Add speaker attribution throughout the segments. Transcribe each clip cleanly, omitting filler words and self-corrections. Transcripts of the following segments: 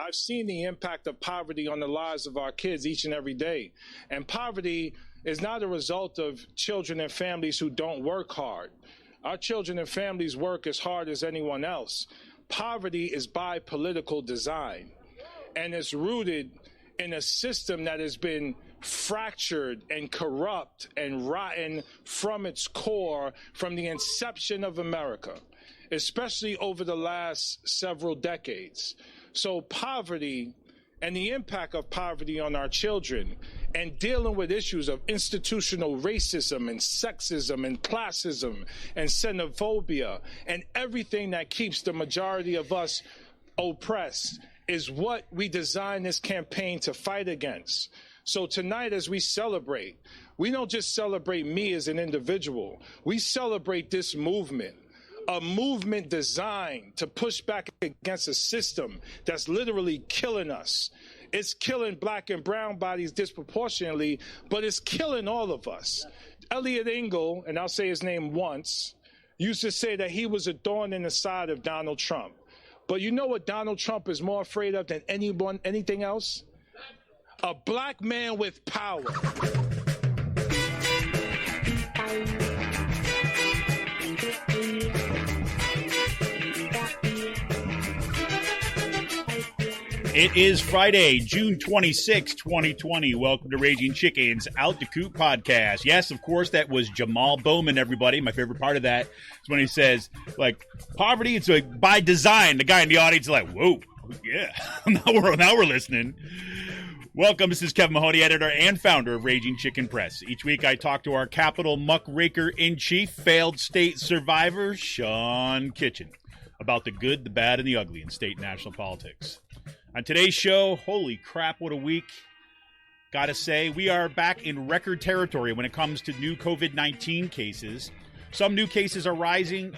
Speaker 1: I've seen the impact of poverty on the lives of our kids each and every day. And poverty is not a result of children and families who don't work hard. Our children and families work as hard as anyone else. Poverty is by political design, and it's rooted in a system that has been fractured and corrupt and rotten from its core from the inception of America, especially over the last several decades. So poverty and the impact of poverty on our children and dealing with issues of institutional racism and sexism and classism and xenophobia and everything that keeps the majority of us oppressed is what we designed this campaign to fight against. So tonight, as we celebrate, we don't just celebrate me as an individual. We celebrate this movement, a movement designed to push back against a system that's literally killing us. It's killing black and brown bodies disproportionately, but it's killing all of us. Eliot Engle, and I'll say his name once, used to say that he was a thorn in the side of Donald Trump. But you know what Donald Trump is more afraid of than anything else? A black man with power.
Speaker 2: It is Friday, June 26, 2020. Welcome to Raging Chicken's Out to Coop podcast. Yes, of course, that was Jamaal Bowman, everybody. My favorite part of that is when he says, like, poverty, it's like by design. The guy in the audience is like, whoa, yeah, now we're listening. Welcome. This is Kevin Mahoney, editor and founder of Raging Chicken Press. Each week I talk to our Capitol muckraker-in-chief, failed state survivor, Sean Kitchen, about the good, the bad, and the ugly in state and national politics. On today's show, holy crap, what a week. Gotta say, we are back in record territory when it comes to new COVID-19 cases. Some new cases are rising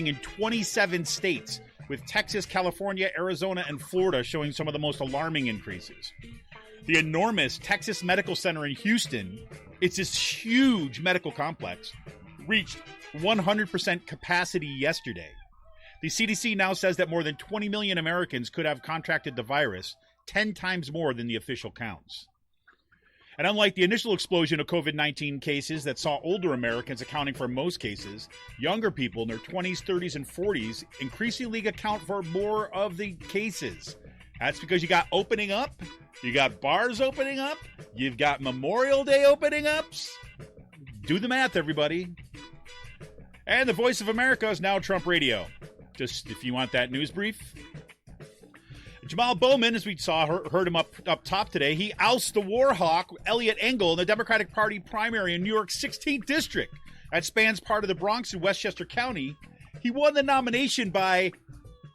Speaker 2: in 27 states, with Texas, California, Arizona, and Florida showing some of the most alarming increases. The enormous Texas Medical Center in Houston, it's this huge medical complex, reached 100% capacity yesterday. The CDC now says that more than 20 million Americans could have contracted the virus, 10 times more than the official counts. And unlike the initial explosion of COVID-19 cases that saw older Americans accounting for most cases, younger people in their 20s, 30s, and 40s increasingly account for more of the cases. That's because you got opening up, you got bars opening up, you've got Memorial Day opening ups. Do the math, everybody. And the voice of America is now Trump Radio. Just if you want that news brief. Jamaal Bowman, as we heard him up top today, he ousts the Warhawk, Eliot Engle, in the Democratic Party primary in New York's 16th district. That spans part of the Bronx and Westchester County. He won the nomination by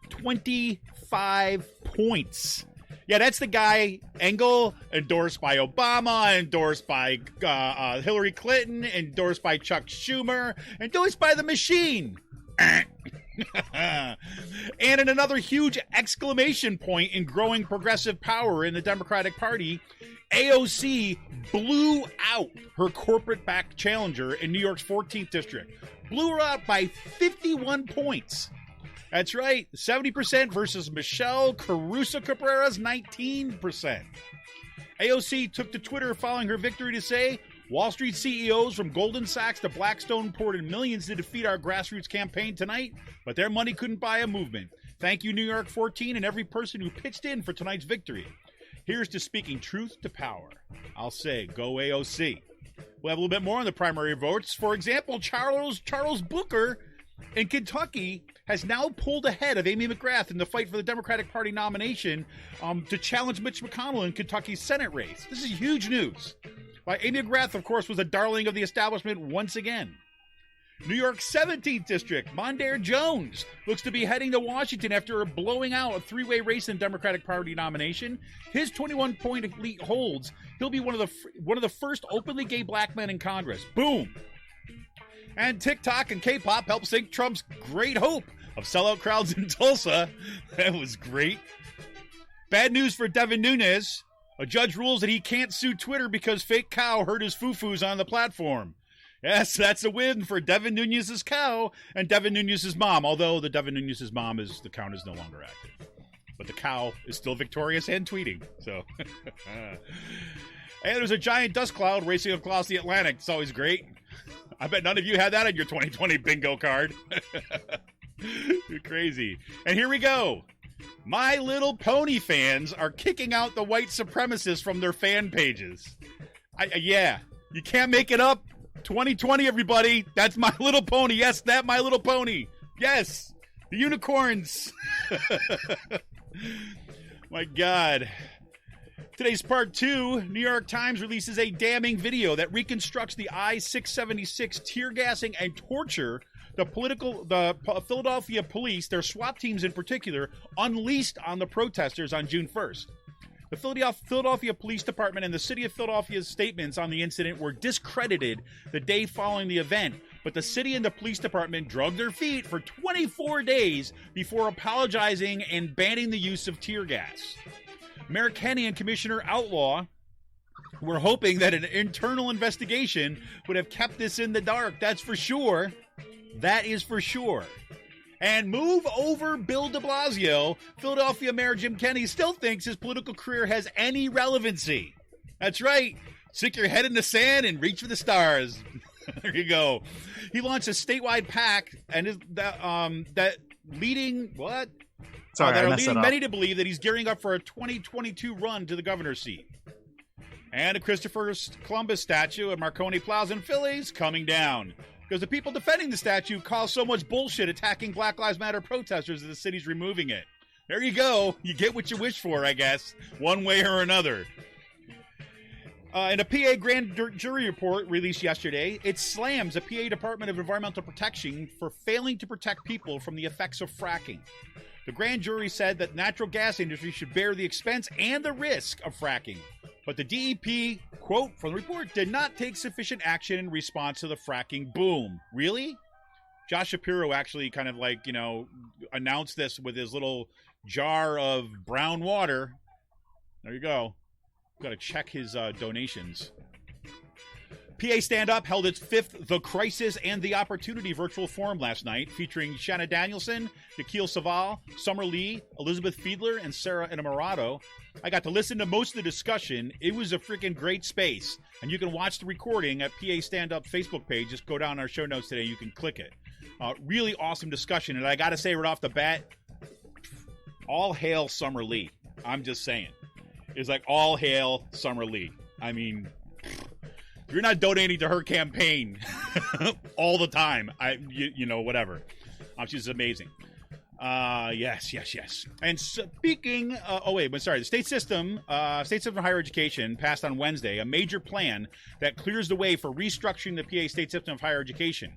Speaker 2: 25 points. Yeah, that's the guy, Engle, endorsed by Obama, endorsed by Hillary Clinton, endorsed by Chuck Schumer, endorsed by the machine. And in another huge exclamation point in growing progressive power in the Democratic Party, AOC blew out her corporate-backed challenger in New York's 14th district. Blew her out by 51 points. That's right, 70% versus Michelle Caruso-Cabrera's 19%. AOC took to Twitter following her victory to say, Wall Street CEOs from Goldman Sachs to Blackstone poured in millions to defeat our grassroots campaign tonight, but their money couldn't buy a movement. Thank you, New York 14, and every person who pitched in for tonight's victory. Here's to speaking truth to power. I'll say, go AOC. We'll have a little bit more on the primary votes. For example, Charles Booker in Kentucky has now pulled ahead of Amy McGrath in the fight for the Democratic Party nomination to challenge Mitch McConnell in Kentucky's Senate race. This is huge news. Amy McGrath, of course, was a darling of the establishment once again. New York's 17th district, Mondaire Jones looks to be heading to Washington after blowing out a three-way race in the Democratic Party nomination. His 21-point lead holds. He'll be one of the first openly gay black men in Congress. Boom. And TikTok and K-pop help sink Trump's great hope of sellout crowds in Tulsa. That was great. Bad news for Devin Nunes. A judge rules that he can't sue Twitter because fake cow hurt his foo-foos on the platform. Yes, that's a win for Devin Nunes' cow and Devin Nunes' mom, although the Devin Nunes' mom the count is no longer active. But the cow is still victorious and tweeting. So, and there's a giant dust cloud racing across the Atlantic. It's always great. I bet none of you had that on your 2020 bingo card. You're crazy. And here we go. My Little Pony fans are kicking out the white supremacists from their fan pages. Yeah, you can't make it up. 2020, everybody. That's My Little Pony. Yes, that My Little Pony. Yes, the unicorns. My God. Today's part 2. New York Times releases a damning video that reconstructs the I-676 tear gassing and torture the Philadelphia police, their SWAT teams in particular, unleashed on the protesters on June 1st. The Philadelphia Police Department and the City of Philadelphia's statements on the incident were discredited the day following the event, but the city and the police department dragged their feet for 24 days before apologizing and banning the use of tear gas. Mayor Kenny and Commissioner Outlaw were hoping that an internal investigation would have kept this in the dark. That's for sure. That is for sure. And move over Bill de Blasio, Philadelphia Mayor Jim Kenney still thinks his political career has any relevancy. That's right. Stick your head in the sand and reach for the stars. There you go. He launched a statewide PAC and that leading what?
Speaker 3: Sorry,
Speaker 2: that
Speaker 3: I
Speaker 2: are
Speaker 3: messed
Speaker 2: leading
Speaker 3: that up.
Speaker 2: many to believe that he's gearing up for a 2022 run to the governor's seat. And a Christopher Columbus statue at Marconi Plaza in Philly is coming down, because the people defending the statue call so much bullshit attacking Black Lives Matter protesters that the city's removing it. There you go. You get what you wish for, I guess, one way or another. In a PA grand jury report released yesterday, it slams the PA Department of Environmental Protection for failing to protect people from the effects of fracking. The grand jury said that natural gas industry should bear the expense and the risk of fracking. But the DEP, quote from the report, did not take sufficient action in response to the fracking boom. Really? Josh Shapiro actually kind of announced this with his little jar of brown water. There you go. Got to check his donations. PA Stand Up held its 5th The Crisis and the Opportunity virtual forum last night, featuring Shanna Danielson, Nikhil Saval, Summer Lee, Elizabeth Fiedler, and Sarah Innamorato. I got to listen to most of the discussion. It was a freaking great space, and you can watch the recording at PA Stand Up Facebook page. Just go down our show notes today. You can click it. Really awesome discussion, and I got to say right off the bat, all hail Summer Lee. I'm just saying. It's like all hail Summer Lee. I mean, you're not donating to her campaign all the time. Whatever. She's amazing. Yes. And speaking, the state system of higher education passed on Wednesday a major plan that clears the way for restructuring the PA state system of higher education.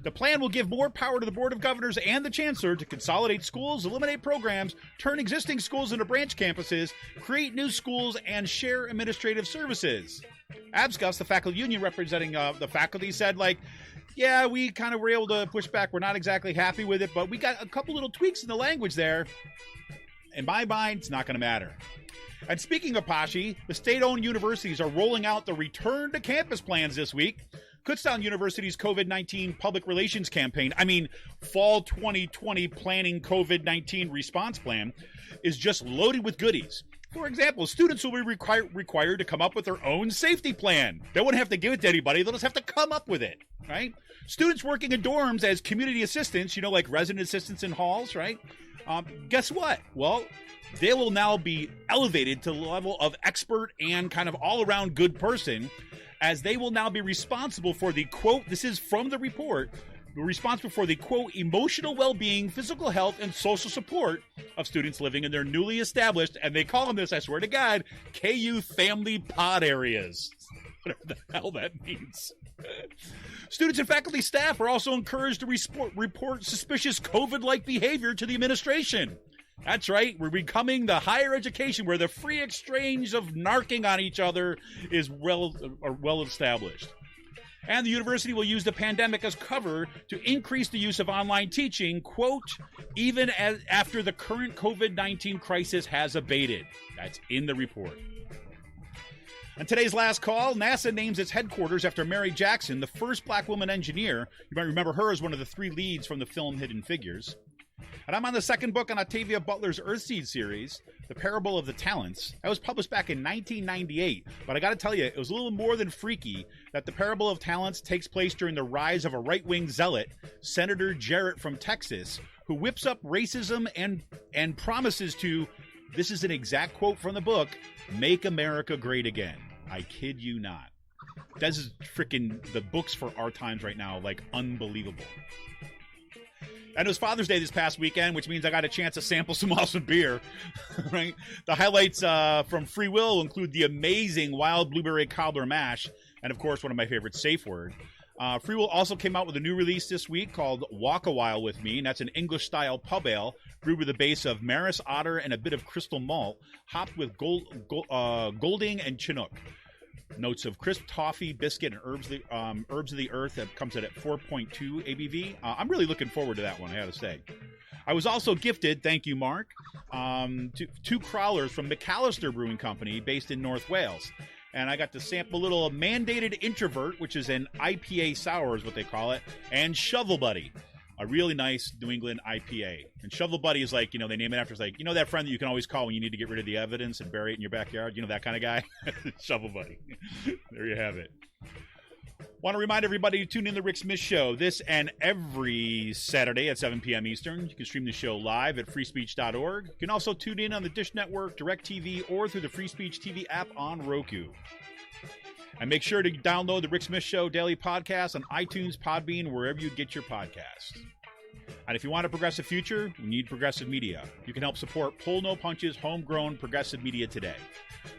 Speaker 2: The plan will give more power to the Board of Governors and the Chancellor to consolidate schools, eliminate programs, turn existing schools into branch campuses, create new schools, and share administrative services. ABSCUS, the faculty union representing the faculty, said, yeah, we kind of were able to push back. We're not exactly happy with it, but we got a couple little tweaks in the language there. In my mind, it's not going to matter. And speaking of Pashi, the state-owned universities are rolling out the return to campus plans this week. Kutztown University's COVID-19 public relations campaign, fall 2020 planning COVID-19 response plan, is just loaded with goodies. For example, students will be required to come up with their own safety plan. They won't have to give it to anybody. They'll just have to come up with it, right? Students working in dorms as community assistants, like resident assistants in halls, right? Guess what? Well, they will now be elevated to the level of expert and kind of all-around good person, as they will now be responsible for the, quote, this is from the report, responsible for the, quote, emotional well-being, physical health, and social support of students living in their newly established, and they call them this, I swear to God, KU family pod areas. Whatever the hell that means. Students and faculty staff are also encouraged to report suspicious COVID-like behavior to the administration. That's right. We're becoming the higher education where the free exchange of narking on each other is well established. And the university will use the pandemic as cover to increase the use of online teaching, quote, even after the current COVID-19 crisis has abated. That's in the report. On today's last call, NASA names its headquarters after Mary Jackson, the first black woman engineer. You might remember her as one of the 3 leads from the film Hidden Figures. And I'm on the second book in Octavia Butler's Earthseed series, The Parable of the Talents. That was published back in 1998, but I got to tell you, it was a little more than freaky that The Parable of Talents takes place during the rise of a right-wing zealot, Senator Jarrett from Texas, who whips up racism and promises to, this is an exact quote from the book, make America great again. I kid you not. This is freaking the books for our times right now, like unbelievable. And it was Father's Day this past weekend, which means I got a chance to sample some awesome beer. Right? The highlights from Free Will include the amazing Wild Blueberry Cobbler Mash, and of course, one of my favorites, Safe Word. Free Will also came out with a new release this week called Walk a While with Me, and that's an English-style pub ale brewed with a base of Maris Otter and a bit of crystal malt, hopped with Golding and Chinook. Notes of crisp toffee, biscuit, and herbs of the earth. That comes in at 4.2 ABV. I'm really looking forward to that one, I gotta say. I was also gifted, thank you, Mark, 2 crawlers from McAllister Brewing Company based in North Wales. And I got to sample a little Mandated Introvert, which is an IPA sour is what they call it, and Shovel Buddy, a really nice New England IPA. And Shovel Buddy is like, they name it after, it's like, that friend that you can always call when you need to get rid of the evidence and bury it in your backyard, that kind of guy. Shovel Buddy. There you have it. Want to remind everybody to tune in to the Rick Smith Show this and every Saturday at 7 p.m. Eastern. You can stream the show live at freespeech.org. You can also tune in on the Dish Network, DirecTV, or through the Free Speech TV app on Roku. And make sure to download the Rick Smith Show Daily Podcast on iTunes, Podbean, wherever you get your podcasts. And if you want a progressive future, you need progressive media. You can help support Pull No Punches, homegrown progressive media today.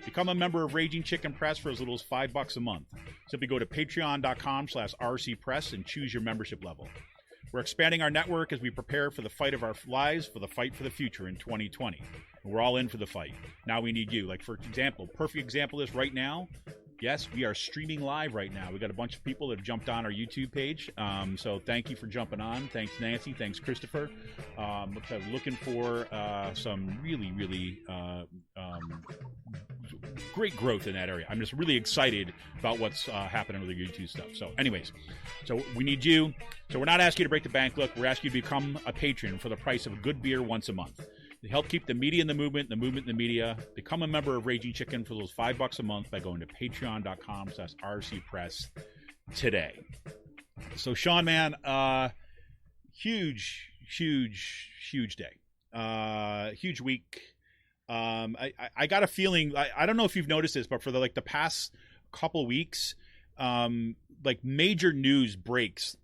Speaker 2: Become a member of Raging Chicken Press for as little as $5 a month. Simply go to patreon.com/rcpress and choose your membership level. We're expanding our network as we prepare for the fight of our lives, for the fight for the future in 2020. And we're all in for the fight. Now we need you. Like, for example, perfect example is right now. Yes, we are streaming live right now. We got a bunch of people that have jumped on our YouTube page. So thank you for jumping on. Thanks, Nancy. Thanks, Christopher. Looking for some really, really great growth in that area. I'm just really excited about what's happening with the YouTube stuff. So anyways, so we need you. So we're not asking you to break the bank. Look, we're asking you to become a patron for the price of a good beer once a month. To help keep the media in the movement in the media, become a member of Raging Chicken for those $5 a month by going to patreon.com/rcpress today. So, Sean, man, huge day. Huge week. I got a feeling, I don't know if you've noticed this, but for the past couple weeks, major news breaks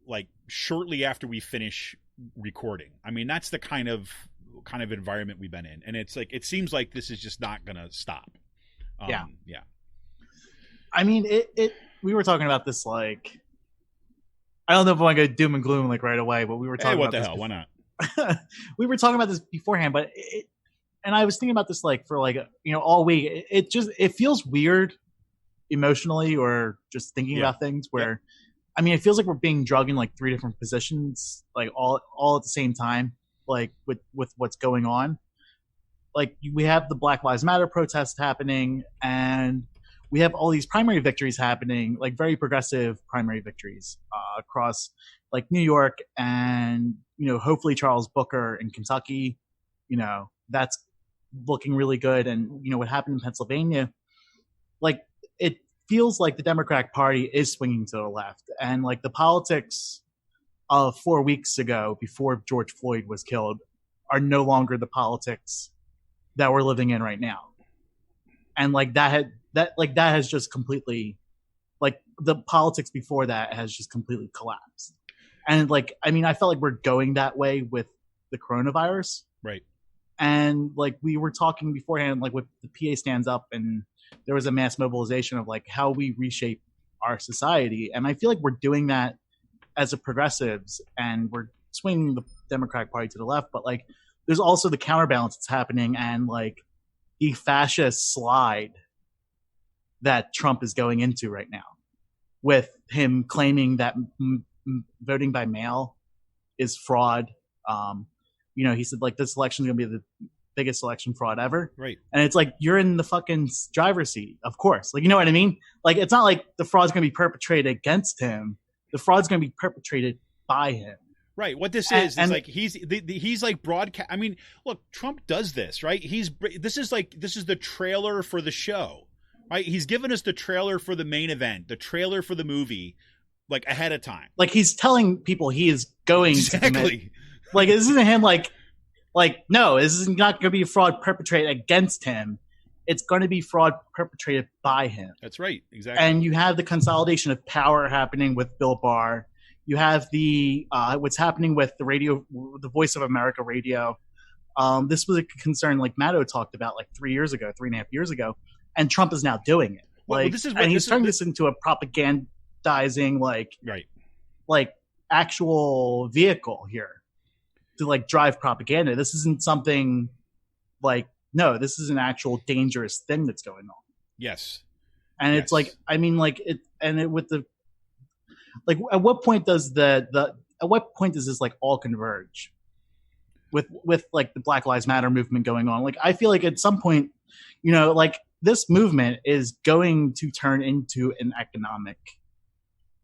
Speaker 2: shortly after we finish recording. I mean, that's the kind of environment we've been in, and it's it seems like this is just not gonna stop. Yeah.
Speaker 3: I mean, we were talking about this I don't know if I want to go doom and gloom right away, but we were talking
Speaker 2: what
Speaker 3: about
Speaker 2: the hell, why not?
Speaker 3: We were talking about this beforehand, but and I was thinking about this for all week. It feels weird emotionally, or just thinking about things where I mean, it feels like we're being drugged in 3 different positions all at the same time. With what's going on, we have the Black Lives Matter protest happening, and we have all these primary victories happening, very progressive primary victories across New York, and hopefully Charles Booker in Kentucky, that's looking really good, and what happened in Pennsylvania, it feels like the Democratic Party is swinging to the left, and the politics of 4 weeks ago, before George Floyd was killed, are no longer the politics that we're living in right now. And that has just completely, the politics before that has just completely collapsed. And I mean, I felt like we're going that way with the coronavirus.
Speaker 2: Right.
Speaker 3: And we were talking beforehand, with the PA stands up, and there was a mass mobilization of how we reshape our society. And I feel like we're doing that as a progressives, and we're swinging the Democratic Party to the left, but there's also the counterbalance that's happening, and the fascist slide that Trump is going into right now, with him claiming that voting by mail is fraud. He said this election is going to be biggest election fraud ever.
Speaker 2: Right.
Speaker 3: And it's like, you're in the fucking driver's seat, of course. Like, you know what I mean? Like, it's not like the fraud's going to be perpetrated against him. The fraud's going to be perpetrated by him.
Speaker 2: Right. What this is like he's like broadcast. I mean, look, Trump does this, right? This is the trailer for the show, right? He's given us the trailer for the main event, the trailer for the movie, like ahead of time.
Speaker 3: Like, he's telling people he is going to commit. Like, this isn't him like, no, this is not going to be a fraud perpetrated against him. It's going to be fraud perpetrated by him.
Speaker 2: That's right. Exactly.
Speaker 3: And you have the consolidation of power happening with Bill Barr. You have the what's happening with the radio, the Voice of America radio. This was a concern like Maddow talked about like 3.5 years ago, and Trump is now doing it. Like, he's turning this into a propagandizing like actual vehicle here to like drive propaganda. This isn't something like, no, this is an actual dangerous thing that's going on.
Speaker 2: Yes.
Speaker 3: And it's like, I mean, like it, and it with the, like, at what point does at what point does this like all converge with like the Black Lives Matter movement going on? Like, I feel like at some point, you know, like this movement is going to turn into an economic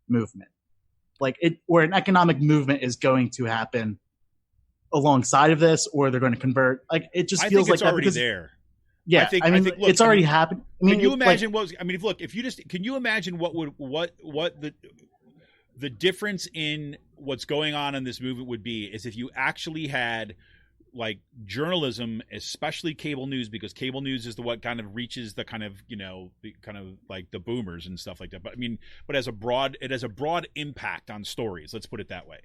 Speaker 3: movement, like it, or an economic movement is going to happen alongside of this, or they're going to convert. Like, it just feels like
Speaker 2: it's already there.
Speaker 3: Yeah, I mean, look, it's already happened. I mean,
Speaker 2: can you imagine can you imagine what the difference in what's going on in this movement would be is if you actually had like journalism, especially cable news, because cable news is what kind of reaches the kind of, you know, the kind of like the boomers and stuff like that. But I mean, it has a broad impact on stories. Let's put it that way.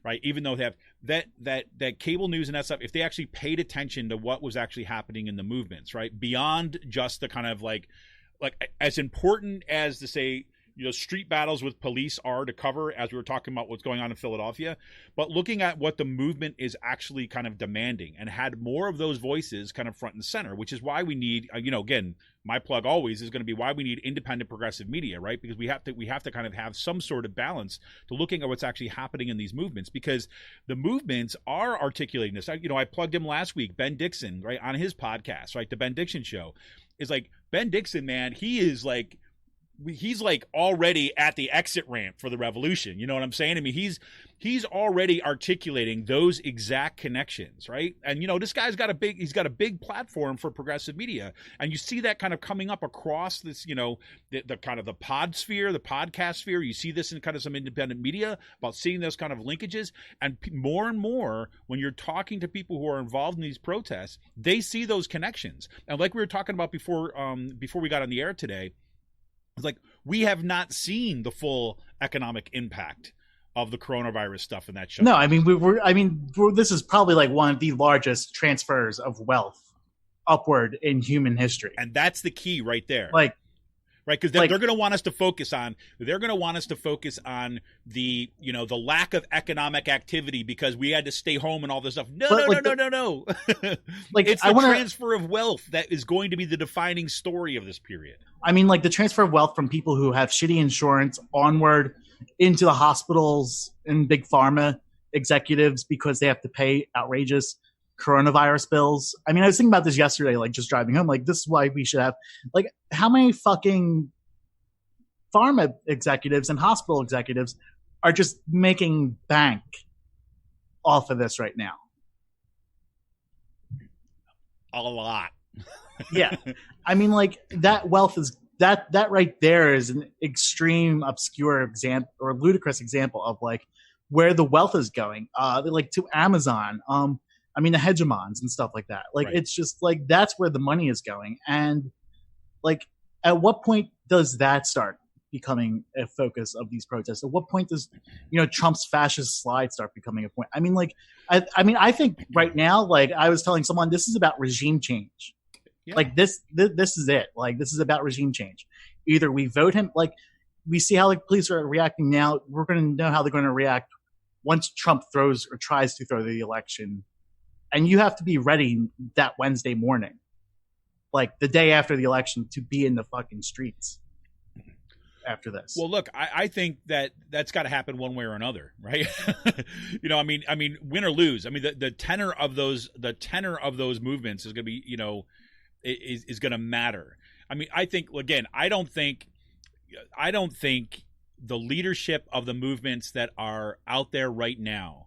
Speaker 2: Right. Even though they have that cable news and that stuff, if they actually paid attention to what was actually happening in the movements, right, beyond just the kind of like as important as to say, you know, street battles with police are to cover, as we were talking about what's going on in Philadelphia, but looking at what the movement is actually kind of demanding and had more of those voices kind of front and center, which is why we need, you know, again, my plug always is going to be why we need independent progressive media, right? Because we have to kind of have some sort of balance to looking at what's actually happening in these movements, because the movements are articulating this. I plugged him last week, Ben Dixon, right, on his podcast, right? The Ben Dixon Show is like, Ben Dixon, man, he's like already at the exit ramp for the revolution. You know what I'm saying? I mean, he's already articulating those exact connections, right? And you know, this guy's got a big platform for progressive media, and you see that kind of coming up across this, you know, the kind of the pod sphere, the podcast sphere. You see this in kind of some independent media about seeing those kind of linkages, and more when you're talking to people who are involved in these protests, they see those connections. And like we were talking about before we got on the air today, it's like we have not seen the full economic impact of the coronavirus stuff in that show.
Speaker 3: No, I mean, this is probably like one of the largest transfers of wealth upward in human history,
Speaker 2: and that's the key right there.
Speaker 3: Like,
Speaker 2: right, because they're going to want us to focus on. They're going to want us to focus on the, you know, the lack of economic activity because we had to stay home and all this stuff. No. Like, it's the transfer of wealth that is going to be the defining story of this period.
Speaker 3: I mean, like the transfer of wealth from people who have shitty insurance onward into the hospitals and big pharma executives because they have to pay outrageous coronavirus bills. I mean, I was thinking about this yesterday, like just driving home, like this is why we should have, like, how many fucking pharma executives and hospital executives are just making bank off of this right now?
Speaker 2: A lot.
Speaker 3: Yeah. I mean, like, that wealth is that right there is an extreme obscure example or ludicrous example of like where the wealth is going, like to Amazon, I mean, the hegemons and stuff like that. Like, right. It's just like, that's where the money is going. And like, at what point does that start becoming a focus of these protests? At what point does, you know, Trump's fascist slide start becoming a point? I mean, like, I think right now, like I was telling someone, this is about regime change. Yeah. Like this is it. Like, this is about regime change. Either we vote him, like we see how the police are reacting now. We're going to know how they're going to react once Trump throws or tries to throw the election. And you have to be ready that Wednesday morning, like the day after the election, to be in the fucking streets. after this.
Speaker 2: Well, look, I think that's got to happen one way or another, right? I mean, win or lose. I mean, the tenor of those movements is going to be, is going to matter. I mean, I think, again, I don't think the leadership of the movements that are out there right now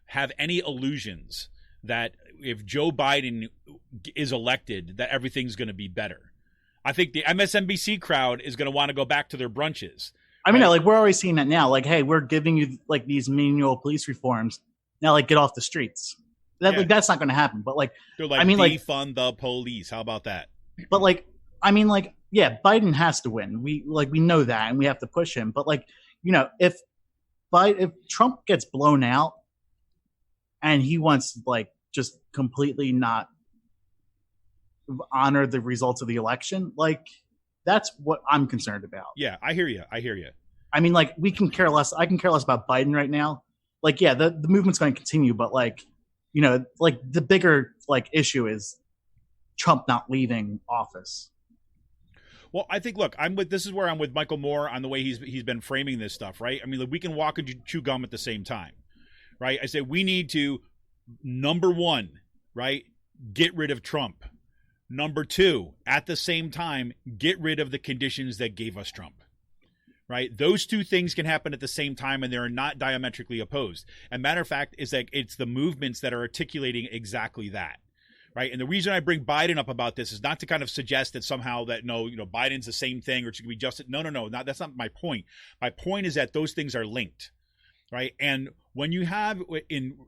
Speaker 2: have any illusions that if Joe Biden is elected, that everything's going to be better. I think the MSNBC crowd is going to want to go back to their brunches.
Speaker 3: I mean, like, we're already seeing that now. Like, hey, we're giving you like these manual police reforms. Now, like, get off the streets. Like, that's not going to happen. But like,
Speaker 2: they're like, I mean, defund the police. How about that?
Speaker 3: But like, I mean, like, yeah, Biden has to win. We know that, and we have to push him. But like, if Trump gets blown out, and he wants like just completely not honor the results of the election, like, that's what I'm concerned about.
Speaker 2: Yeah, I hear you.
Speaker 3: I mean, like, we can care less. I can care less about Biden right now. Like, yeah, the movement's going to continue, but like, like the bigger like issue is Trump not leaving office.
Speaker 2: Well, I think, look, this is where I'm with Michael Moore on the way he's been framing this stuff, right? I mean, like, we can walk and chew gum at the same time, right? I say we need to, number one, right, get rid of Trump. Number two, at the same time, get rid of the conditions that gave us Trump, right? Those two things can happen at the same time, and they're not diametrically opposed. And matter of fact, is that it's the movements that are articulating exactly that. Right. And the reason I bring Biden up about this is not to kind of suggest that somehow that, Biden's the same thing or it should be just. No. That's not my point. My point is that those things are linked. Right. And when you have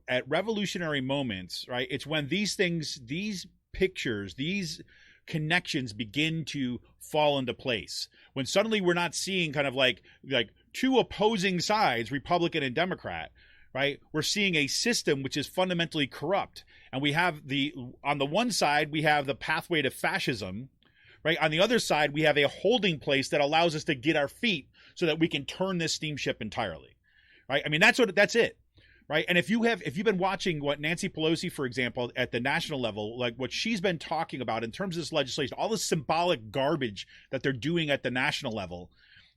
Speaker 2: at revolutionary moments, right, it's when these things, these pictures, these connections begin to fall into place. When suddenly we're not seeing kind of like two opposing sides, Republican and Democrat. Right. We're seeing a system which is fundamentally corrupt. And we have on the one side, we have the pathway to fascism. Right. On the other side, we have a holding place that allows us to get our feet so that we can turn this steamship entirely. Right. I mean, that's it. Right. And if you've been watching what Nancy Pelosi, for example, at the national level, like what she's been talking about in terms of this legislation, all this symbolic garbage that they're doing at the national level.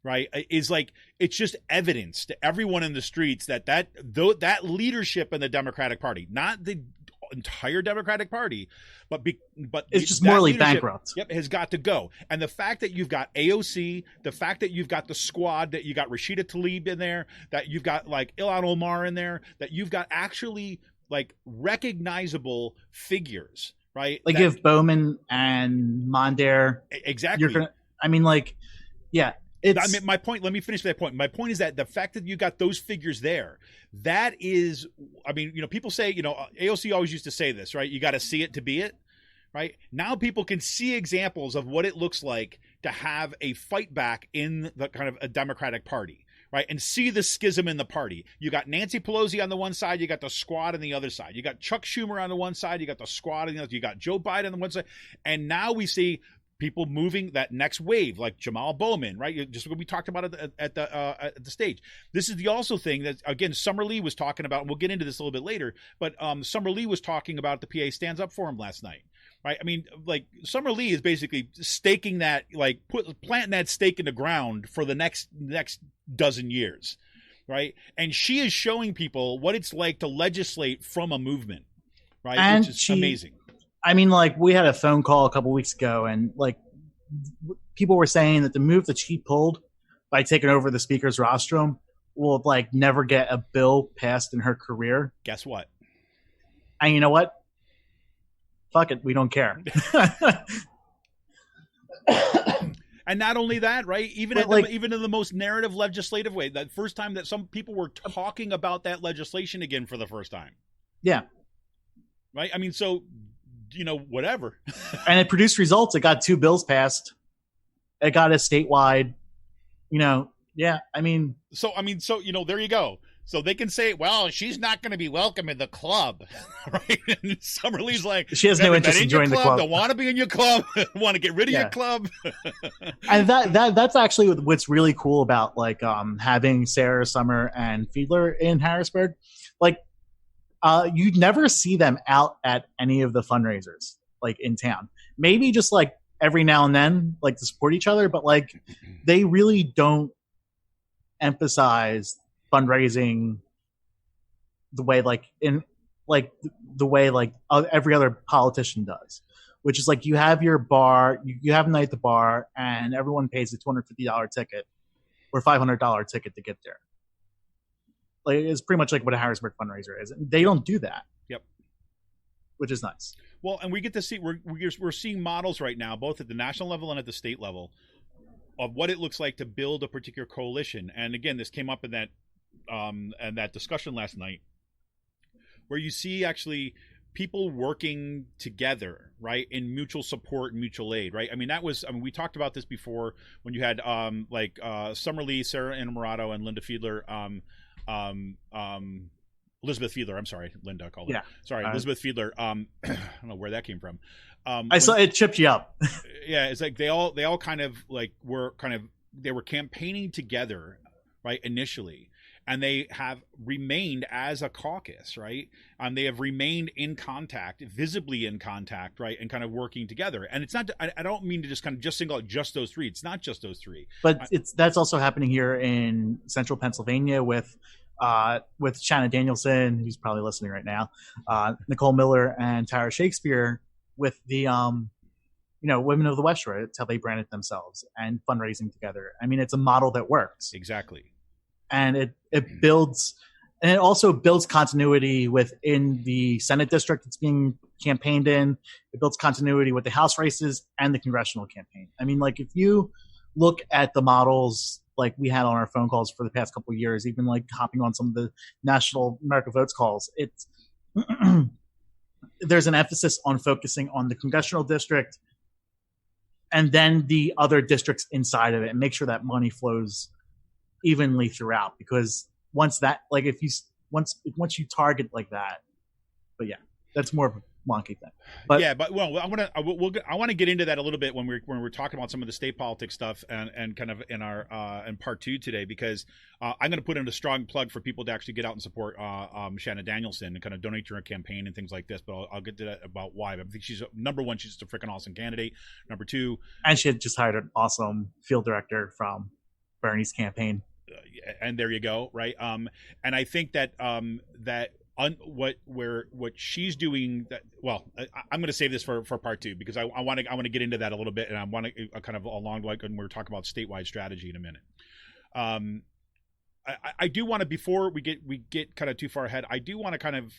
Speaker 2: Right, is like, it's just evidence to everyone in the streets that leadership in the Democratic Party, not the entire Democratic Party, but
Speaker 3: it's just morally bankrupt.
Speaker 2: Yep, has got to go. And the fact that you've got AOC, the fact that you've got the squad, that you got Rashida Tlaib in there, that you've got like Ilhan Omar in there, that you've got actually like recognizable figures, right?
Speaker 3: Like if Bowman and Mondare,
Speaker 2: exactly.
Speaker 3: Yeah.
Speaker 2: My point, let me finish that point. My point is that the fact that you got those figures there, that is, I mean, people say, AOC always used to say this, right? You got to see it to be it, right? Now people can see examples of what it looks like to have a fight back in the kind of a Democratic Party, right? And see the schism in the party. You got Nancy Pelosi on the one side, you got the squad on the other side. You got Chuck Schumer on the one side, you got the squad on the other, you got Joe Biden on the one side. And now we see people moving that next wave, like Jamaal Bowman, right? Just what we talked about at the stage. This is the also thing that, again, Summer Lee was talking about, and we'll get into this a little bit later, but Summer Lee was talking about the PA Stands Up Forum last night, right? I mean, like, Summer Lee is basically staking that, like, planting that stake in the ground for the next dozen years, right? And she is showing people what it's like to legislate from a movement, right?
Speaker 3: And
Speaker 2: which is amazing.
Speaker 3: I mean, like, we had a phone call a couple weeks ago, and like, people were saying that the move that she pulled by taking over the speaker's rostrum will like never get a bill passed in her career.
Speaker 2: Guess what?
Speaker 3: And you know what? Fuck it, we don't care.
Speaker 2: And not only that, right? Even in the most narrative legislative way, that first time that some people were talking about that legislation again for the first time.
Speaker 3: Yeah.
Speaker 2: Right. I mean, so. Whatever.
Speaker 3: And it produced results. It got 2 bills passed. It got a statewide, yeah, I mean. So,
Speaker 2: there you go. So they can say, well, she's not going to be welcome in the club, right? And Summer Lee's like,
Speaker 3: she has no interest in joining the club.
Speaker 2: Don't want to be in your club. Want to get rid of your club.
Speaker 3: And that's actually what's really cool about like having Sarah, Summer, and Fiedler in Harrisburg. Like, you never see them out at any of the fundraisers, like in town. Maybe just like every now and then, like to support each other, but like they really don't emphasize fundraising the way every other politician does, which is like you have your bar, you have a night at the bar, and everyone pays a $250 ticket or $500 ticket to get there. Like it's pretty much like what a Harrisburg fundraiser is. They don't do that.
Speaker 2: Yep.
Speaker 3: Which is nice. Well,
Speaker 2: and we get to see we're seeing models right now, both at the national level and at the state level, of what it looks like to build a particular coalition. And again, this came up in that discussion last night, where you see actually people working together, right, in mutual support and mutual aid, right? I mean, we talked about this before when you had Summer Lee, Sarah Innamorato, and Linda Fiedler, Elizabeth Fiedler. I'm sorry, Linda called her. Sorry, Elizabeth Fiedler. I don't know where that came from.
Speaker 3: I saw it chipped you up.
Speaker 2: Yeah, it's like they all kind of like they were campaigning together, right, initially. And they have remained as a caucus, right? They have remained in contact, visibly in contact, right? And kind of working together. And it's not, I don't mean to just single out just those three. It's not just those three.
Speaker 3: But that's also happening here in central Pennsylvania with Shanna Danielson, who's probably listening right now, Nicole Miller and Tara Shakespeare with the, Women of the West Shore. It's how they branded themselves and fundraising together. I mean, it's a model that works.
Speaker 2: Exactly.
Speaker 3: And it builds, and it also builds continuity within the Senate district it's being campaigned in. It builds continuity with the House races and the congressional campaign. I mean, like if you look at the models like we had on our phone calls for the past couple of years, even like hopping on some of the National America Votes calls, it's there's an emphasis on focusing on the congressional district and then the other districts inside of it, and make sure that money flows evenly throughout, because once you target like that, but yeah, that's more of a wonky thing. But
Speaker 2: yeah, but well, I want to get into that a little bit when we're talking about some of the state politics stuff and kind of in our in part 2 today, because I'm going to put in a strong plug for people to actually get out and support Shanna Danielson and kind of donate to her campaign and things like this. But I'll get to that about why. I think she's number one, she's just a freaking awesome candidate. Number 2,
Speaker 3: and she had just hired an awesome field director from Bernie's campaign.
Speaker 2: And there you go, right? And I think that what she's doing. I'm going to save this for part 2, because I want to get into that a little bit, and I want to kind of along like when we're talking about statewide strategy in a minute. I do want to, before we get kind of too far ahead, I do want to kind of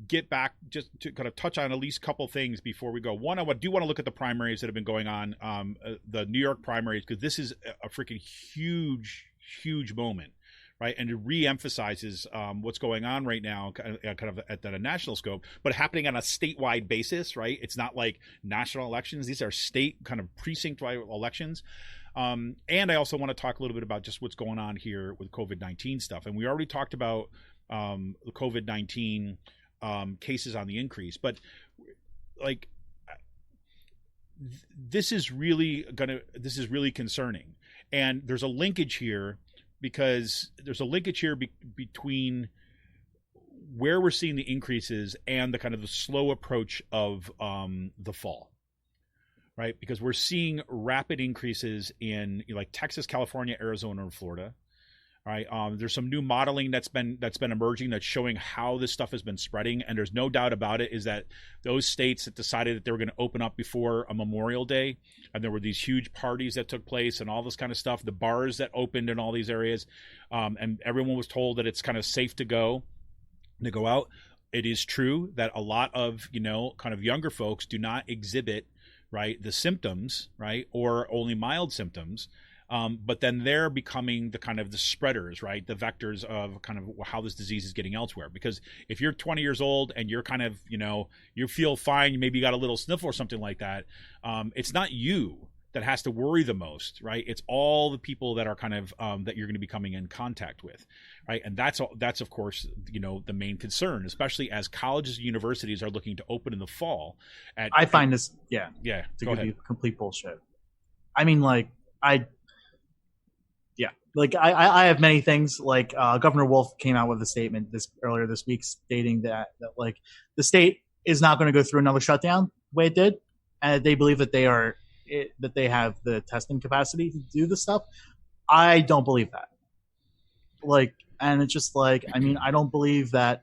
Speaker 2: get back just to kind of touch on at least a couple things before we go. One, I do want to look at the primaries that have been going on, the New York primaries, because this is a freaking huge moment, right? And it re-emphasizes what's going on right now kind of at a national scope, but happening on a statewide basis, right? It's not like national elections. These are state kind of precinct-wide elections. And I also want to talk a little bit about just what's going on here with COVID-19 stuff. And we already talked about the COVID-19 cases on the increase, but like this is really concerning. And there's a linkage here, because there's a linkage here between where we're seeing the increases and the kind of the slow approach of the fall, right? Because we're seeing rapid increases in like Texas, California, Arizona, and Florida. Right. There's some new modeling that's been emerging that's showing how this stuff has been spreading, and there's no doubt about it is that those states that decided that they were going to open up before a Memorial Day, and there were these huge parties that took place and all this kind of stuff, the bars that opened in all these areas, and everyone was told that it's kind of safe to go out. It is true that a lot of kind of younger folks do not exhibit, right, the symptoms, right, or only mild symptoms. But then they're becoming the kind of the spreaders, right? The vectors of kind of how this disease is getting elsewhere. Because if you're 20 years old and you're kind of, you feel fine, maybe you got a little sniffle or something like that, it's not you that has to worry the most, right? It's all the people that are kind of that you're going to be coming in contact with, right? And that's of course, the main concern, especially as colleges and universities are looking to open in the fall.
Speaker 3: I find this, to give you complete bullshit. I mean, I have many things. Like Governor Wolf came out with a statement earlier this week stating that like the state is not going to go through another shutdown the way it did, and they believe that they have the testing capacity to do this stuff. I don't believe that. Like, and it's just like, I mean, I don't believe that,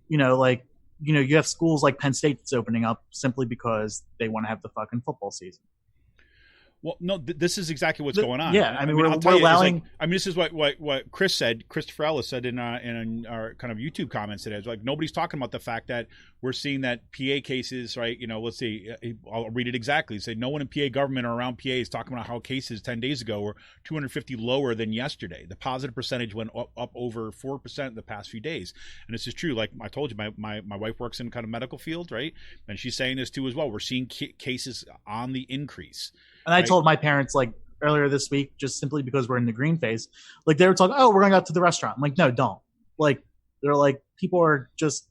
Speaker 3: you have schools like Penn State that's opening up simply because they want to have the fucking football season.
Speaker 2: Well, no, this is exactly what's going on.
Speaker 3: Yeah, I mean we're allowing.
Speaker 2: This is what Chris said. Christopher Ellis said in our kind of YouTube comments today. It's like nobody's talking about the fact that we're seeing that PA cases, right? Let's see. I'll read it exactly. Say no one in PA government or around PA is talking about how cases 10 days ago were 250 lower than yesterday. The positive percentage went up over 4% in the past few days, and this is true. Like I told you, my wife works in kind of medical field, right? And she's saying this too as well. We're seeing cases on the increase.
Speaker 3: And I told my parents like earlier this week, just simply because we're in the green phase, like they were talking, oh, we're going out to the restaurant. I'm like, no, don't. Like, they're like, people are just,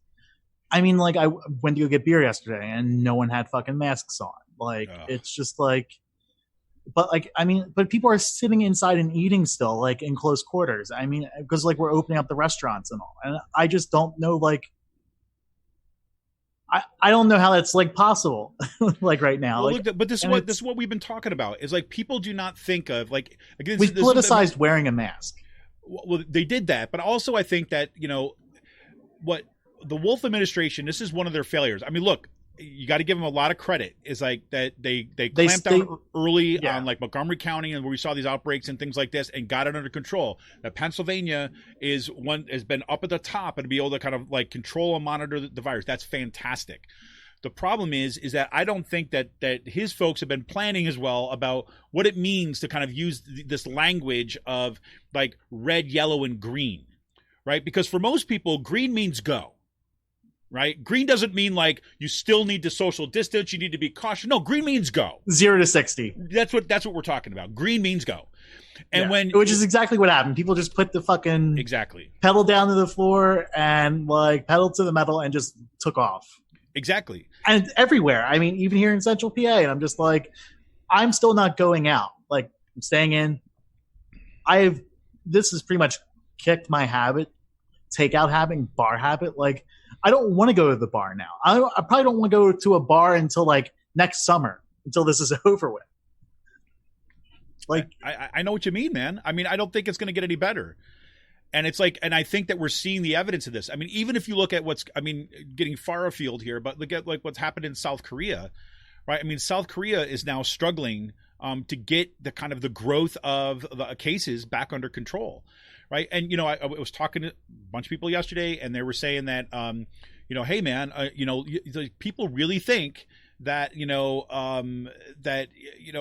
Speaker 3: I mean, like I went to go get beer yesterday and no one had fucking masks on. Like, It's just like, but like, I mean, but people are sitting inside and eating still, like in close quarters. I mean, because like we're opening up the restaurants and all. And I just don't know, like, I don't know how that's like possible, like right now.
Speaker 2: Well, look, but this is what we've been talking about. Is like people do not think of like again.
Speaker 3: We've politicized wearing a mask.
Speaker 2: Well, they did that, but also I think that what the Wolf administration. This is one of their failures. I mean, look, you got to give them a lot of credit. Is like that they clamped down early on like Montgomery County and where we saw these outbreaks and things like this and got it under control. That Pennsylvania has been up at the top and to be able to kind of like control and monitor the virus. That's fantastic. The problem is that I don't think that his folks have been planning as well about what it means to kind of use this language of like red, yellow, and green, right? Because for most people, green means go. Right? Green doesn't mean like you still need to social distance. You need to be cautious. No, green means go.
Speaker 3: 0 to 60.
Speaker 2: That's what we're talking about. Green means go. And
Speaker 3: which is exactly what happened. People just put the fucking pedal down to the floor and like pedal to the metal and just took off.
Speaker 2: Exactly.
Speaker 3: And it's everywhere. I mean, even here in Central PA, and I'm just like, I'm still not going out. Like I'm staying in. This has pretty much kicked my takeout habit, bar habit. Like, I don't want to go to the bar now. I probably don't want to go to a bar until like next summer, until this is over with. Like,
Speaker 2: I know what you mean, man. I mean, I don't think it's going to get any better. And it's like, and I think that we're seeing the evidence of this. I mean, even if you look at getting far afield here, but look at like what's happened in South Korea, right? I mean, South Korea is now struggling to get the kind of the growth of the cases back under control. Right. And, I was talking to a bunch of people yesterday and they were saying that, hey, man, people really think that,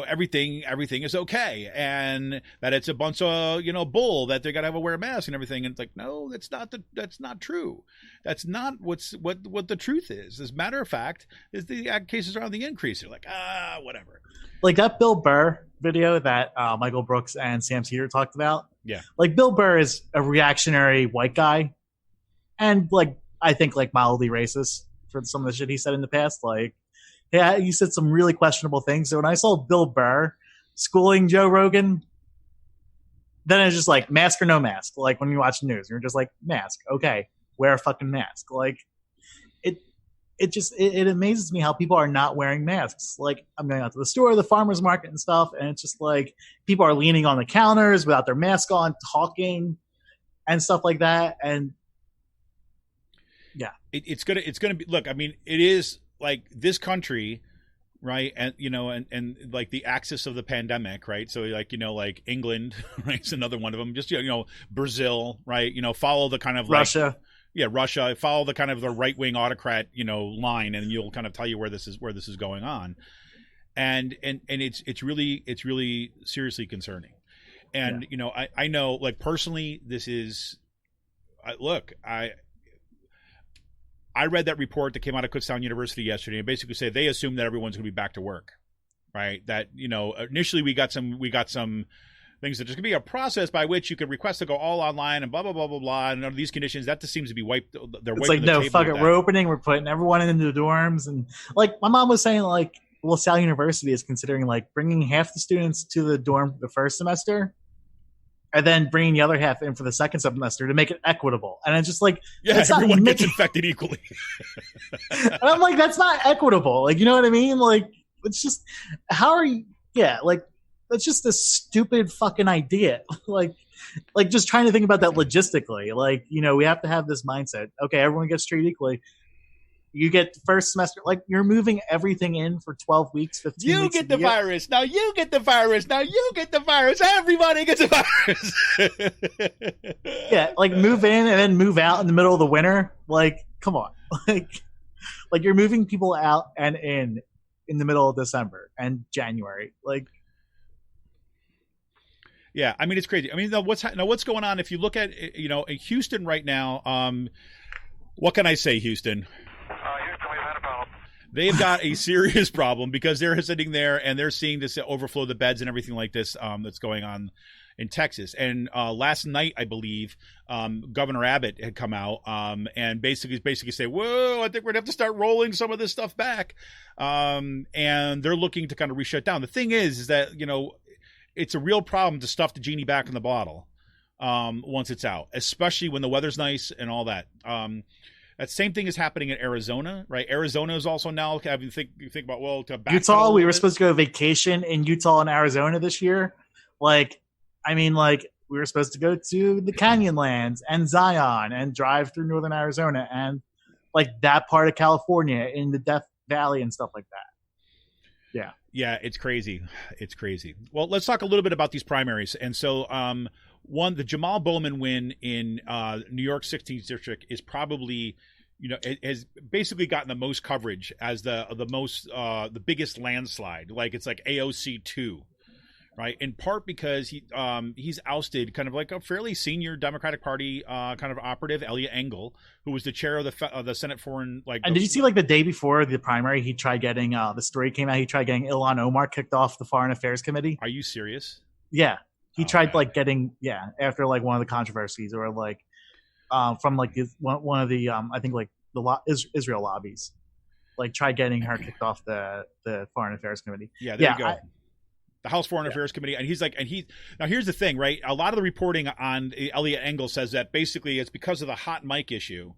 Speaker 2: everything is OK and that it's a bunch of, bull that they got to have a wear a mask and everything. And it's like, no, that's not true. That's not what the truth is. As a matter of fact, is the cases are on the increase. They're like, whatever.
Speaker 3: Like that Bill Burr video that Michael Brooks and Sam Cedar talked about.
Speaker 2: Yeah.
Speaker 3: Like Bill Burr is a reactionary white guy and like I think like mildly racist for some of the shit he said in the past. Like, yeah, he said some really questionable things. So when I saw Bill Burr schooling Joe Rogan, then it's just like mask or no mask. Like when you watch the news, you're just like mask. Okay, wear a fucking mask. Like it amazes me how people are not wearing masks. Like I'm going out to the store, the farmer's market and stuff, and it's just like people are leaning on the counters without their mask on, talking and stuff like that. And yeah,
Speaker 2: it's gonna be. Look, I mean, it is like this country, right? And and like the axis of the pandemic, right? So like like England, right? It's another one of them. Just Brazil, right? Follow the kind of
Speaker 3: Russia.
Speaker 2: Like, yeah, Russia. Follow the kind of the right wing autocrat, line, and you'll kind of tell you where this is going on, and it's really seriously concerning, and I know like personally this is, look, I read that report that came out of Kutztown University yesterday, and basically said they assume that everyone's going to be back to work, right? That initially we got some things that there's going to be a process by which you could request to go all online and blah, blah, blah, blah, blah. And under these conditions, that just seems to be wiped.
Speaker 3: It's like, no, fuck it. We're opening. We're putting everyone into the dorms. And like my mom was saying, like, LaSalle University is considering like bringing half the students to the dorm the first semester and then bringing the other half in for the second semester to make it equitable. And it's just like,
Speaker 2: yeah, everyone gets infected equally.
Speaker 3: And I'm like, that's not equitable. Like, you know what I mean? Like, it's just, how are you? Yeah. Like, that's just a stupid fucking idea. Like, like just trying to think about that logistically. Like, we have to have this mindset. Okay, everyone gets treated equally. You get the first semester, like you're moving everything in for 12 weeks, 15
Speaker 2: you
Speaker 3: weeks.
Speaker 2: You get the virus. Now you get the virus. Now you get the virus. Everybody gets the virus.
Speaker 3: Yeah, like move in and then move out in the middle of the winter. Like, come on. Like you're moving people out and in the middle of December and January. Like,
Speaker 2: yeah, I mean, it's crazy. I mean, what's going on? If you look at, in Houston right now, what can I say, Houston? They've got a serious problem because they're sitting there and they're seeing this overflow the beds and everything like this that's going on in Texas. And last night, I believe, Governor Abbott had come out and basically say, whoa, I think we're going to have to start rolling some of this stuff back. And they're looking to kind of re-shut down. The thing is that, it's a real problem to stuff the genie back in the bottle once it's out, especially when the weather's nice and all that. That same thing is happening in Arizona, right? Arizona is also now having think about, well, to back
Speaker 3: Utah. We were supposed to go vacation in Utah and Arizona this year. Like, I mean, like we were supposed to go to the Canyonlands and Zion and drive through northern Arizona and like that part of California in the Death Valley and stuff like that. Yeah.
Speaker 2: Yeah, it's crazy. It's crazy. Well, let's talk a little bit about these primaries. And so, the Jamaal Bowman win in New York 16th district is probably, it has basically gotten the most coverage as the biggest landslide. Like it's like AOC 2, right? In part because he's ousted kind of like a fairly senior Democratic Party kind of operative, Eliot Engle, who was the chair of the Senate Foreign.
Speaker 3: And did you see like the day before the primary, he tried getting the story came out. He tried getting Ilhan Omar kicked off the Foreign Affairs Committee.
Speaker 2: Are you serious?
Speaker 3: Yeah. He tried like getting after like one of the controversies or like from like one of the I think like the Israel lobbies, like tried getting her kicked off the Foreign Affairs Committee.
Speaker 2: Yeah, there you go. The House Foreign Affairs Committee, and now here's the thing, right? A lot of the reporting on Eliot Engle says that basically it's because of the hot mic issue.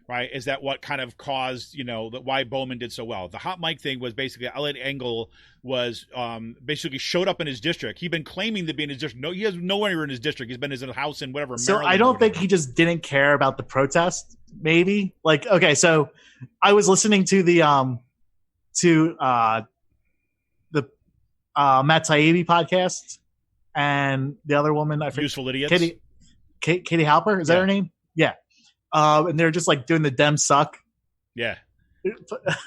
Speaker 2: Right, is that what kind of caused, why Bowman did so well? The hot mic thing was basically Eliot Engle was basically showed up in his district. He'd been claiming to be in his district. No, he has nowhere in his district. He's been in his house in whatever.
Speaker 3: So
Speaker 2: Maryland
Speaker 3: I don't think he just didn't care about the protest. Maybe like okay, so I was listening to the Matt Taibbi podcast and the other woman I forget.
Speaker 2: Useful Idiots.
Speaker 3: Katie Halper, is that her name? Yeah. And they're just like doing the Dem suck.
Speaker 2: Yeah.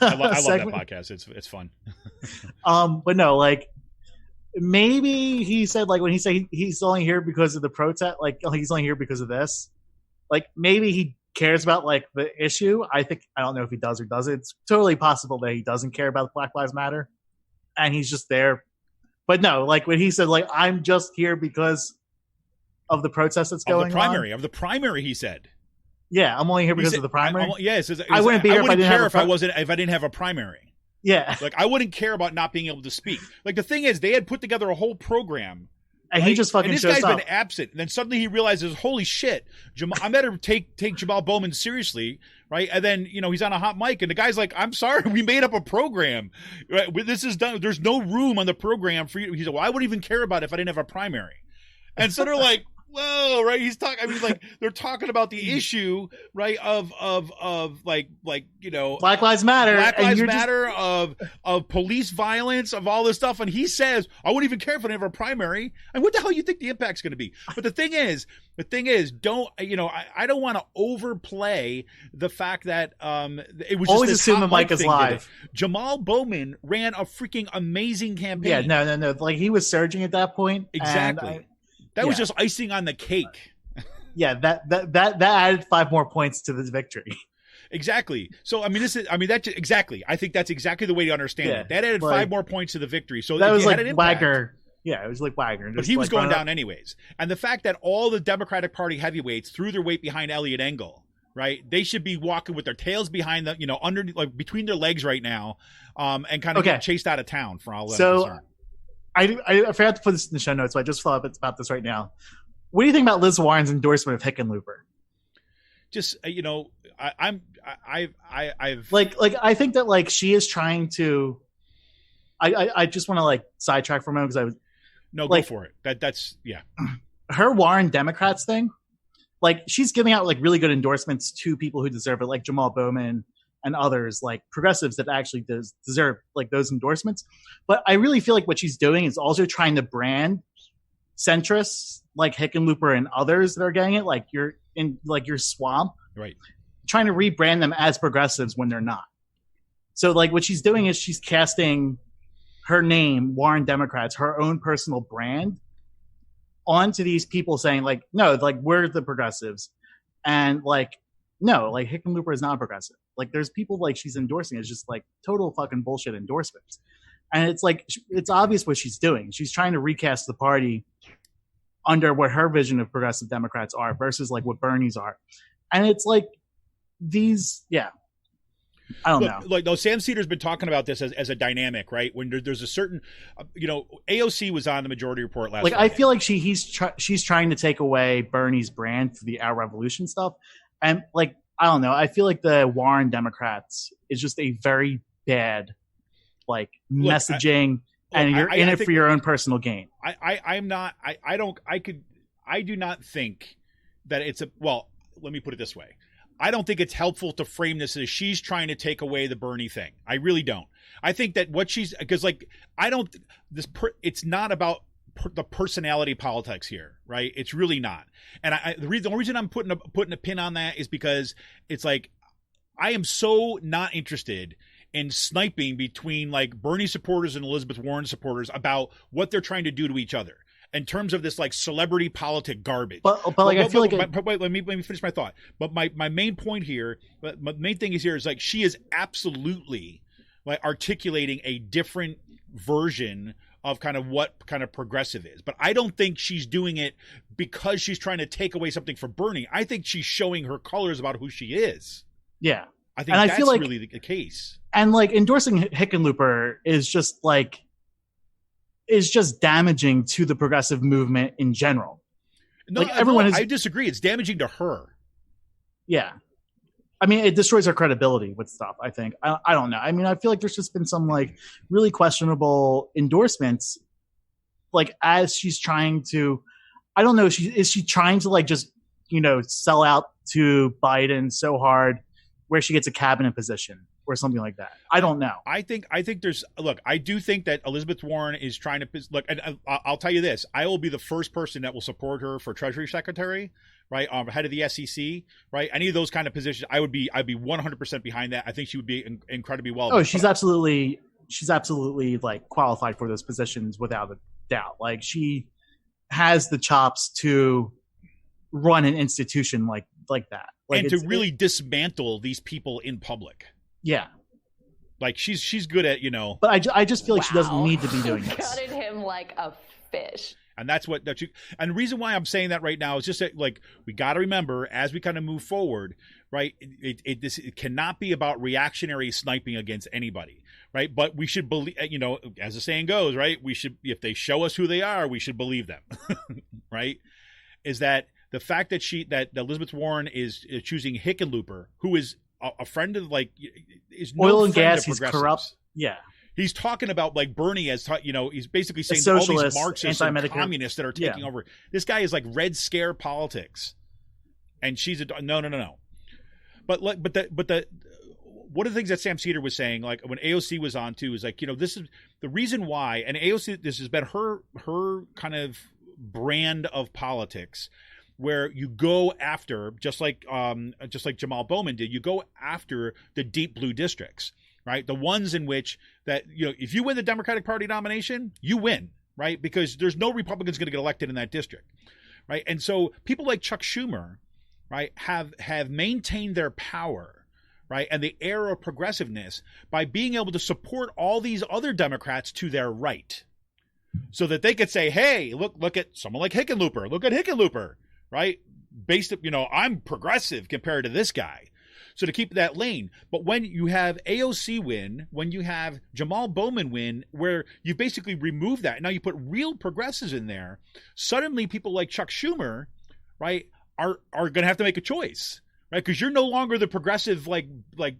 Speaker 2: I love that podcast. It's fun.
Speaker 3: But no, like maybe he said like when he said he's only here because of the protest, like he's only here because of this. Like maybe he cares about like the issue. I don't know if he does or doesn't. It's totally possible that he doesn't care about Black Lives Matter and he's just there. But no, like when he said like I'm just here because of the protest that's going on.
Speaker 2: Of the primary, he said.
Speaker 3: Yeah, I'm only here because of the primary.
Speaker 2: I
Speaker 3: wouldn't be here if I
Speaker 2: didn't have a primary.
Speaker 3: Yeah,
Speaker 2: like I wouldn't care about not being able to speak. Like the thing is, they had put together a whole program,
Speaker 3: and he just fucking
Speaker 2: and this
Speaker 3: shows
Speaker 2: guy's
Speaker 3: up.
Speaker 2: been absent, and then suddenly he realizes, holy shit, I better take Jamaal Bowman seriously, right? And then he's on a hot mic, and the guy's like, "I'm sorry, we made up a program. Right? This is done. There's no room on the program for you." He said, "Well, I wouldn't even care about it if I didn't have a primary," and so they're like. Whoa, right? He's talking. I mean, like they're talking about the issue, right? Of like
Speaker 3: Black Lives Matter,
Speaker 2: of police violence, of all this stuff, and he says, "I wouldn't even care if I didn't have a primary." And what the hell you think the impact's going to be? But the thing is, don't I don't want to overplay the fact that it was
Speaker 3: always
Speaker 2: just
Speaker 3: assume the mic is live.
Speaker 2: Jamal Bowman ran a freaking amazing campaign.
Speaker 3: Yeah, no. Like he was surging at that point.
Speaker 2: Exactly. That was just icing on the cake.
Speaker 3: Yeah, that added 5 more points to this victory.
Speaker 2: Exactly. So I mean, exactly. I think that's exactly the way to understand it. That added 5 more points to the victory. So
Speaker 3: that was like Wagner. Yeah, it was like Wagner.
Speaker 2: But he was going down anyways. And the fact that all the Democratic Party heavyweights threw their weight behind Eliot Engle, right? They should be walking with their tails behind the, under like between their legs right now, and kind of get chased out of town for all that.
Speaker 3: So. I forgot to put this in the show notes, so I just thought about this right now. What do you think about Liz Warren's endorsement of Hickenlooper?
Speaker 2: Just I've
Speaker 3: I think that like she is trying to. I just want to like sidetrack for a moment because I was.
Speaker 2: No, go for it. That's yeah.
Speaker 3: her Warren Democrats thing, like she's giving out like really good endorsements to people who deserve it, like Jamaal Bowman and others, like progressives that actually deserve like those endorsements. But I really feel like what she's doing is also trying to brand centrists like Hickenlooper and others that are getting it, like you're in like your swamp,
Speaker 2: right?
Speaker 3: Trying to rebrand them as progressives when they're not. So like what she's doing is she's casting her name, Warren Democrats, her own personal brand, onto these people saying like, no, like we're the progressives, and like no, like Hickenlooper is not progressive. Like there's people like she's endorsing is just like total fucking bullshit endorsements, and it's like it's obvious what she's doing. She's trying to recast the party under what her vision of progressive Democrats are versus like what Bernie's are, and it's like these, yeah. I don't know.
Speaker 2: Like, no, Sam Cedars been talking about this as a dynamic, right? When there's a certain, AOC was on the Majority Report last week.
Speaker 3: I feel like she's trying to take away Bernie's brand for the Our Revolution stuff, and like I don't know. I feel like the Warren Democrats is just a very bad like messaging, and you're in it for your own personal gain.
Speaker 2: I do not think that it's let me put it this way. I don't think it's helpful to frame this as she's trying to take away the Bernie thing. I really don't. I think that it's not about the personality politics here, right? It's really not. And the only reason I'm putting a pin on that is because it's like, I am so not interested in sniping between like Bernie supporters and Elizabeth Warren supporters about what they're trying to do to each other in terms of this like celebrity politic garbage.
Speaker 3: But I feel like
Speaker 2: wait, let me finish my thought. But my main point here, my main thing is like she is absolutely like articulating a different version of kind of what kind of progressive is. But I don't think she's doing it because she's trying to take away something from Bernie. I think she's showing her colors about who she is.
Speaker 3: Yeah.
Speaker 2: I think that's really the case.
Speaker 3: And like endorsing Hickenlooper is just damaging to the progressive movement in general.
Speaker 2: No, I disagree. It's damaging to her.
Speaker 3: Yeah. I mean, it destroys her credibility with stuff, I think. I don't know. I mean, I feel like there's just been some like really questionable endorsements, like as she's trying to, I don't know, is she trying to like just, sell out to Biden so hard where she gets a cabinet position or something like that? I don't know. I think
Speaker 2: I do think that Elizabeth Warren is trying to look, and I'll tell you this, I will be the first person that will support her for Treasury Secretary, right? Head of the SEC, right? Any of those kind of positions, I'd be 100% behind that. I think she would be incredibly well.
Speaker 3: Oh, she's absolutely like qualified for those positions without a doubt. Like she has the chops to run an institution like that. Like,
Speaker 2: and to really dismantle these people in public.
Speaker 3: Yeah.
Speaker 2: Like she's good at,
Speaker 3: But I just feel like she doesn't need to be doing this.
Speaker 4: Gutted him like a fish.
Speaker 2: And and the reason why I'm saying that right now is just that, like, we got to remember as we kind of move forward, right? It cannot be about reactionary sniping against anybody, right? But we should believe, as the saying goes, right? If they show us who they are, we should believe them, right? Is that the fact that Elizabeth Warren is choosing Hickenlooper, who is a friend of is no
Speaker 3: oil and
Speaker 2: friend
Speaker 3: gas,
Speaker 2: of
Speaker 3: he's corrupt. Yeah.
Speaker 2: He's talking about like Bernie as, he's basically saying all these Marxists and communists that are taking over. This guy is like Red Scare politics, and she's no. But one of the things that Sam Cedar was saying, like when AOC was on too, is like this is the reason why, and AOC, this has been her kind of brand of politics, where you go after just like Jamaal Bowman did, you go after the deep blue districts. Right, the ones in which that if you win the Democratic Party nomination, you win, right? Because there's no Republicans going to get elected in that district, right? And so people like Chuck Schumer, right, have maintained their power, right, and the air of progressiveness by being able to support all these other Democrats to their right, so that they could say, hey, look at someone like Hickenlooper, look at Hickenlooper, right? Based, I'm progressive compared to this guy. So to keep that lane. But when you have AOC win, when you have Jamaal Bowman win, where you basically remove that, now you put real progressives in there, suddenly people like Chuck Schumer, right, are going to have to make a choice, right? Because you're no longer the progressive like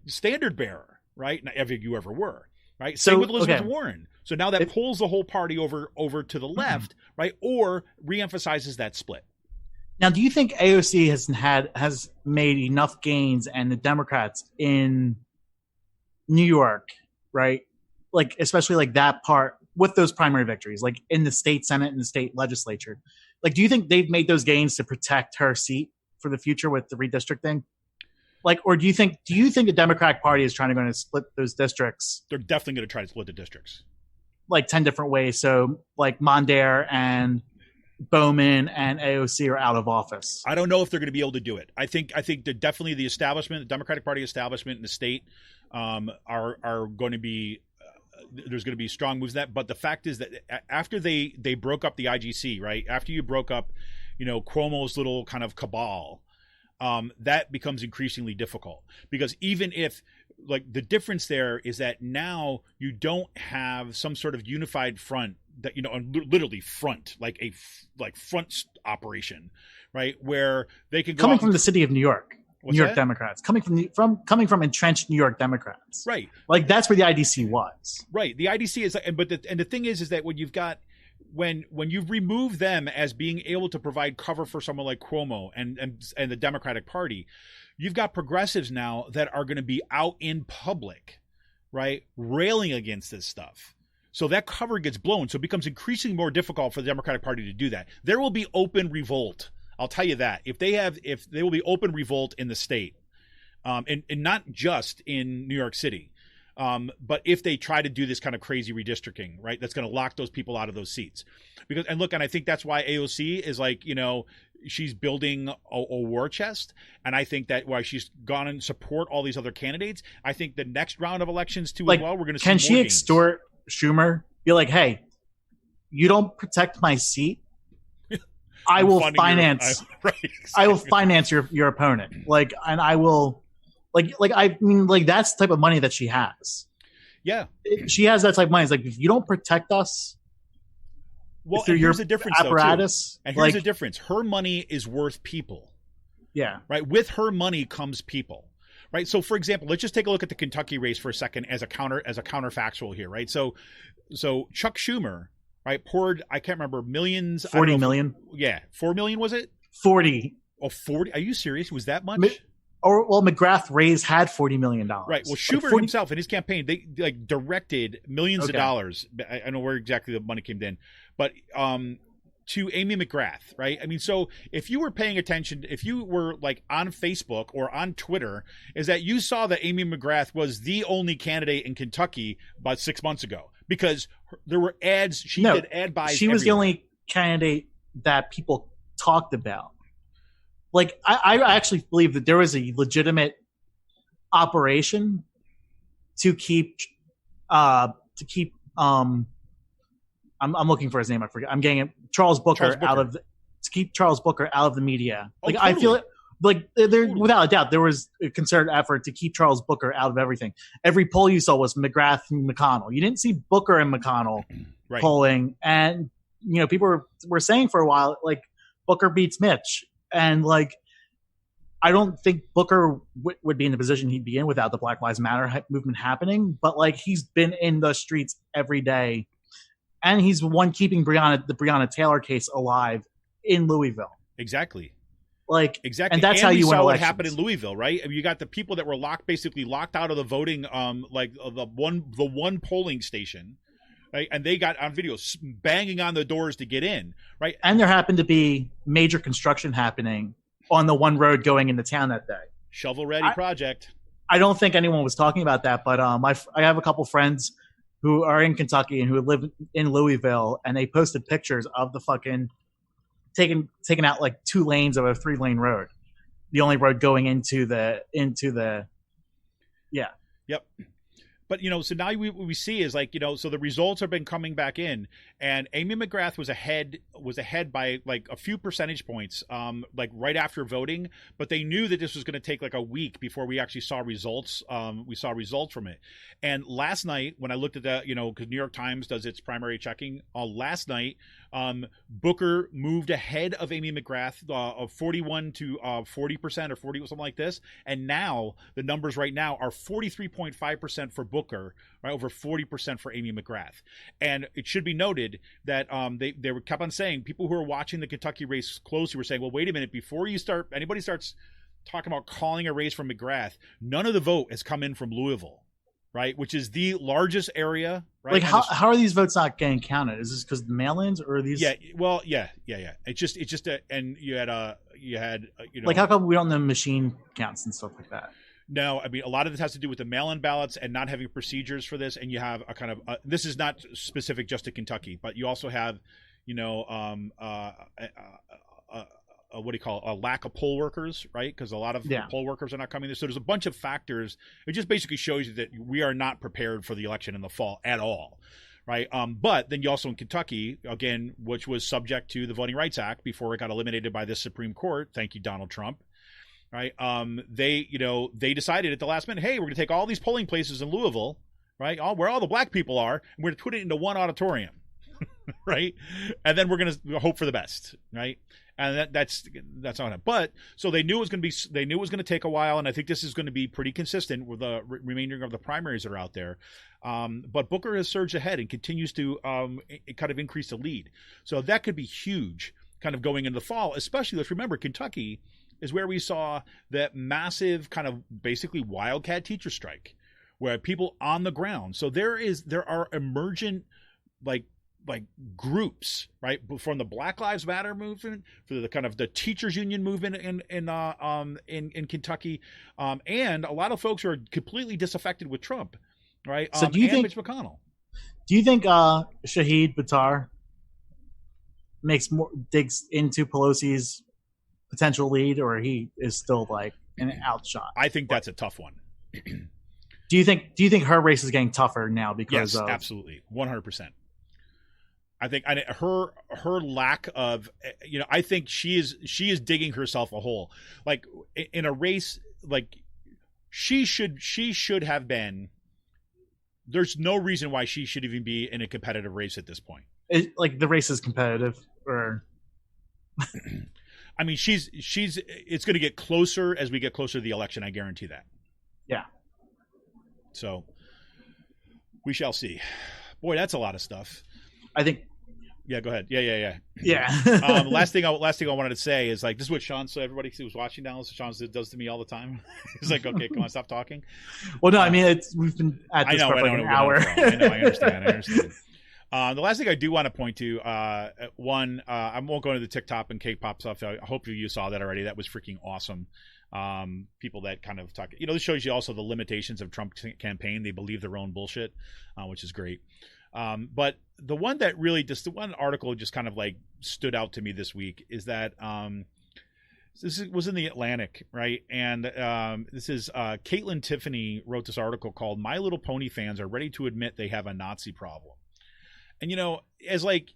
Speaker 2: standard bearer, right? Not if you ever were, right?
Speaker 3: So,
Speaker 2: Same with Elizabeth
Speaker 3: okay.
Speaker 2: Warren. So now that pulls the whole party over to the left, right? Or reemphasizes that split.
Speaker 3: Now, do you think AOC has made enough gains, and the Democrats in New York, right? Like, especially like that part with those primary victories, like in the state Senate and the state legislature, like, do you think they've made those gains to protect her seat for the future with the redistricting? Like, or do you think the Democratic Party is trying to split those districts?
Speaker 2: They're definitely going to try to split the districts.
Speaker 3: Like 10 different ways. So like Mondare and Bowman and AOC are out of office.
Speaker 2: I don't know if they're going to be able to do it. I think that definitely the establishment, the Democratic Party establishment in the state, are going to be there's going to be strong moves in that. But the fact is that after they broke up the IGC, right? After you broke up, Cuomo's little kind of cabal, that becomes increasingly difficult, because even if, like, the difference there is that now you don't have some sort of unified front that, literally front, like a front operation, right? Where they can go
Speaker 3: coming from the city of New York.
Speaker 2: What's
Speaker 3: New York
Speaker 2: that?
Speaker 3: Democrats coming from entrenched New York Democrats,
Speaker 2: right?
Speaker 3: Like that's where the IDC was,
Speaker 2: right? The IDC is, but the thing is that when you've got when you've removed them as being able to provide cover for someone like Cuomo and the Democratic Party, you've got progressives now that are going to be out in public, right, railing against this stuff. So that cover gets blown. So it becomes increasingly more difficult for the Democratic Party to do that. There will be open revolt. I'll tell you that. If there will be open revolt in the state, and not just in New York City, but if they try to do this kind of crazy redistricting, right, that's going to lock those people out of those seats. And I think that's why AOC is like, she's building a war chest. And I think that why she's gone and support all these other candidates. I think the next round of elections too,
Speaker 3: like,
Speaker 2: as well, we're going to see
Speaker 3: can
Speaker 2: more
Speaker 3: she
Speaker 2: gains.
Speaker 3: extort Schumer? Be like, hey, you don't protect my seat, I will finance.
Speaker 2: Right, exactly.
Speaker 3: I will finance your opponent. Like, and I will, I mean, like that's the type of money that she has.
Speaker 2: Yeah,
Speaker 3: she has that type of money. It's like, if you don't protect us,
Speaker 2: well,
Speaker 3: through
Speaker 2: here's
Speaker 3: your
Speaker 2: the difference,
Speaker 3: apparatus,
Speaker 2: though, too. And here's the difference: her money is worth people.
Speaker 3: Yeah,
Speaker 2: right. With her money comes people. Right. So, for example, let's just take a look at the Kentucky race for a second as a counterfactual here. Right. So Chuck Schumer, right, poured, I can't remember, millions.
Speaker 3: 40 million.
Speaker 2: 4 million, was it?
Speaker 3: 40.
Speaker 2: Oh, 40. Are you serious? Was that much?
Speaker 3: McGrath had $40 million.
Speaker 2: Right. Well, Schumer himself in his campaign, they directed millions of dollars. I don't know where exactly the money came in, but to Amy McGrath, right? I mean, so if you were paying attention, if you were like on Facebook or on Twitter, is that you saw that Amy McGrath was the only candidate in Kentucky about 6 months ago, because there were ads. She did ad buys.
Speaker 3: She was the only candidate that people talked about. Like, I actually believe that there was a legitimate operation to keep I'm looking for his name. I forget. I'm getting it. Charles Booker. To keep Charles Booker out of the media. Like, totally. I feel it. Like, there, without a doubt, there was a concerted effort to keep Charles Booker out of everything. Every poll you saw was McGrath and McConnell. You didn't see Booker and McConnell polling. And, people were saying for a while, like, Booker beats Mitch. And, like, I don't think Booker would be in the position he'd be in without the Black Lives Matter movement happening. But, like, he's been in the streets every day. And he's the one keeping the Breonna Taylor case alive in Louisville.
Speaker 2: Exactly.
Speaker 3: Exactly. And that's how you win elections.
Speaker 2: What happened in Louisville, right? I mean, you got the people that were basically locked out of the voting, the one polling station, right? And they got on video banging on the doors to get in, right? And
Speaker 3: there happened to be major construction happening on the one road going into town that day.
Speaker 2: Shovel-ready project.
Speaker 3: I don't think anyone was talking about that, but I have a couple friends who are in Kentucky and who live in Louisville, and they posted pictures of the fucking taking out like 2 lanes of a 3-lane road, the only road going into the
Speaker 2: Yep. But, so now what we see is like, so the results have been coming back in, and Amy McGrath was ahead by like a few percentage points, like right after voting, but they knew that this was going to take like a week before we actually saw results. We saw results from it. And last night when I looked at that, because New York Times does its primary checking, last night Booker moved ahead of Amy McGrath of 41 to 40% or 40, something like this. And now the numbers right now are 43.5% for Booker, right, over 40% for Amy McGrath. And it should be noted that they kept on saying, people who are watching the Kentucky race closely were saying, well, wait a minute, before anybody starts talking about calling a race from McGrath, none of the vote has come in from Louisville. Right, which is the largest area. Right,
Speaker 3: like how are these votes not getting counted? Is this because of the mail-ins or are these?
Speaker 2: Yeah, well, yeah. It's just and you had
Speaker 3: like how come we don't know machine counts and stuff like that?
Speaker 2: No, I mean a lot of this has to do with the mail-in ballots and not having procedures for this. And you have a kind of this is not specific just to Kentucky, but you also have what do you call it? A lack of poll workers, right? Because a lot of poll workers are not coming. So there's a bunch of factors. It just basically shows you that we are not prepared for the election in the fall at all, right? But then you also in Kentucky, again, which was subject to the Voting Rights Act before it got eliminated by the Supreme Court. Thank you, Donald Trump. Right? They decided at the last minute, hey, we're going to take all these polling places in Louisville, right? Where all the black people are, and we're going to put it into one auditorium, right? And then we're going to hope for the best, right? And that's on it. But so they knew it was going to take a while, and I think this is going to be pretty consistent with the remainder of the primaries that are out there. But Booker has surged ahead and continues to kind of increase the lead. So that could be huge, kind of going into the fall. Especially, let's remember, Kentucky is where we saw that massive kind of basically wildcat teacher strike, where people on the ground. So there are emergent like groups, right, from the Black Lives Matter movement, for the kind of the teachers union movement in Kentucky, and a lot of folks who are completely disaffected with Trump, right?
Speaker 3: So do you think
Speaker 2: Mitch McConnell?
Speaker 3: Do you think Shahid Buttar digs into Pelosi's potential lead, or he is still like an outshot?
Speaker 2: I think that's a tough one.
Speaker 3: Do you think her race is getting tougher now because
Speaker 2: yes, absolutely, 100%. I think her lack of, I think she is digging herself a hole. Like in a race, like she should have been. There's no reason why she should even be in a competitive race at this point.
Speaker 3: Like the race is competitive, or
Speaker 2: I mean, it's going to get closer as we get closer to the election. I guarantee that.
Speaker 3: Yeah.
Speaker 2: So we shall see. Boy, that's a lot of stuff.
Speaker 3: I think.
Speaker 2: Yeah, go ahead. Yeah. Last thing I wanted to say is like this is what Sean. So everybody who's watching now, Sean does to me all the time. He's like, "Okay, come on, stop talking."
Speaker 3: Well, no, I mean we've been at this for like an hour.
Speaker 2: I know, I understand. The last thing I do want to point to, I won't go into the TikTok and K-pop stuff. I hope you saw that already. That was freaking awesome. People that kind of talk, this shows you also the limitations of Trump's campaign. They believe their own bullshit, which is great. But the one that really the one article just kind of like stood out to me this week is that this was in the Atlantic, right? And this is Caitlin Tiffany wrote this article called "My Little Pony Fans Are Ready to Admit They Have a Nazi Problem." And as like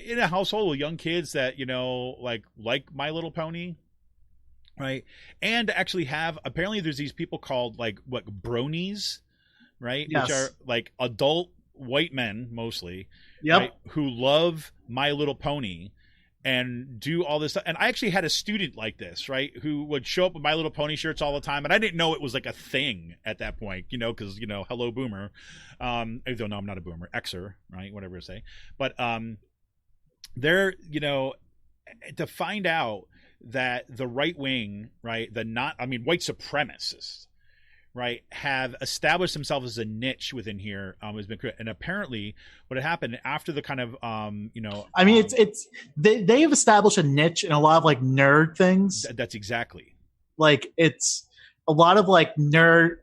Speaker 2: in a household with young kids that like My Little Pony, right? And actually have apparently there's these people called like bronies. Right,
Speaker 3: yes.
Speaker 2: Which are like adult white men mostly,
Speaker 3: yep,
Speaker 2: right, who love My Little Pony and do all this stuff. And I actually had a student like this, right, who would show up with My Little Pony shirts all the time, and I didn't know it was like a thing at that point, because hello boomer, even though no, I'm not a boomer, Xer, right, whatever I say, but they're to find out that the right wing, right, white supremacists, right, have established themselves as a niche within here, has been, and apparently what had happened after the kind of I
Speaker 3: mean they have established a niche in a lot of like nerd things.
Speaker 2: That's exactly,
Speaker 3: like it's a lot of like nerd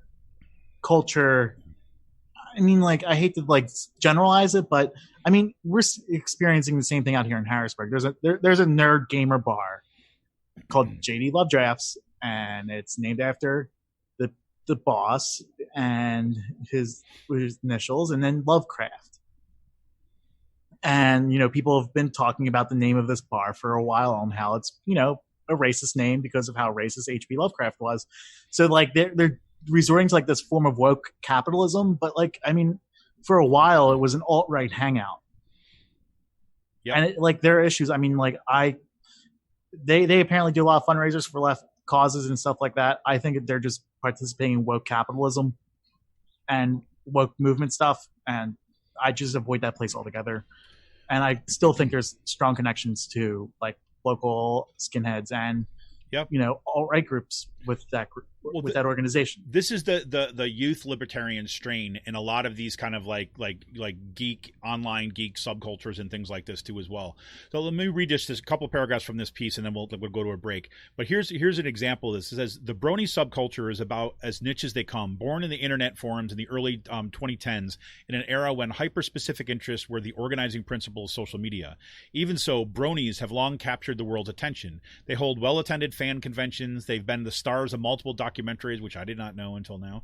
Speaker 3: culture. I mean, like I hate to like generalize it, but I mean we're experiencing the same thing out here in Harrisburg. There's a nerd gamer bar called JD Love Drafts, and it's named after the boss and his initials, and then Lovecraft. And people have been talking about the name of this bar for a while on how it's a racist name because of how racist H.P. Lovecraft was. So like they're resorting to like this form of woke capitalism, but like I mean for a while it was an alt-right hangout.
Speaker 2: Yep.
Speaker 3: And like there are issues. I mean, like they apparently do a lot of fundraisers for left causes and stuff like that. I think they're just participating in woke capitalism and woke movement stuff, and I just avoid that place altogether. And I still think there's strong connections to like local skinheads and alt-right groups with that group, that organization.
Speaker 2: This is the youth libertarian strain in a lot of these kind of like online geek subcultures and things like this too as well. So let me read just a couple paragraphs from this piece, and then we'll go to a break. But here's an example of this. It says the brony subculture is about as niche as they come, born in the internet forums in the early 2010s in an era when hyper-specific interests were the organizing principle of social media. Even so, bronies have long captured the world's attention. They hold well-attended fan conventions. They've been the stars of multiple documentaries, which I did not know until now.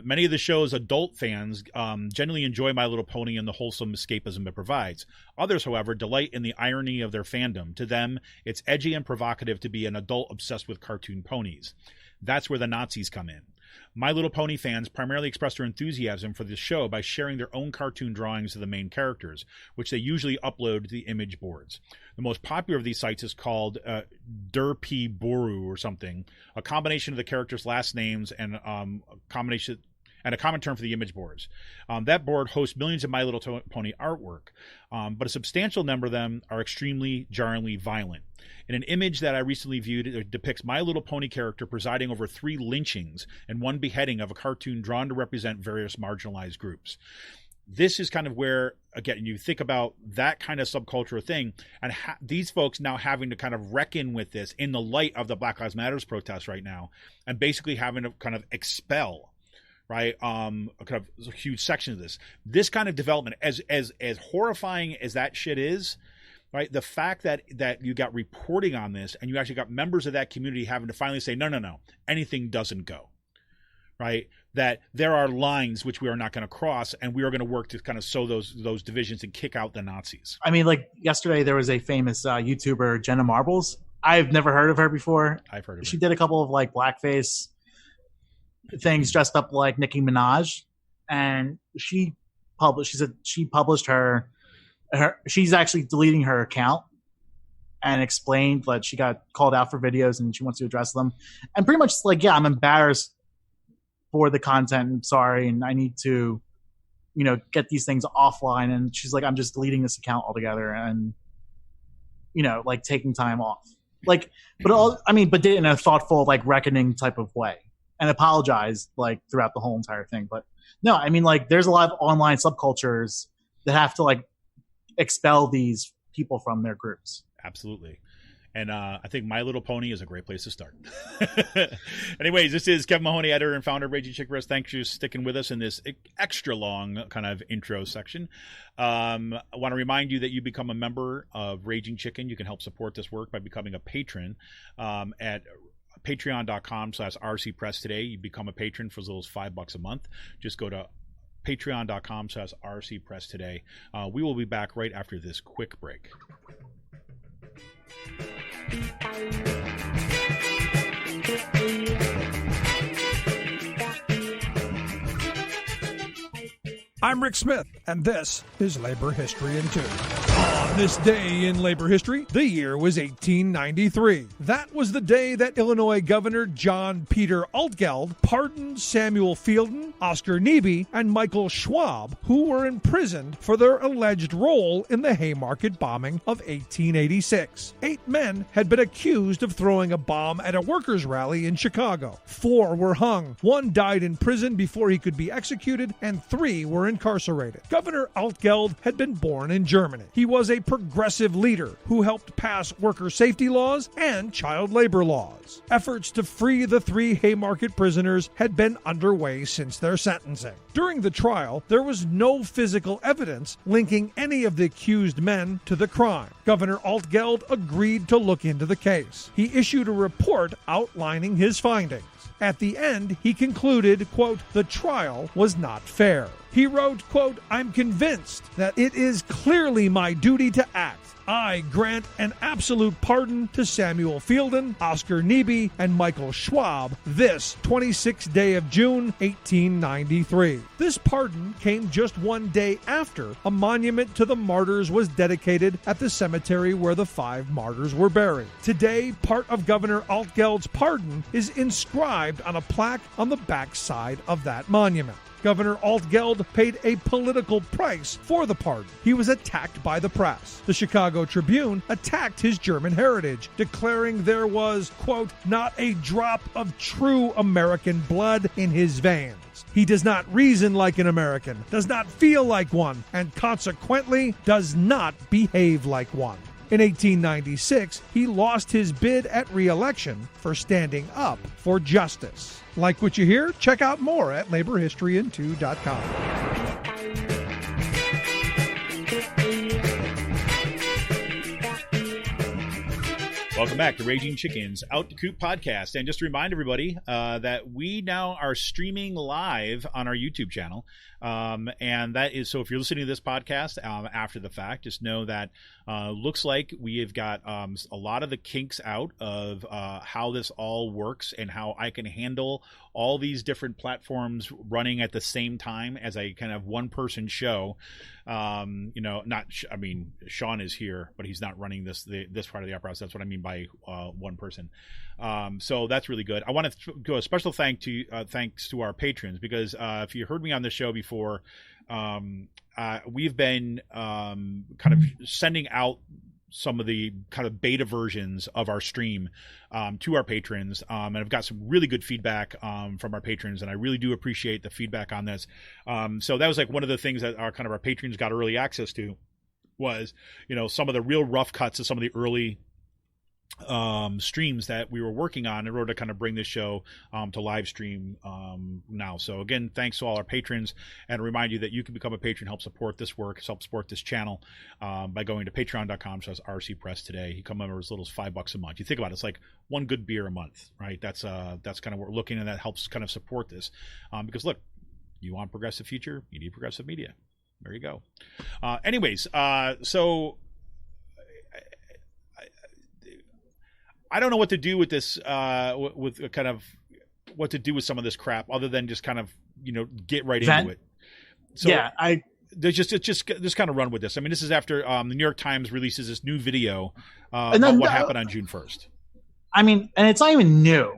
Speaker 2: Many of the show's adult fans generally enjoy My Little Pony and the wholesome escapism it provides. Others, however, delight in the irony of their fandom. To them, it's edgy and provocative to be an adult obsessed with cartoon ponies. That's where the Nazis come in. My Little Pony fans primarily express their enthusiasm for the show by sharing their own cartoon drawings of the main characters, which they usually upload to the image boards. The most popular of these sites is called Derpy Boru or something, a combination of the characters' last names and a common term for the image boards. That board hosts millions of My Little Pony artwork, but a substantial number of them are extremely jarringly violent. In an image that I recently viewed, it depicts My Little Pony character presiding over 3 lynchings and 1 beheading of a cartoon drawn to represent various marginalized groups. This is kind of where, again, you think about that kind of subculture thing, and these folks now having to kind of reckon with this in the light of the Black Lives Matter protests right now, and basically having to kind of expel, right, kind of a huge section of this kind of development, as horrifying as that shit is, right, the fact that you got reporting on this and you actually got members of that community having to finally say, no, anything doesn't go, right, that there are lines which we are not going to cross, and we are going to work to kind of sow those divisions and kick out the Nazis.
Speaker 3: I mean, like yesterday there was a famous YouTuber, Jenna Marbles. I've never heard of her before.
Speaker 2: I've heard of her.
Speaker 3: She did a couple of like blackface things dressed up like Nicki Minaj, and she published her she's actually deleting her account, and explained that she got called out for videos and she wants to address them, and pretty much like, yeah, I'm embarrassed for the content, I'm sorry, and I need to get these things offline. And she's like, I'm just deleting this account altogether, and like taking time off, like, but did it in a thoughtful, like, reckoning type of way, and apologized like throughout the whole entire thing. But no, I mean, like, there's a lot of online subcultures that have to like expel these people from their groups.
Speaker 2: Absolutely. And I think My Little Pony is a great place to start. Anyways, this is Kevin Mahoney, editor and founder of Raging Chick Press. Thanks for sticking with us in this extra long kind of intro section. I want to remind you that you become a member of Raging Chicken. You can help support this work by becoming a patron at patreon.com/rcpress today. You become a patron for as little as $5 a month. Just go to patreon.com/rcpress today. We will be back right after this quick break.
Speaker 5: I'm Rick Smith, and this is Labor History in 2. On this day in labor history, the year was 1893. That was the day that Illinois Governor John Peter Altgeld pardoned Samuel Fielden, Oscar Neebe, and Michael Schwab, who were imprisoned for their alleged role in the Haymarket bombing of 1886. 8 men had been accused of throwing a bomb at a workers' rally in Chicago. 4 were hung. 1 died in prison before he could be executed, and 3 were incarcerated. Governor Altgeld had been born in Germany. He was a progressive leader who helped pass worker safety laws and child labor laws. Efforts to free the 3 Haymarket prisoners had been underway since their sentencing. During the trial, there was no physical evidence linking any of the accused men to the crime. Governor Altgeld agreed to look into the case. He issued a report outlining his findings. At the end, he concluded, quote, the trial was not fair. He wrote, quote, I'm convinced that it is clearly my duty to act I grant an absolute pardon to Samuel Fielden, Oscar Neebe, and Michael Schwab this 26th day of June, 1893. This pardon came just one day after a monument to the martyrs was dedicated at the cemetery where the 5 martyrs were buried. Today, part of Governor Altgeld's pardon is inscribed on a plaque on the backside of that monument. Governor Altgeld paid a political price for the pardon. He was attacked by the press. The Chicago Tribune attacked his German heritage, declaring there was, quote, not a drop of true American blood in his veins. He does not reason like an American, does not feel like one, and consequently does not behave like one. In 1896, he lost his bid at re-election for standing up for justice. Like what you hear? Check out more at laborhistoryin2.com.
Speaker 2: Welcome back to Raging Chicken's Out the Coop podcast. And just to remind everybody that we now are streaming live on our YouTube channel. And that is, so if you're listening to this podcast after the fact, just know that looks like we have got a lot of the kinks out of how this all works and how I can handle all these different platforms running at the same time as a kind of one-person show. I mean, Sean is here, but he's not running this part of the opera. So that's what I mean by one person. So that's really good. I want to go a special thanks to our patrons, because if you heard me on the show before, we've been kind of sending out some of the kind of beta versions of our stream to our patrons, and I've got some really good feedback from our patrons, and I really do appreciate the feedback on this. So that was like one of the things that our patrons got early access to was, some of the real rough cuts of some of the early streams that we were working on in order to kind of bring this show to live stream now. So again, thanks to all our patrons, and remind you that you can become a patron, help support this work, help support this channel by going to patreon.com/RC Press today. You come over as little as $5 a month. You think about it, it's like one good beer a month, right? That's kind of what we're looking at. That helps kind of support this because look, you want progressive future, you need progressive media. There you go. Anyways, so I don't know what to do with this, with kind of what to do with some of this crap, other than just kind of get right into it. So yeah, just kind of run with this. I mean, this is after the New York Times releases this new video about what happened on June 1st.
Speaker 3: I mean, and it's not even new.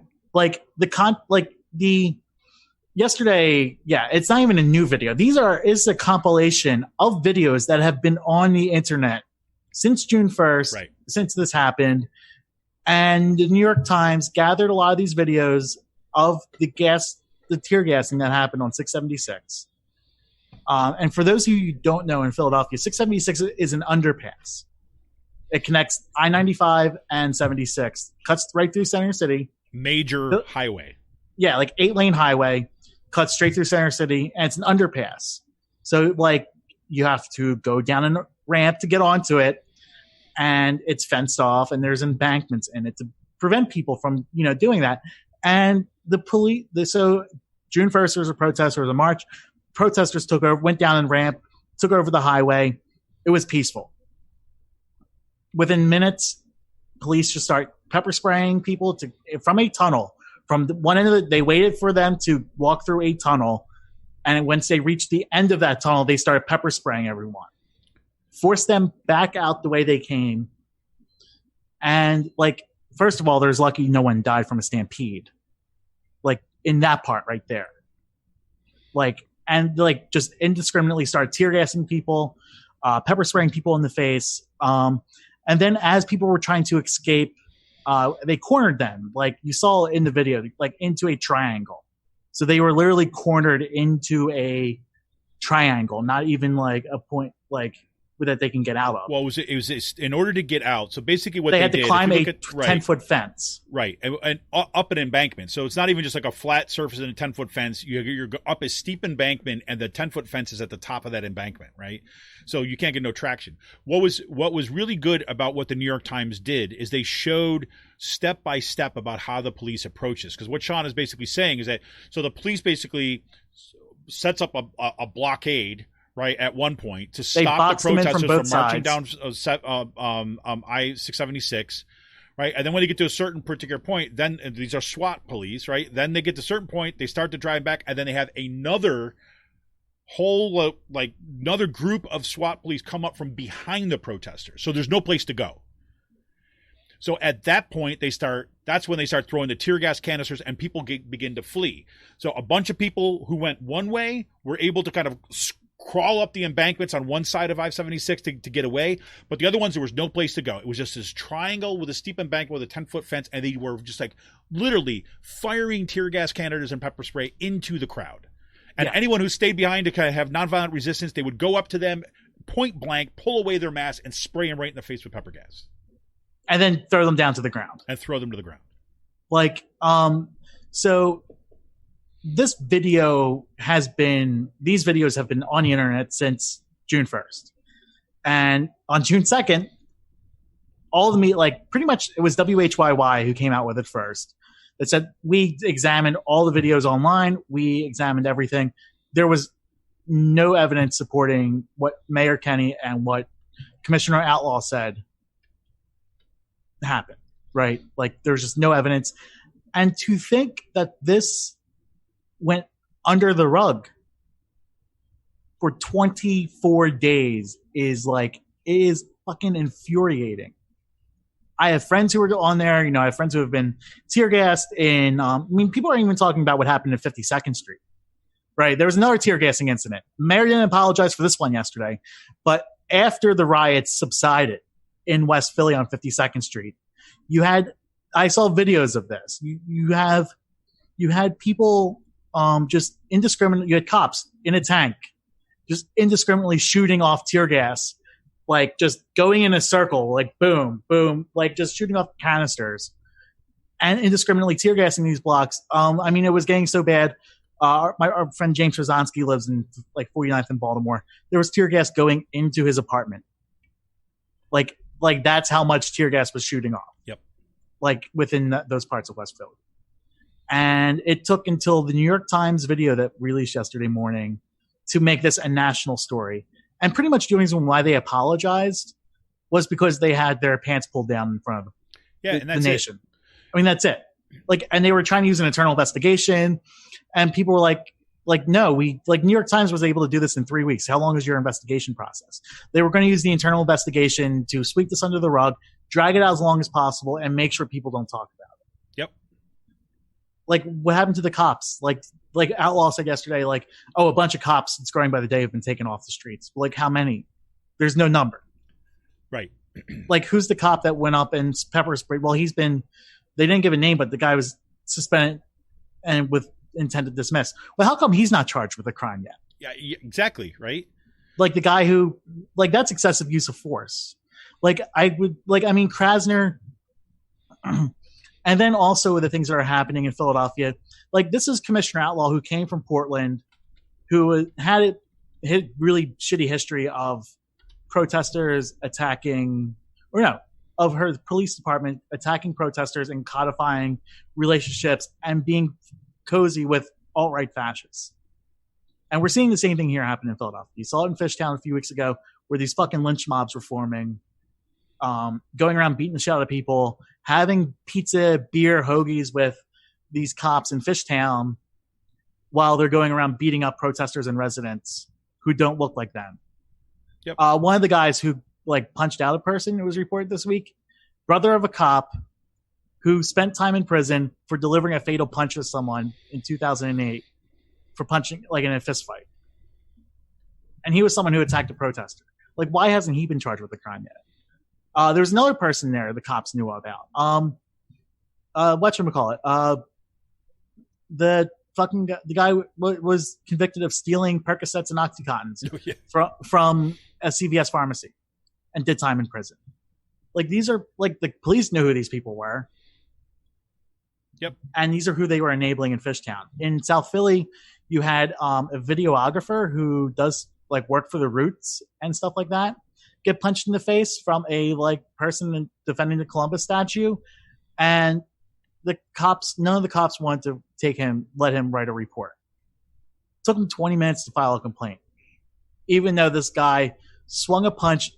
Speaker 3: Yesterday, it's not even a new video. It's a compilation of videos that have been on the internet since June 1st, right, since this happened. And the New York Times gathered a lot of these videos of the tear gassing that happened on 676. And for those of you who don't know, in Philadelphia, 676 is an underpass. It connects I-95 and 76, cuts right through Center City.
Speaker 2: Major highway. Yeah,
Speaker 3: like 8-lane highway, cuts straight through Center City, and it's an underpass. So, you have to go down a ramp to get onto it. And it's fenced off, and there's embankments in it to prevent people from, doing that. And the police, so June 1st, there was a protest, there was a march. Protesters took over, went down a ramp, took over the highway. It was peaceful. Within minutes, police just start pepper spraying people from a tunnel. From one end they waited for them to walk through a tunnel. And once they reached the end of that tunnel, they started pepper spraying everyone. Forced them back out the way they came. And, first of all, there's lucky no one died from a stampede. In that part right there. Just indiscriminately started tear gassing people, pepper spraying people in the face. And then as people were trying to escape, they cornered them, you saw in the video, into a triangle. So they were literally cornered into a triangle, not even, a point, that they can get out of.
Speaker 2: Well, it was in order to get out. So basically what
Speaker 3: they had
Speaker 2: to
Speaker 3: did, climb a 10-foot fence.
Speaker 2: Right. And up an embankment. So it's not even just like a flat surface and a 10-foot fence. You're up a steep embankment, and the 10-foot fence is at the top of that embankment, right? So you can't get no traction. What was really good about what the New York Times did is they showed step by step about how the police approach this. Because what Sean is basically saying is that, so the police basically sets up a blockade, right, at one point to
Speaker 3: They
Speaker 2: stop
Speaker 3: boxed
Speaker 2: the
Speaker 3: them in
Speaker 2: protesters
Speaker 3: from both
Speaker 2: from marching
Speaker 3: sides.
Speaker 2: down I-676, right? And then when they get to a certain particular point, then these are SWAT police, right? Then they get to a certain point, they start to drive back, and then they have another whole, another group of SWAT police come up from behind the protesters. So there's no place to go. So at that point, that's when they start throwing the tear gas canisters and people begin to flee. So a bunch of people who went one way were able to kind of crawl up the embankments on one side of I-76 to get away. But the other ones, there was no place to go. It was just this triangle with a steep embankment with a 10-foot fence. And they were just literally firing tear gas canisters and pepper spray into the crowd. And anyone who stayed behind to kind of have nonviolent resistance, they would go up to them, point blank, pull away their mask and spray them right in the face with pepper gas.
Speaker 3: And then throw them down to the ground. So these videos have been on the internet since June 1st. And on June 2nd, all the media, pretty much it was WHYY who came out with it first. That said, we examined all the videos online. We examined everything. There was no evidence supporting what Mayor Kenny and what Commissioner Outlaw said happened, right? There's just no evidence. And to think that this went under the rug for 24 days is fucking infuriating. I have friends who were on there. I have friends who have been tear gassed people aren't even talking about what happened at 52nd Street, right? There was another tear gassing incident. Mayor didn't apologize for this one yesterday, but after the riots subsided in West Philly on 52nd Street, I saw videos of this. You had people just indiscriminately. You had cops in a tank, just indiscriminately shooting off tear gas, just going in a circle, boom, boom, just shooting off canisters, and indiscriminately tear gassing these blocks. It was getting so bad. Our friend James Rosonsky lives in 49th in Baltimore. There was tear gas going into his apartment. That's how much tear gas was shooting off.
Speaker 2: Yep.
Speaker 3: Within those parts of West Philly. And it took until the New York Times video that released yesterday morning to make this a national story. And pretty much the reason why they apologized was because they had their pants pulled down in front of the nation. That's it. And they were trying to use an internal investigation, and people were no, New York Times was able to do this in 3 weeks. How long is your investigation process? They were going to use the internal investigation to sweep this under the rug, drag it out as long as possible, and make sure people don't talk about it.
Speaker 2: Yep.
Speaker 3: What happened to the cops? Outlaw said yesterday, a bunch of cops, it's growing by the day, have been taken off the streets. How many? There's no number.
Speaker 2: Right.
Speaker 3: Who's the cop that went up and pepper sprayed? Well, they didn't give a name, but the guy was suspended and with intent to dismiss. Well, how come he's not charged with a crime yet?
Speaker 2: Yeah, exactly. Right.
Speaker 3: The guy who, that's excessive use of force. Krasner, and then also the things that are happening in Philadelphia. This is Commissioner Outlaw, who came from Portland, who had really shitty history of protesters attacking, of her police department attacking protesters and codifying relationships and being cozy with alt-right fascists. And we're seeing the same thing here happen in Philadelphia. You saw it in Fishtown a few weeks ago, where these fucking lynch mobs were forming, going around beating the shit out of people, having pizza, beer, hoagies with these cops in Fishtown while they're going around beating up protesters and residents who don't look like them.
Speaker 2: Yep.
Speaker 3: One of the guys who punched out a person, it was reported this week, brother of a cop who spent time in prison for delivering a fatal punch to someone in 2008 for punching in a fist fight. And he was someone who attacked a protester. Why hasn't he been charged with a crime yet? There's another person there the cops knew about. Whatchamacallit? The guy was convicted of stealing Percocets and Oxycontins from a CVS pharmacy and did time in prison. These are the police knew who these people were.
Speaker 2: Yep.
Speaker 3: And these are who they were enabling in Fishtown. In South Philly, you had a videographer who does work for the Roots and stuff like that get punched in the face from a person defending the Columbus statue, and none of the cops wanted to let him write a report. It took him 20 minutes to file a complaint. even though this guy swung a punch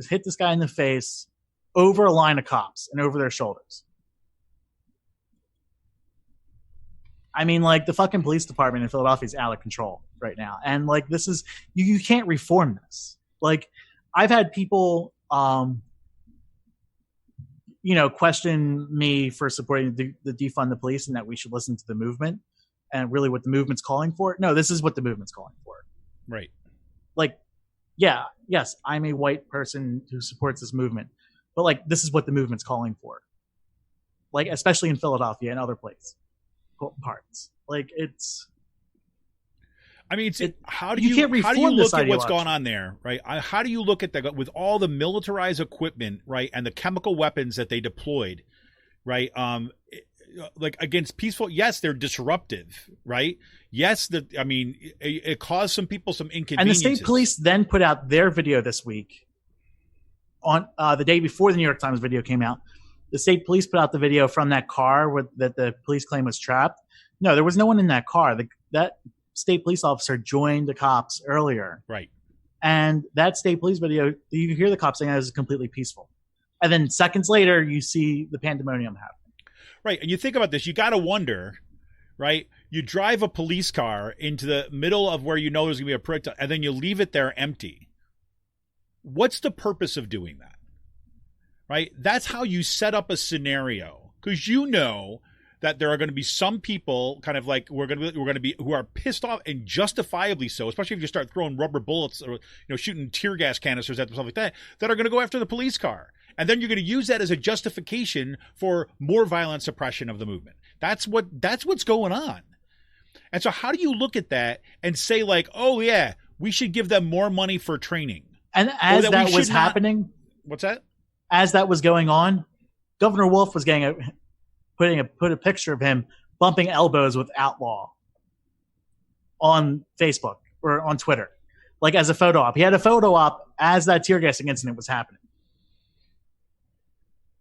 Speaker 3: hit this guy in the face over a line of cops and over their shoulders. I mean, like, the fucking police department in Philadelphia is out of control right now. And, like, this is – you can't reform this. Like, I've had people, question me for supporting the defund the police and that we should listen to the movement and really what the movement's calling for. No, this is what the movement's calling for.
Speaker 2: Right.
Speaker 3: Like, yeah, yes, I'm a white person who supports this movement. But, like, this is what the movement's calling for. Like, especially in Philadelphia and other places. Parts like it's
Speaker 2: I mean, how do you look at what's going on there, right? How do you look at that with all the militarized equipment, right, and the chemical weapons that they deployed, right? Like against peaceful, yes, they're disruptive, right? Yes, it caused some people some inconveniences.
Speaker 3: And the state police then put out their video this week on the day before the New York Times video came out. The state police put out the video from that car that the police claim was trapped. No, there was no one in that car. That state police officer joined the cops earlier.
Speaker 2: Right.
Speaker 3: And that state police video, you hear the cops saying that is completely peaceful. And then seconds later, you see the pandemonium happen.
Speaker 2: Right. And you think about this, you got to wonder, right? You drive a police car into the middle of where you know there's going to be a protest, and then you leave it there empty. What's the purpose of doing that? Right? That's how you set up a scenario, because you know that there are going to be some people kind of like who are pissed off, and justifiably so, especially if you start throwing rubber bullets or shooting tear gas canisters at them, stuff like that are going to go after the police car. And then you're going to use that as a justification for more violent suppression of the movement. That's what's going on. And so how do you look at that and say like, oh yeah, we should give them more money for training?
Speaker 3: And as that was happening,
Speaker 2: what's that?
Speaker 3: As that was going on, Governor Wolf was put a picture of him bumping elbows with Outlaw on Facebook or on Twitter, like as a photo op. He had a photo op as that tear gassing incident was happening.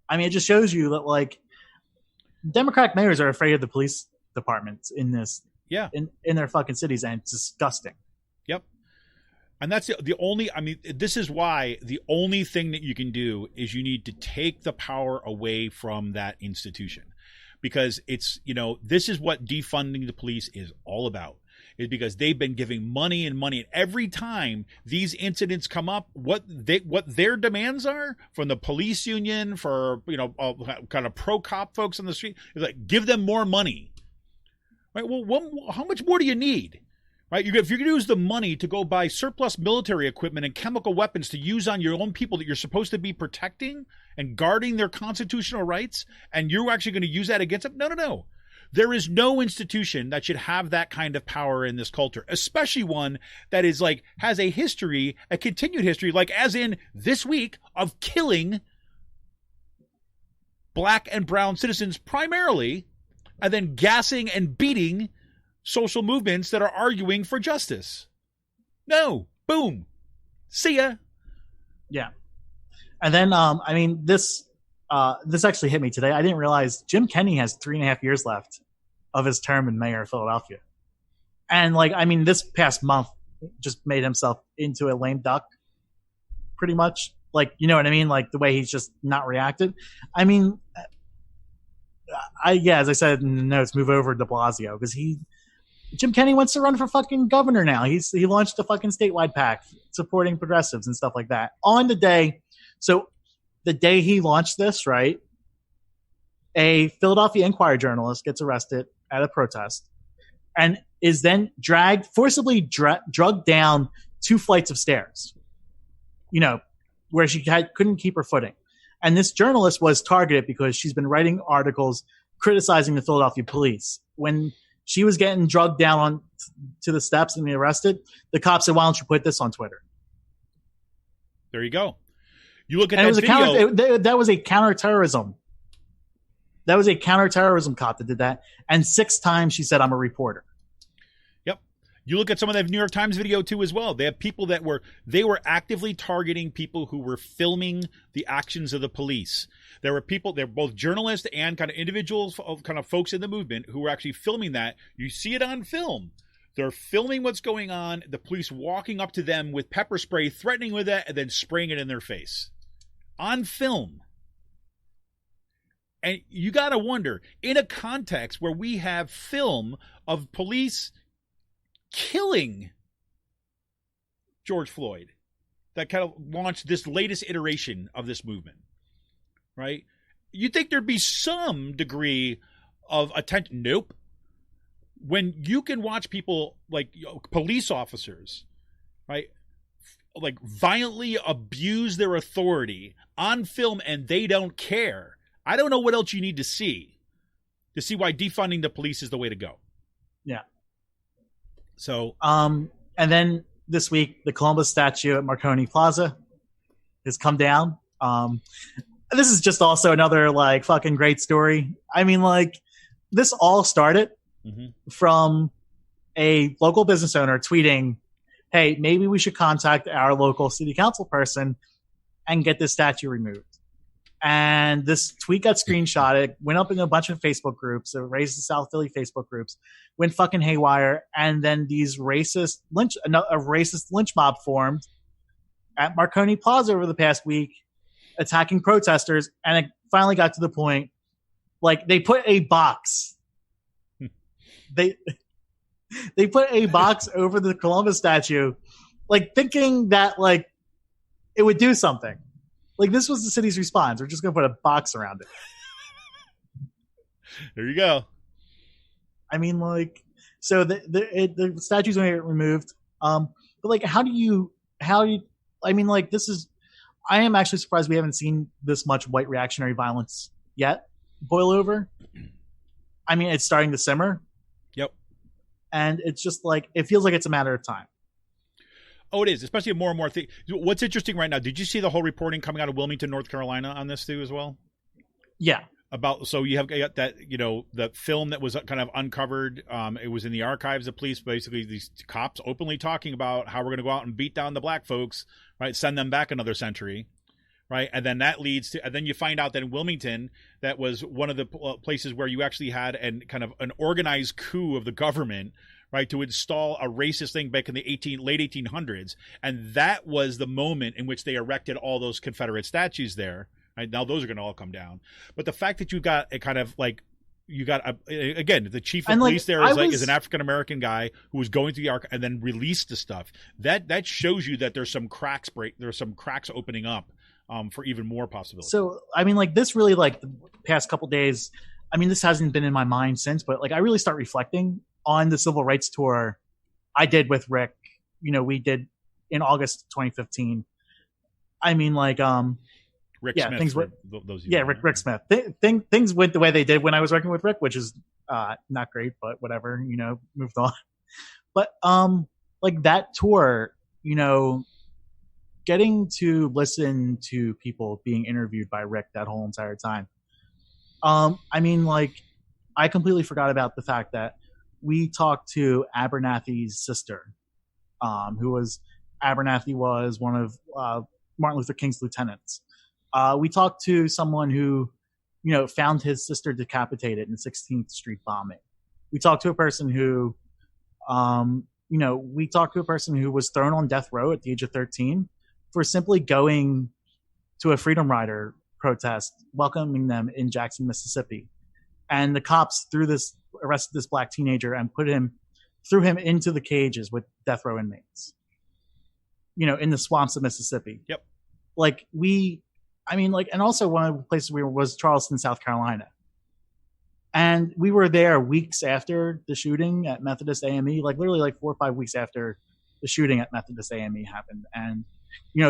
Speaker 3: I mean, it just shows you that like Democratic mayors are afraid of the police departments in this, in their fucking cities, and it's disgusting.
Speaker 2: Yep. And that's the only, this is why the only thing that you can do is you need to take the power away from that institution, because it's, this is what defunding the police is all about, is because they've been giving money and money. And every time these incidents come up, what their demands are from the police union for, kind of pro cop folks on the street is like, give them more money. Right. Well, how much more do you need? Right, if you're going to use the money to go buy surplus military equipment and chemical weapons to use on your own people that you're supposed to be protecting and guarding their constitutional rights, and you're actually going to use that against them? No. There is no institution that should have that kind of power in this culture, especially one that is like has a history, a continued history, like as in this week, of killing black and brown citizens primarily, and then gassing and beating social movements that are arguing for justice. No. Boom. See ya.
Speaker 3: Yeah. And then, this actually hit me today. I didn't realize Jim Kenney has 3.5 years left of his term in mayor of Philadelphia. And this past month just made himself into a lame duck pretty much. Like, you know what I mean? Like the way he's just not reacted. As I said in the notes, move over to de Blasio, because Jim Kenney wants to run for fucking governor now. He launched a fucking statewide PAC supporting progressives and stuff like that. On the day, so the day he launched this, right, a Philadelphia Inquirer journalist gets arrested at a protest and is then forcibly drugged down 2 flights of stairs, where she couldn't keep her footing. And this journalist was targeted because she's been writing articles criticizing the Philadelphia police. When she was getting drugged down to the steps and arrested, the cops said, "Why don't you put this on Twitter?"
Speaker 2: There you go. You look at that video.
Speaker 3: That was a counterterrorism. That was a counterterrorism cop that did that. And 6 times she said, "I'm a reporter."
Speaker 2: Yep. You look at some of that New York Times video too as well. They have people that were actively targeting people who were filming the actions of the police. There were people, they're both journalists and kind of individuals, kind of folks in the movement who were actually filming that. You see it on film. They're filming what's going on, the police walking up to them with pepper spray, threatening with it, and then spraying it in their face. On film. And you got to wonder, in a context where we have film of police killing George Floyd, that kind of launched this latest iteration of this movement, right? You'd think there'd be some degree of attention. Nope. When you can watch people like police officers, right, like violently abuse their authority on film and they don't care, I don't know what else you need to see why defunding the police is the way to go.
Speaker 3: Yeah.
Speaker 2: So,
Speaker 3: and then this week, the Columbus statue at Marconi Plaza has come down. This is just also another like fucking great story. I mean, like this all started from a local business owner tweeting, "Hey, maybe we should contact our local city council person and get this statue removed." And this tweet got screenshotted, went up in a bunch of Facebook groups, a raised the South Philly Facebook groups, went fucking haywire, and then a racist lynch mob formed at Marconi Plaza over the past week, attacking protesters, and it finally got to the point, like they put a box. They put a box over the Columbus statue, like thinking that like it would do something. Like this was the city's response. We're just going to put a box around it.
Speaker 2: There you go.
Speaker 3: I mean, like, so the statue's going to get removed. But like, I mean, like, I am actually surprised we haven't seen this much white reactionary violence yet boil over. I mean, it's starting to simmer.
Speaker 2: Yep.
Speaker 3: And it's just like, it feels like it's a matter of time.
Speaker 2: Oh, it is, especially more and more things. What's interesting right now, did you see the whole reporting coming out of Wilmington, North Carolina on this too as well?
Speaker 3: Yeah.
Speaker 2: So you have got that, the film that was kind of uncovered. It was in the archives of police, basically these cops openly talking about how we're going to go out and beat down the black folks, right? Send them back another century, right? And then that leads to, and then you find out that in Wilmington, that was one of the places where you actually had kind of an organized coup of the government, right, to install a racist thing back in the late 1800s. And that was the moment in which they erected all those Confederate statues there. Right? Now those are going to all come down. But the fact that you got a kind of like, again, the chief of police there is an African-American guy who was going through the archive and then released the stuff. That shows you that there's some cracks opening up for even more possibilities. So,
Speaker 3: I mean, like this really, like the past couple days, I mean, this hasn't been in my mind since, but like I really start reflecting on the civil rights tour I did with Rick. We did in August 2015. I mean, like,
Speaker 2: Rick Smith.
Speaker 3: Things went, Rick Smith. Things went the way they did when I was working with Rick, which is not great, but whatever, moved on. But like that tour, getting to listen to people being interviewed by Rick that whole entire time. I mean, like, I completely forgot about the fact that we talked to Abernathy's sister, Abernathy was one of Martin Luther King's lieutenants. We talked to someone who, found his sister decapitated in the 16th Street bombing. We talked to a person who, was thrown on death row at the age of 13 for simply going to a Freedom Rider protest, welcoming them in Jackson, Mississippi. And the cops arrested this black teenager and threw him into the cages with death row inmates, in the swamps of Mississippi.
Speaker 2: Yep.
Speaker 3: And also one of the places we were was Charleston, South Carolina. And we were there weeks after the shooting at Methodist AME, like literally like 4 or 5 weeks after the shooting at Methodist AME happened. And,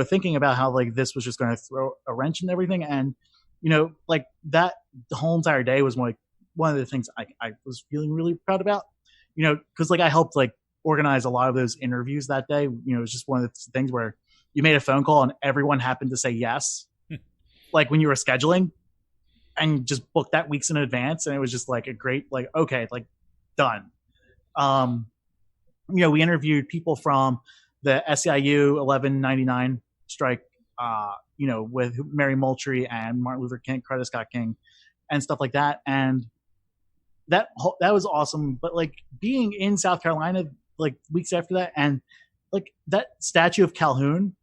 Speaker 3: thinking about how like this was just going to throw a wrench in everything. And, like that the whole entire day was one of the things I was feeling really proud about, because like I helped like organize a lot of those interviews that day. It was just one of the things where you made a phone call and everyone happened to say yes. Like when you were scheduling and just booked that weeks in advance. And it was just like a great, like, okay, like done. We interviewed people from the SEIU 1199 strike, with Mary Moultrie and Martin Luther King, Coretta Scott King and stuff like that. And that was awesome. But like being in South Carolina like weeks after that, and like that statue of Calhoun,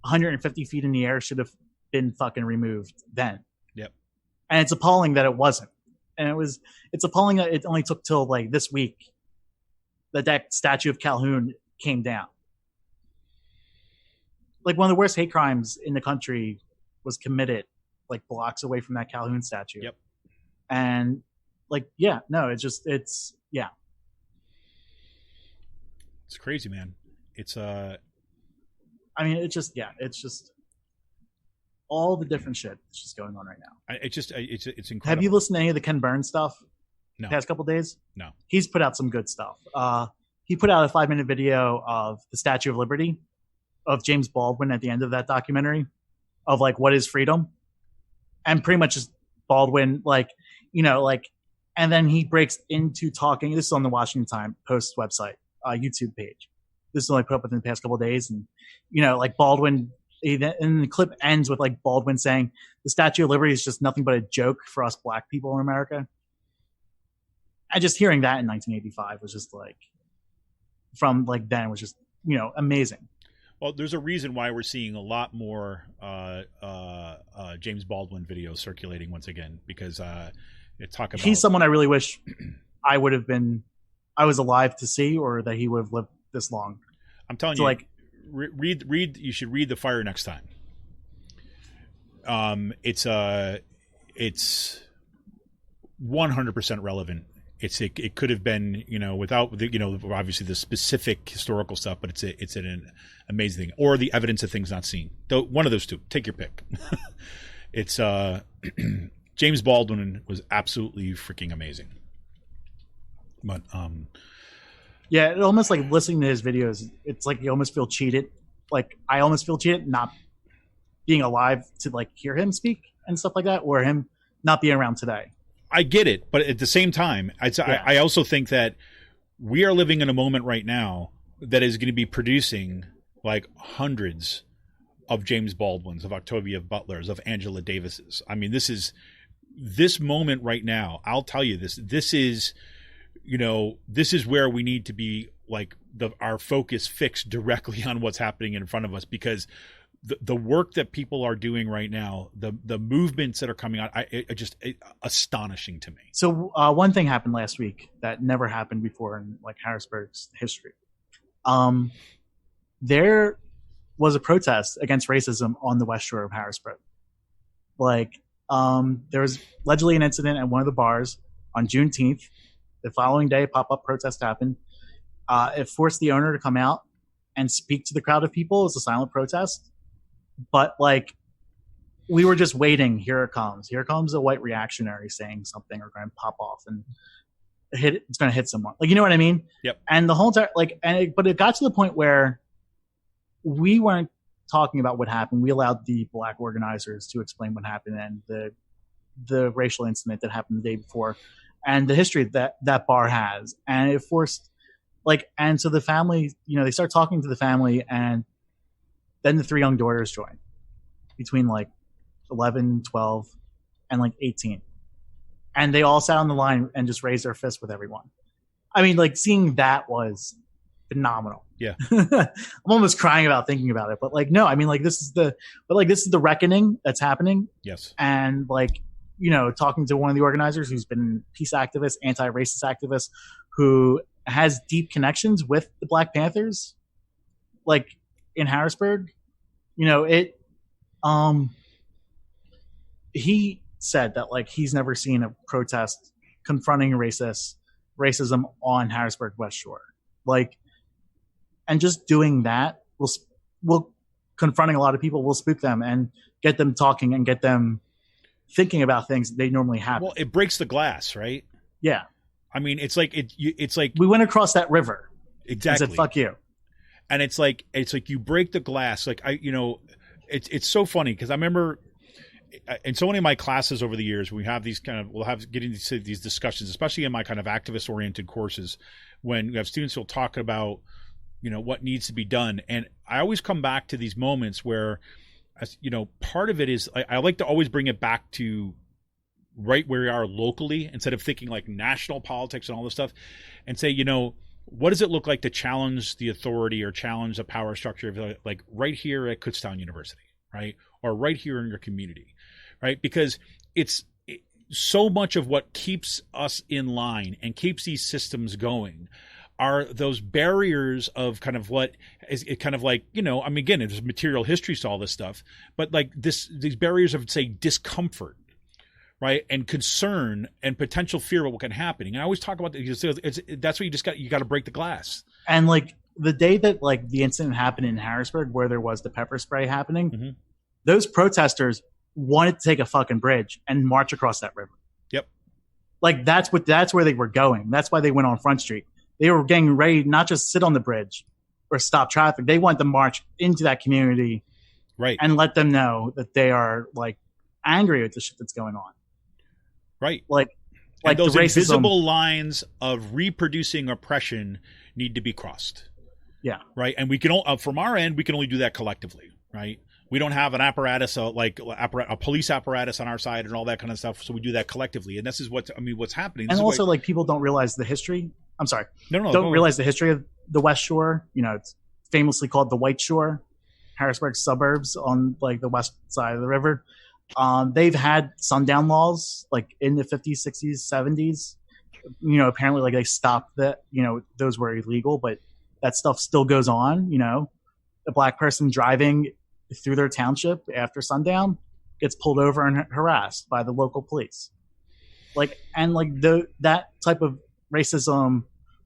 Speaker 3: 150 feet in the air, should have been fucking removed then.
Speaker 2: Yep.
Speaker 3: And it's appalling that it wasn't. And it's appalling that it only took till like this week that statue of Calhoun came down. Like one of the worst hate crimes in the country was committed like blocks away from that Calhoun statue.
Speaker 2: Yep.
Speaker 3: And like, yeah, no, it's
Speaker 2: crazy, man. It's
Speaker 3: I mean, it's just all the different shit that's just going on right now.
Speaker 2: It's incredible.
Speaker 3: Have you listened to any of the Ken Burns stuff?
Speaker 2: No.
Speaker 3: The past couple days?
Speaker 2: No.
Speaker 3: He's put out some good stuff. He put out a 5-minute video of the Statue of Liberty of James Baldwin at the end of that documentary of like, what is freedom? And pretty much just Baldwin, like, you know, like, and then he breaks into talking. This is on the Washington Post website, YouTube page. This is only put up within the past couple of days. And, you know, like Baldwin, and the clip ends with like Baldwin saying the Statue of Liberty is just nothing but a joke for us black people in America. And just hearing that in 1985 was just like, from like then was just, you know, amazing.
Speaker 2: Well, there's a reason why we're seeing a lot more James Baldwin videos circulating once again, because he's someone I really wish I was alive to see, or that he would have lived this long. I'm telling you, like, read. You should read The Fire next time. It's 100% relevant. It could have been, you know, without the, you know, obviously the specific historical stuff, but it's an amazing thing, or the evidence of things not seen. Though one of those two, take your pick. It's James Baldwin was absolutely freaking amazing. But
Speaker 3: yeah, it almost like listening to his videos, it's like you almost feel cheated. Like I almost feel cheated not being alive to like hear him speak and stuff like that, or him not being around today.
Speaker 2: I get it, but at the same time, I also think that we are living in a moment right now that is going to be producing like hundreds of James Baldwins, of Octavia Butlers, of Angela Davises. I mean, this moment right now, I'll tell you this is, you know, this is where we need to be like our focus fixed directly on what's happening in front of us, because the work that people are doing right now, the movements that are coming out, just astonishing to me.
Speaker 3: So one thing happened last week that never happened before in like Harrisburg's history. There was a protest against racism on the West Shore of Harrisburg. Like there was allegedly an incident at one of the bars on Juneteenth. The following day, a pop-up protest happened. It forced the owner to come out and speak to the crowd of people as a silent protest. But like, we were just waiting. Here it comes. Here comes a white reactionary saying something or going to pop off and it's going to hit someone. Like, you know what I mean?
Speaker 2: Yep.
Speaker 3: And the whole time, like, but it got to the point where we weren't talking about what happened. We allowed the black organizers to explain what happened and the racial incident that happened the day before and the history that bar has. And it forced and so the family, you know, they start talking to the family, and then the 3 young daughters joined between like 11, 12, and like 18. And they all sat on the line and just raised their fists with everyone. I mean, like seeing that was phenomenal.
Speaker 2: Yeah.
Speaker 3: I'm almost crying about thinking about it, but like, no, I mean, like this is the reckoning that's happening.
Speaker 2: Yes. And
Speaker 3: like, you know, talking to one of the organizers who's been a peace activist, anti-racist activist, who has deep connections with the Black Panthers, like in Harrisburg, you know, he said that like he's never seen a protest confronting racism on Harrisburg West Shore. Like, and just doing that will confronting a lot of people will spook them and get them talking and get them thinking about things they normally haven't.
Speaker 2: Well, it breaks the glass, right?
Speaker 3: Yeah.
Speaker 2: I mean, it's like
Speaker 3: we went across that river.
Speaker 2: Exactly.
Speaker 3: And said, "Fuck you."
Speaker 2: And it's like you break the glass. Like it's so funny because I remember in so many of my classes over the years, we'll have get into these discussions, especially in my kind of activist oriented courses, when we have students who'll talk about, you know, what needs to be done. And I always come back to these moments where, you know, part of it is I like to always bring it back to right where we are locally instead of thinking like national politics and all this stuff, and say, you know, what does it look like to challenge the authority or challenge the power structure of like right here at Kutztown University, right? Or right here in your community, right? Because it's so much of what keeps us in line and keeps these systems going are those barriers of kind of what is it kind of like, I mean, again, there's material history to all this stuff, but like these barriers of, say, discomfort, right? And concern and potential fear of what can happen. And I always talk about that's what you got to break the glass.
Speaker 3: And like the day that like the incident happened in Harrisburg where there was the pepper spray happening, those protesters wanted to take a fucking bridge and march across that river.
Speaker 2: Yep.
Speaker 3: Like that's where they were going. That's why they went on Front Street. They were getting ready not just sit on the bridge or stop traffic. They wanted to march into that community,
Speaker 2: right,
Speaker 3: and let them know that they are like angry at the shit that's going on.
Speaker 2: Right.
Speaker 3: Like
Speaker 2: those
Speaker 3: racism,
Speaker 2: invisible lines of reproducing oppression need to be crossed.
Speaker 3: Yeah.
Speaker 2: Right. And we can from our end, we can only do that collectively. Right. We don't have an apparatus, a police apparatus on our side and all that kind of stuff. So we do that collectively. And this is what's happening.
Speaker 3: And also, like, people don't realize the history. I'm sorry.
Speaker 2: No.
Speaker 3: Don't realize the history of the West Shore. It's famously called the White Shore, Harrisburg suburbs on like the west side of the river. They've had sundown laws like in the 50s, 60s, 70s. Apparently like they stopped that, those were illegal, but that stuff still goes on. A black person driving through their township after sundown gets pulled over and harassed by the local police. That type of racism.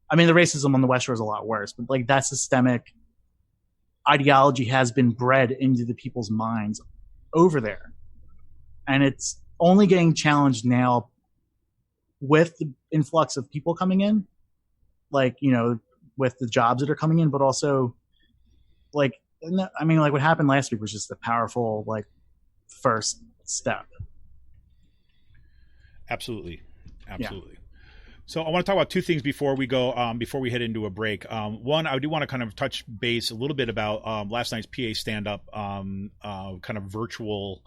Speaker 3: I mean, the racism on the West Shore is a lot worse, but like that systemic ideology has been bred into the people's minds over there. And it's only getting challenged now with the influx of people coming in, with the jobs that are coming in, but also what happened last week was just a powerful, first step.
Speaker 2: Absolutely.
Speaker 3: Yeah.
Speaker 2: So I want to talk about two things before we go, before we head into a break. One, I do want to kind of touch base a little bit about last night's PA stand-up, kind of virtual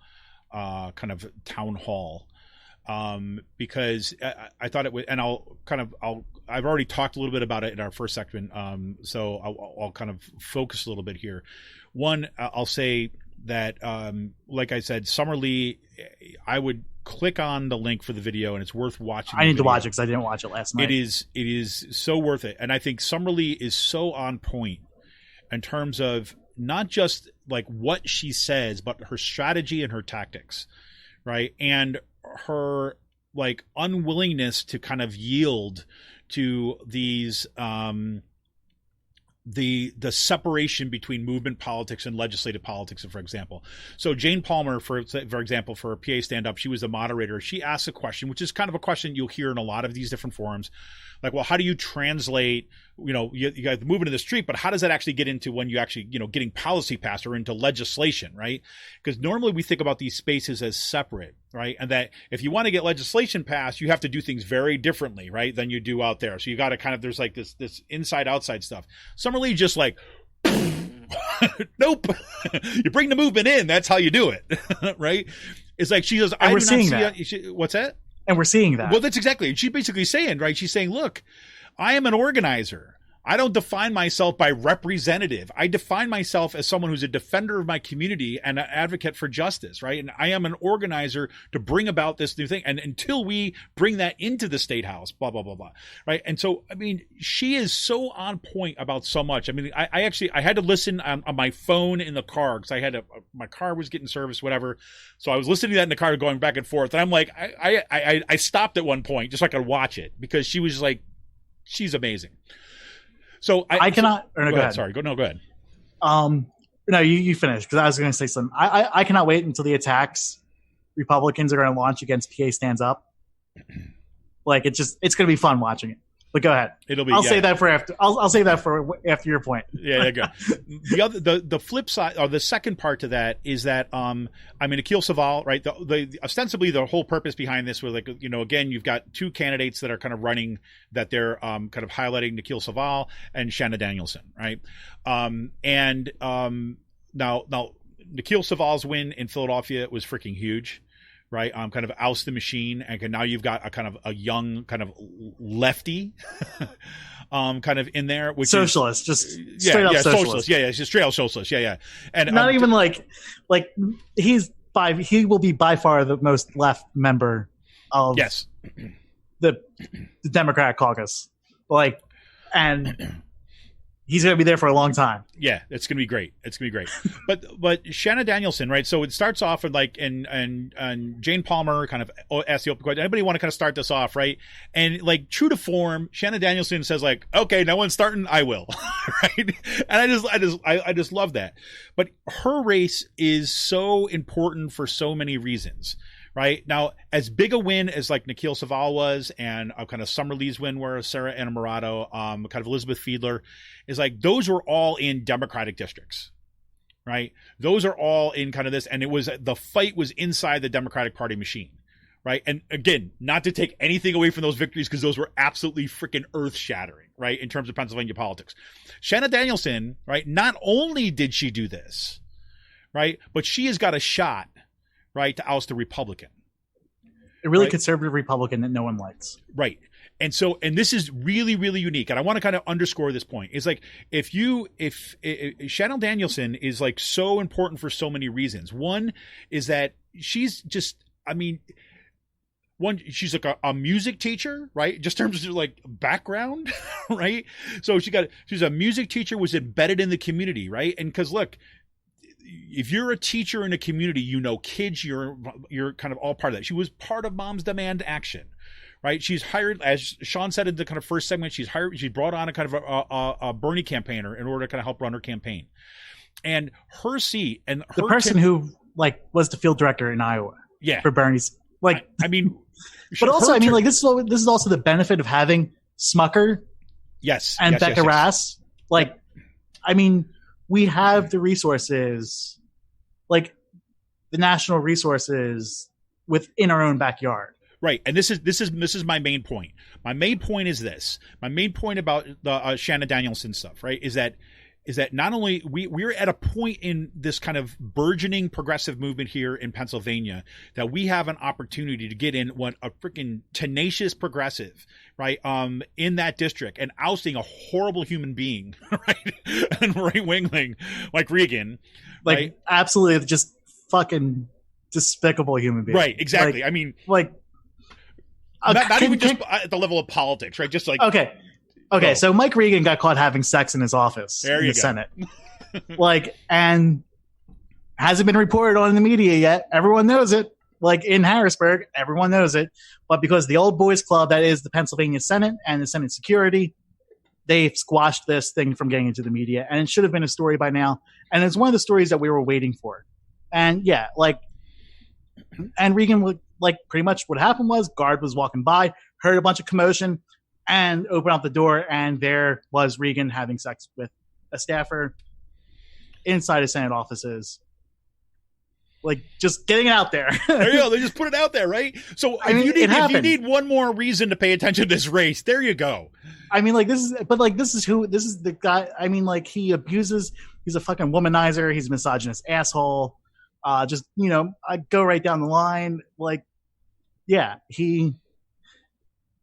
Speaker 2: kind of town hall, because I thought it was, and I've already talked a little bit about it in our first segment, so I'll kind of focus a little bit here. One, I'll say that, like I said, Summer Lee, I would click on the link for the video, and it's worth watching.
Speaker 3: I need to watch it because I didn't watch it last night.
Speaker 2: It is so worth it, and I think Summer Lee is so on point in terms of not just like what she says, but her strategy and her tactics, right? And her like unwillingness to kind of yield to these the separation between movement politics and legislative politics, for example. So Jane Palmer, for example, for a PA stand-up, she was the moderator. She asked a question, which is kind of a question you'll hear in a lot of these different forums. Like, well, how do you translate, you got the movement in the street, but how does that actually get into when you actually, getting policy passed or into legislation, right? Because normally we think about these spaces as separate, right? And that if you want to get legislation passed, you have to do things very differently, right, than you do out there. So you got to kind of, there's like this inside outside stuff. Summer Lee just like, nope. You bring the movement in. That's how you do it, right? It's like she goes,
Speaker 3: and we're seeing that.
Speaker 2: What's that?
Speaker 3: And we're seeing that.
Speaker 2: Well, that's exactly. She's basically saying, right? She's saying, look, I am an organizer. I don't define myself by representative. I define myself as someone who's a defender of my community and an advocate for justice, right? And I am an organizer to bring about this new thing. And until we bring that into the state house, blah, blah, blah, blah, right? And so, I mean, she is so on point about so much. I mean, I had to listen on my phone in the car because my car was getting serviced, whatever. So I was listening to that in the car going back and forth. And I'm like, I stopped at one point just so I could watch it because she was like, she's amazing. So
Speaker 3: I cannot. Go ahead.
Speaker 2: Sorry. Go ahead.
Speaker 3: No, you finish because I was going to say something. I cannot wait until the attacks Republicans are going to launch against PA Stands Up. Like it's going to be fun watching it. But go ahead. I'll save that for after. I'll save that for after your point.
Speaker 2: Yeah, go. The flip side or the second part to that is that Akil Saval, right? The ostensibly the whole purpose behind this was like again you've got two candidates that are kind of running that they're kind of highlighting Akil Saval and Shanna Danielson, right? Now Akil Saval's win in Philadelphia was freaking huge. right? Kind of oust the machine, and now you've got a kind of a young kind of lefty, kind of in there, which
Speaker 3: socialist,
Speaker 2: is,
Speaker 3: just straight up socialist.
Speaker 2: Yeah, just straight up socialist. Yeah, and
Speaker 3: not even like he will be by far the most left member of the Democratic caucus, and he's going to be there for a long time.
Speaker 2: Yeah, it's going to be great. But Shanna Danielson, right? So it starts off with and Jane Palmer kind of asks the open question. Anybody want to kind of start this off, right? And true to form, Shanna Danielson says okay, no one's starting, I will, right? And I just love that. But her race is so important for so many reasons. Right now, as big a win as Nikhil Saval was, and kind of Summerlee's win were Sarah Innamorato, kind of Elizabeth Fiedler, is those were all in Democratic districts, right? Those are all in kind of this, and the fight was inside the Democratic Party machine, right? And again, not to take anything away from those victories, because those were absolutely freaking earth shattering, right? In terms of Pennsylvania politics, Shanna Danielson, right? Not only did she do this, right, but she has got a shot, right, to oust a Republican.
Speaker 3: A really conservative Republican that no one likes.
Speaker 2: Right. And this is really, really unique. And I want to kind of underscore this point. It's if Shanna Danielson is so important for so many reasons. One is that she's just, she's a music teacher, right? Just in terms of background, right? So she's a music teacher, was embedded in the community, right? And because look, if you're a teacher in a community, kids, you're kind of all part of that. She was part of Moms Demand Action, right? She's hired, as Sean said in the kind of first segment, she brought on a kind of a Bernie campaigner in order to kind of help run her campaign. And her seat, and her
Speaker 3: the person who was the field director in Iowa, for Bernie's,
Speaker 2: but
Speaker 3: also this is also the benefit of having Smucker, and Becca Rass, we have the resources, the national resources within our own backyard.
Speaker 2: Right. And this is my main point. My main point is this. My main point about the Shanna Danielson stuff, right, is that not only we're at a point in this kind of burgeoning progressive movement here in Pennsylvania that we have an opportunity to get in what a freaking tenacious progressive, right, in that district, and ousting a horrible human being, right, and right wingling like Regan, right?
Speaker 3: Absolutely, just fucking despicable human being,
Speaker 2: right? Exactly. Not even just at the level of politics, right? Just
Speaker 3: Okay, so Mike Regan got caught having sex in his office in the Senate. And hasn't been reported on in the media yet. Everyone knows it. In Harrisburg, everyone knows it. But because the old boys club that is the Pennsylvania Senate and the Senate security, they've squashed this thing from getting into the media. And it should have been a story by now. And it's one of the stories that we were waiting for. And and Regan, pretty much what happened was, guard was walking by, heard a bunch of commotion, and opened up the door, and there was Regan having sex with a staffer inside his Senate offices. Just getting it out there.
Speaker 2: There you go. They just put it out there, right? So if you need one more reason to pay attention to this race, there you go.
Speaker 3: This is the guy. He abuses. He's a fucking womanizer. He's a misogynist asshole. I go right down the line. He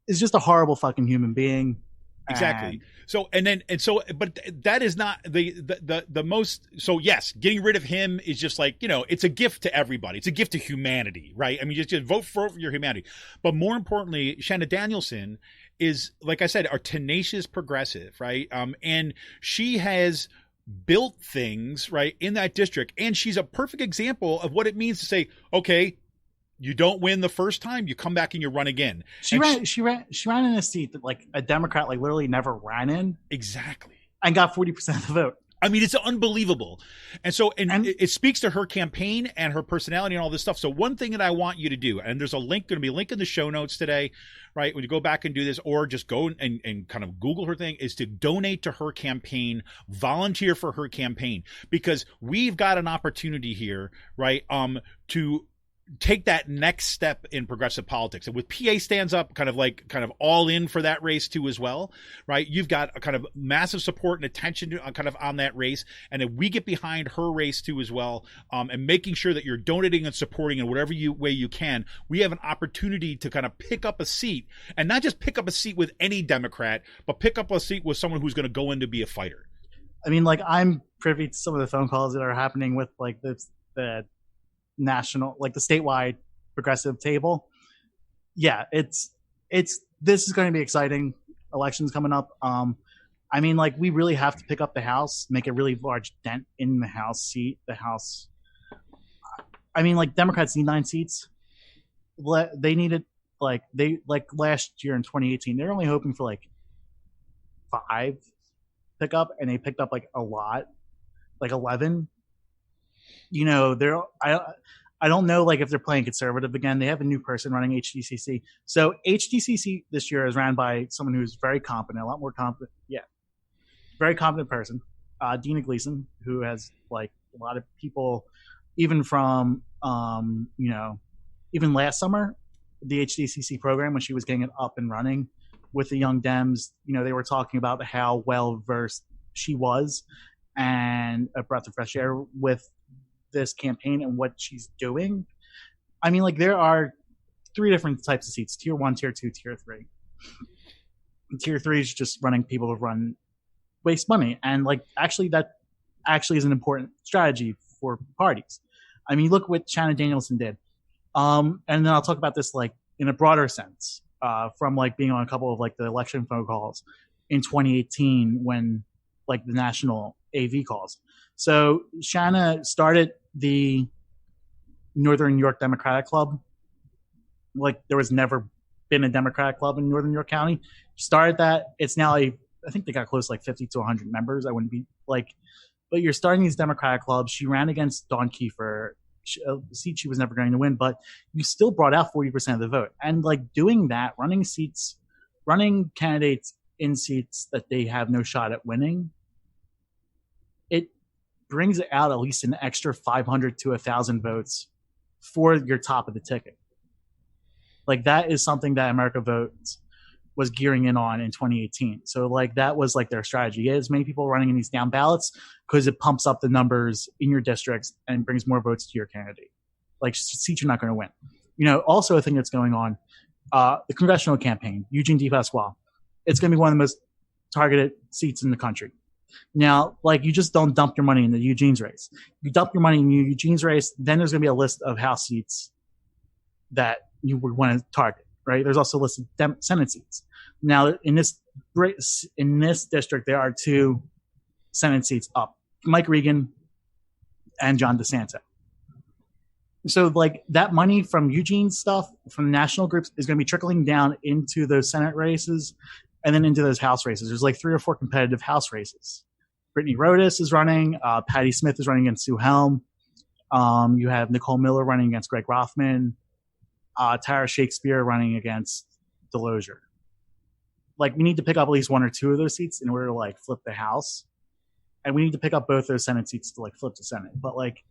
Speaker 3: is just a horrible fucking human being.
Speaker 2: Exactly. But that is not the most. So yes, getting rid of him is just it's a gift to everybody. It's a gift to humanity, right? Just vote for your humanity. But more importantly, Shanna Danielson is, like I said, a tenacious progressive, right? And she has built things, right, in that district, and she's a perfect example of what it means to say, okay, you don't win the first time, you come back and you run again. She ran
Speaker 3: in a seat that a Democrat literally never ran in.
Speaker 2: Exactly.
Speaker 3: And got 40% of the vote.
Speaker 2: It's unbelievable. And it speaks to her campaign and her personality and all this stuff. So one thing that I want you to do, and there's going to be a link in the show notes today, right? When you go back and do this, or just go and kind of Google her thing, is to donate to her campaign, volunteer for her campaign, because we've got an opportunity here, right? To take that next step in progressive politics. And with PA stands up kind of all in for that race too as well, right? You've got a kind of massive support and attention to, kind of on that race. And if we get behind her race too as well, and making sure that you're donating and supporting in whatever way you can, we have an opportunity to kind of pick up a seat, and not just pick up a seat with any Democrat, but pick up a seat with someone who's going to go in to be a fighter. I
Speaker 3: mean, like, I'm privy to some of the phone calls that are happening with like the national, like the statewide progressive table. Yeah, this is going to be exciting. Elections coming up. I mean, like, we really have to pick up the House, make a really large dent in the House seat. The House. I mean, like, Democrats need 9 seats. They needed like last year in 2018. They're only hoping for like 5 pick up, and they picked up like a lot, like 11. You know, I don't know, like, if they're playing conservative again. They have a new person running HDCC. So HDCC this year is ran by someone who's very competent, a lot more competent. Yeah, very competent person, Dina Gleason, who has like a lot of people, even from even last summer, the HDCC program, when she was getting it up and running with the Young Dems. You know, they were talking about how well versed she was, and a breath of fresh air with this campaign and what she's doing. I mean, like, there are 3 different types of seats: tier 1, tier 2, tier 3. And tier 3 is just running people who waste money, and like, that is an important strategy for parties. I mean, look what Shannon Danielson did. And then I'll talk about this like in a broader sense, from like being on a couple of like the election phone calls in 2018 when like the national AV calls. So Shanna started the Northern New York Democratic Club. Like, there was never been a Democratic club in Northern New York County. Started that. It's now I think they got close to like 50 to 100 members. I wouldn't be like, but you're starting these Democratic clubs. She ran against Dawn Kiefer, a seat she was never going to win, but you still brought out 40% of the vote. And like, doing that, running candidates in seats that they have no shot at winning, it brings out at least an extra 500 to 1,000 votes for your top of the ticket. Like, that is something that America Votes was gearing in on in 2018. So like, that was like their strategy: as many people running in these down ballots, because it pumps up the numbers in your districts and brings more votes to your candidate. Like, seats you're not going to win. You know, also a thing that's going on, the congressional campaign, Eugene DePasquale. It's going to be one of the most targeted seats in the country. Now, like, you just don't dump your money in the Eugene's race. You dump your money in Eugene's race, then there's going to be a list of House seats that you would want to target, right? There's also a list of Senate seats. Now, in this district, there are 2 Senate seats up: Mike Regan and John DeSantis. So, like, that money from Eugene's stuff, from the national groups, is going to be trickling down into those Senate races and then into those House races. There's like 3 or 4 competitive House races. Brittany Rodas is running. Patty Smith is running against Sue Helm. You have Nicole Miller running against Greg Rothman. Tara Shakespeare running against Delosier. Like, we need to pick up at least 1 or 2 of those seats in order to like flip the House. And we need to pick up both those Senate seats to like flip the Senate. But like,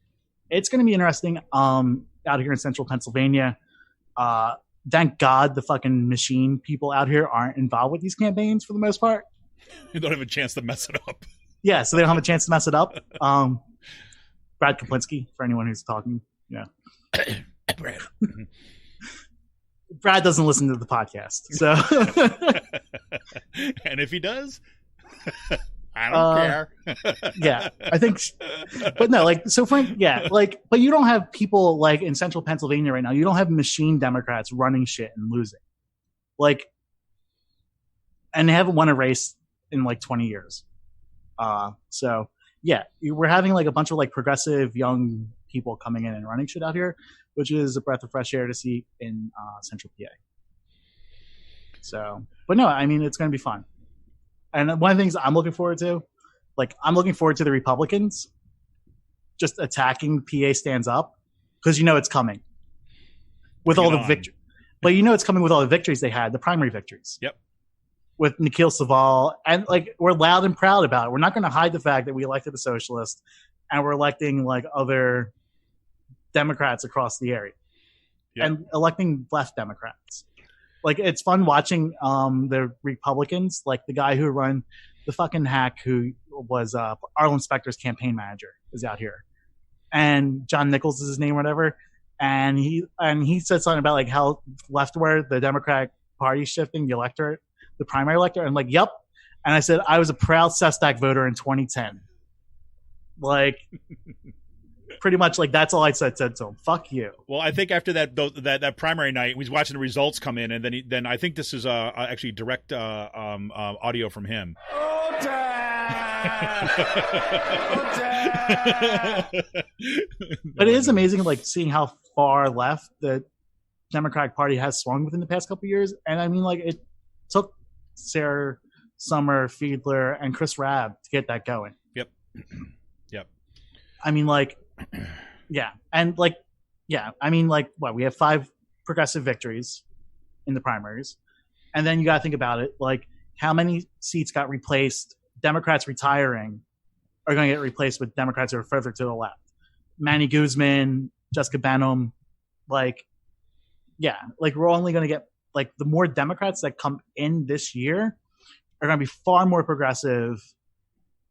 Speaker 3: it's going to be interesting out here in central Pennsylvania. Thank God the fucking machine people out here aren't involved with these campaigns for the most part.
Speaker 2: You don't have a chance to mess it up.
Speaker 3: Yeah, so they don't have a chance to mess it up. Brad Kaplinski, for anyone who's talking. Yeah.
Speaker 2: Brad.
Speaker 3: Brad doesn't listen to the podcast, so.
Speaker 2: And if he does, I don't care.
Speaker 3: Yeah, I think, but no, like, so Frank, yeah, like, but you don't have people like in central Pennsylvania right now. You don't have machine Democrats running shit and losing, like, and they haven't won a race in like 20 years. So yeah, we're having like a bunch of like progressive young people coming in and running shit out here, which is a breath of fresh air to see in central PA. So, but no, I mean, it's going to be fun. And one of the things I'm looking forward to, like, I'm looking forward to the Republicans just attacking PA Stands Up, because you know it's coming with all the victory. But you know it's coming with all the victories they had, the primary victories.
Speaker 2: Yep.
Speaker 3: With Nikhil Saval, and like, we're loud and proud about it. We're not going to hide the fact that we elected a socialist, and we're electing like other Democrats across the area. and electing left Democrats. Like, it's fun watching the Republicans, like the guy who run the fucking hack who was Arlen Specter's campaign manager is out here. And John Nichols is his name or whatever. And he said something about like how leftward the Democratic Party shifting the electorate, the primary electorate. And like, yep. And I said, I was a proud Sestak voter in 2010. Like, pretty much like that's all I said to him. Fuck you.
Speaker 2: Well, I think after that primary night, he was watching the results come in, and then I think this is actually direct audio from him.
Speaker 3: But it is amazing, like seeing how far left the Democratic Party has swung within the past couple of years. And I mean, like it took Sarah Summer, Fiedler, and Chris Rabb to get that going.
Speaker 2: Yep.
Speaker 3: I mean, like, yeah, and like, yeah, I mean, like, what, we have 5 progressive victories in the primaries, and then you got to think about it, like, how many seats got replaced? Democrats retiring are going to get replaced with Democrats who are further to the left. Manny Guzman, Jessica Benham, like, yeah, like we're only going to get like the more Democrats that come in this year are going to be far more progressive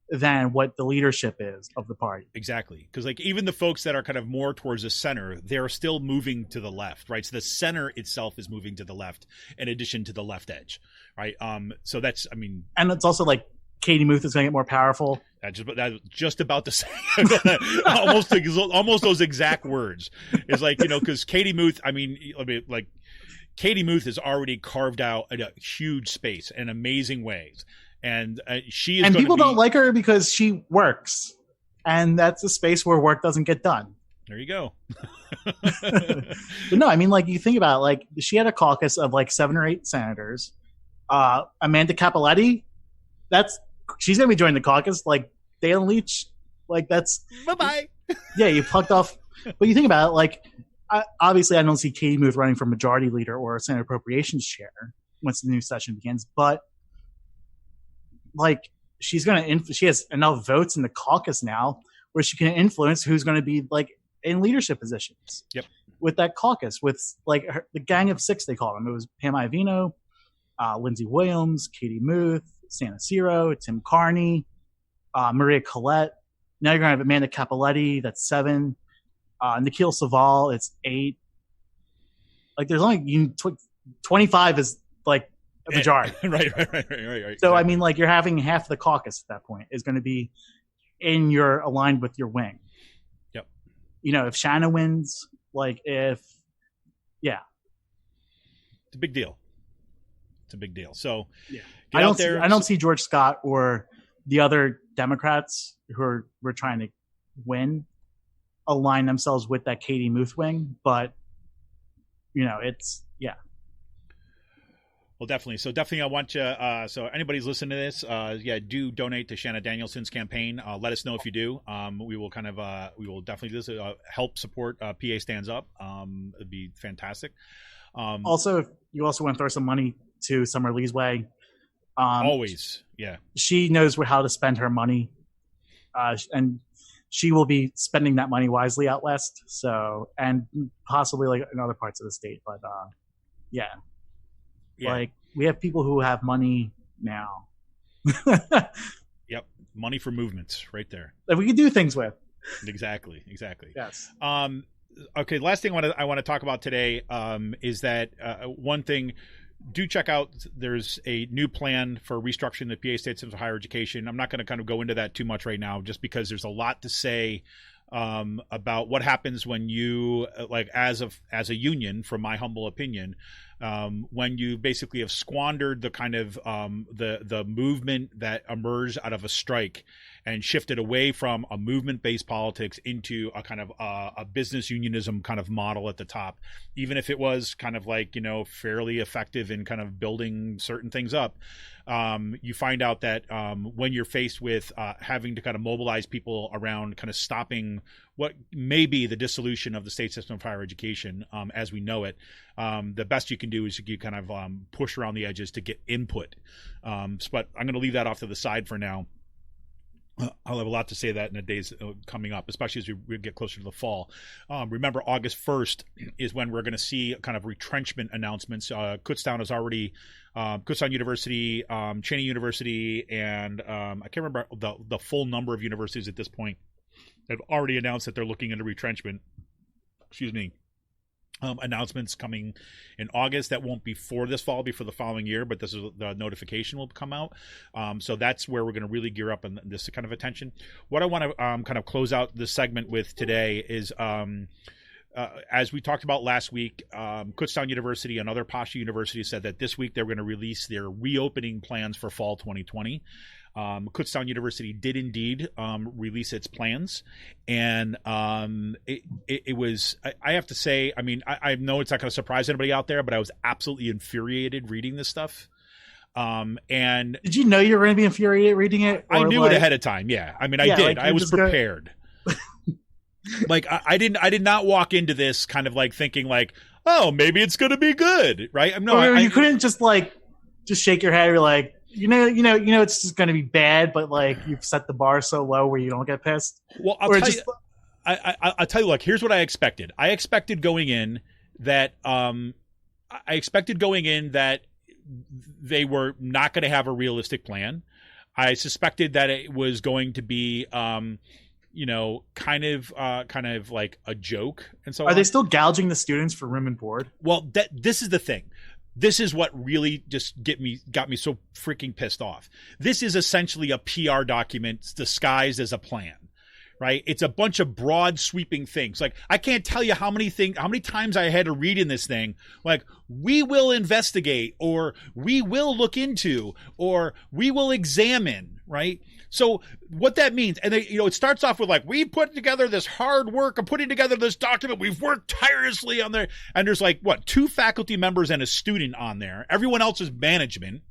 Speaker 3: than what the leadership is of the party.
Speaker 2: Exactly. Because like even the folks that are kind of more towards the center, they're still moving to the left, right? So the center itself is moving to the left in addition to the left edge, right? So that's, I mean.
Speaker 3: And it's also like Katie Muth is going to get more powerful.
Speaker 2: That's just about to say almost those exact words. It's like, you know, because Katie Muth, I mean, like Katie Muth has already carved out a huge space in amazing ways. And she is,
Speaker 3: and people don't like her because she works, and that's a space where work doesn't get done.
Speaker 2: There you go.
Speaker 3: But no, I mean, like you think about it, like she had a caucus of like 7 or 8 senators. Amanda Capoletti, she's gonna be joining the caucus. Like Dalen Leach, like that's
Speaker 2: bye.
Speaker 3: Yeah, you plucked off. But you think about it, like obviously I don't see Katie Muth running for majority leader or Senate Appropriations Chair once the new session begins, but. Like she has enough votes in the caucus now where she can influence who's going to be like in leadership positions.
Speaker 2: Yep. With
Speaker 3: that caucus, with like the Gang of 6, they call them. It was Pam Iovino, Lindsey Williams, Katie Muth, Santa Ciro, Tim Carney, Maria Collette. Now you're going to have Amanda Capoletti. That's 7. Nikhil Saval. It's 8. Like there's only 25 is like. A majority.
Speaker 2: Right. So,
Speaker 3: exactly. I mean, like, you're having half the caucus at that point is going to be aligned with your wing.
Speaker 2: Yep.
Speaker 3: You know, if Shanna wins, like, yeah.
Speaker 2: It's a big deal. So,
Speaker 3: yeah. I don't see George Scott or the other Democrats who we're trying to win align themselves with that Katie Muth wing, but, you know, it's, yeah.
Speaker 2: Well, definitely. So definitely I want you, so anybody's listening to this, do donate to Shanna Danielson's campaign. Let us know if you do. We will definitely do this, help support PA Stands Up. It'd be fantastic.
Speaker 3: Also, if you also want to throw some money to Summer Lee's way.
Speaker 2: Always. Yeah.
Speaker 3: She knows how to spend her money. And she will be spending that money wisely out west. So, and possibly like in other parts of the state, but yeah. Like we have people who have money now.
Speaker 2: Yep, money for movements, right there.
Speaker 3: That we can do things with.
Speaker 2: Exactly.
Speaker 3: Yes.
Speaker 2: Okay. Last thing I want to talk about today is that one thing. Do check out. There's a new plan for restructuring the PA State System of Higher Education. I'm not going to kind of go into that too much right now, just because there's a lot to say about what happens when you, like, as a union, from my humble opinion, when you basically have squandered the kind of the movement that emerged out of a strike and shifted away from a movement-based politics into a kind of a business unionism kind of model at the top, even if it was kind of like, you know, fairly effective in kind of building certain things up. You find out that when you're faced with having to kind of mobilize people around kind of stopping what may be the dissolution of the state system of higher education as we know it, the best you can do is you kind of push around the edges to get input. But I'm going to leave that off to the side for now. I'll have a lot to say that in the days coming up, especially as we get closer to the fall. Remember, August 1st is when we're going to see kind of retrenchment announcements. Kutztown is already Kutztown University, Cheney University, and I can't remember the full number of universities at this point have already announced that they're looking into retrenchment. Excuse me. Announcements coming in August that won't be for this fall, be for the following year, but this is the notification will come out. So that's where we're going to really gear up in this kind of attention. What I want to kind of close out this segment with today is, as we talked about last week, Kutztown University and other Pasha universities said that this week they're going to release their reopening plans for fall 2020. Kutztown University did indeed release its plans, and it was, I have to say, I mean, I know it's not going to surprise anybody out there, but I was absolutely infuriated reading this stuff. And
Speaker 3: did you know you were going to be infuriated reading it?
Speaker 2: I knew it ahead of time. Yeah, I mean, I did. I was prepared. Like I did not walk into this kind of like thinking like, oh, maybe it's going to be good, right?
Speaker 3: You couldn't just shake your head. You're like, you know, it's just going to be bad, but like you've set the bar so low where you don't get pissed.
Speaker 2: Well, I'll tell you, like, here's what I expected. I expected going in that they were not going to have a realistic plan. I suspected that it was going to be, kind of like a joke. And so
Speaker 3: are they still gouging the students for room and board?
Speaker 2: Well, this is the thing. This is what really just got me so freaking pissed off. This is essentially a PR document disguised as a plan, right? It's a bunch of broad sweeping things. Like, I can't tell you how many times I had to read in this thing, like, we will investigate, or we will look into, or we will examine, right? So what that means, and it starts off with like, we put together this hard work of putting together this document. We've worked tirelessly on there. And there's like, 2 faculty members and a student on there. Everyone else is management,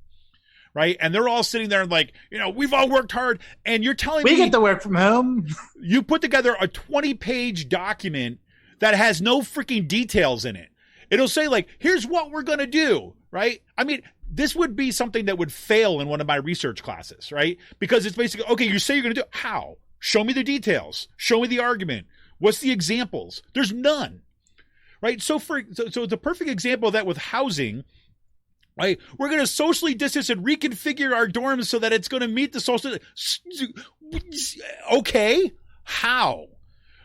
Speaker 2: right? And they're all sitting there and like, we've all worked hard. And you're telling me.
Speaker 3: We get to work from home.
Speaker 2: You put together a 20-page document that has no freaking details in it. It'll say like, here's what we're going to do, right? I mean, this would be something that would fail in one of my research classes, right? Because it's basically, okay, you say you're going to do it. How? Show me the details. Show me the argument. What's the examples? There's none, right? So it's a perfect example of that with housing, right? We're going to socially distance and reconfigure our dorms so that it's going to meet the social. Okay, how?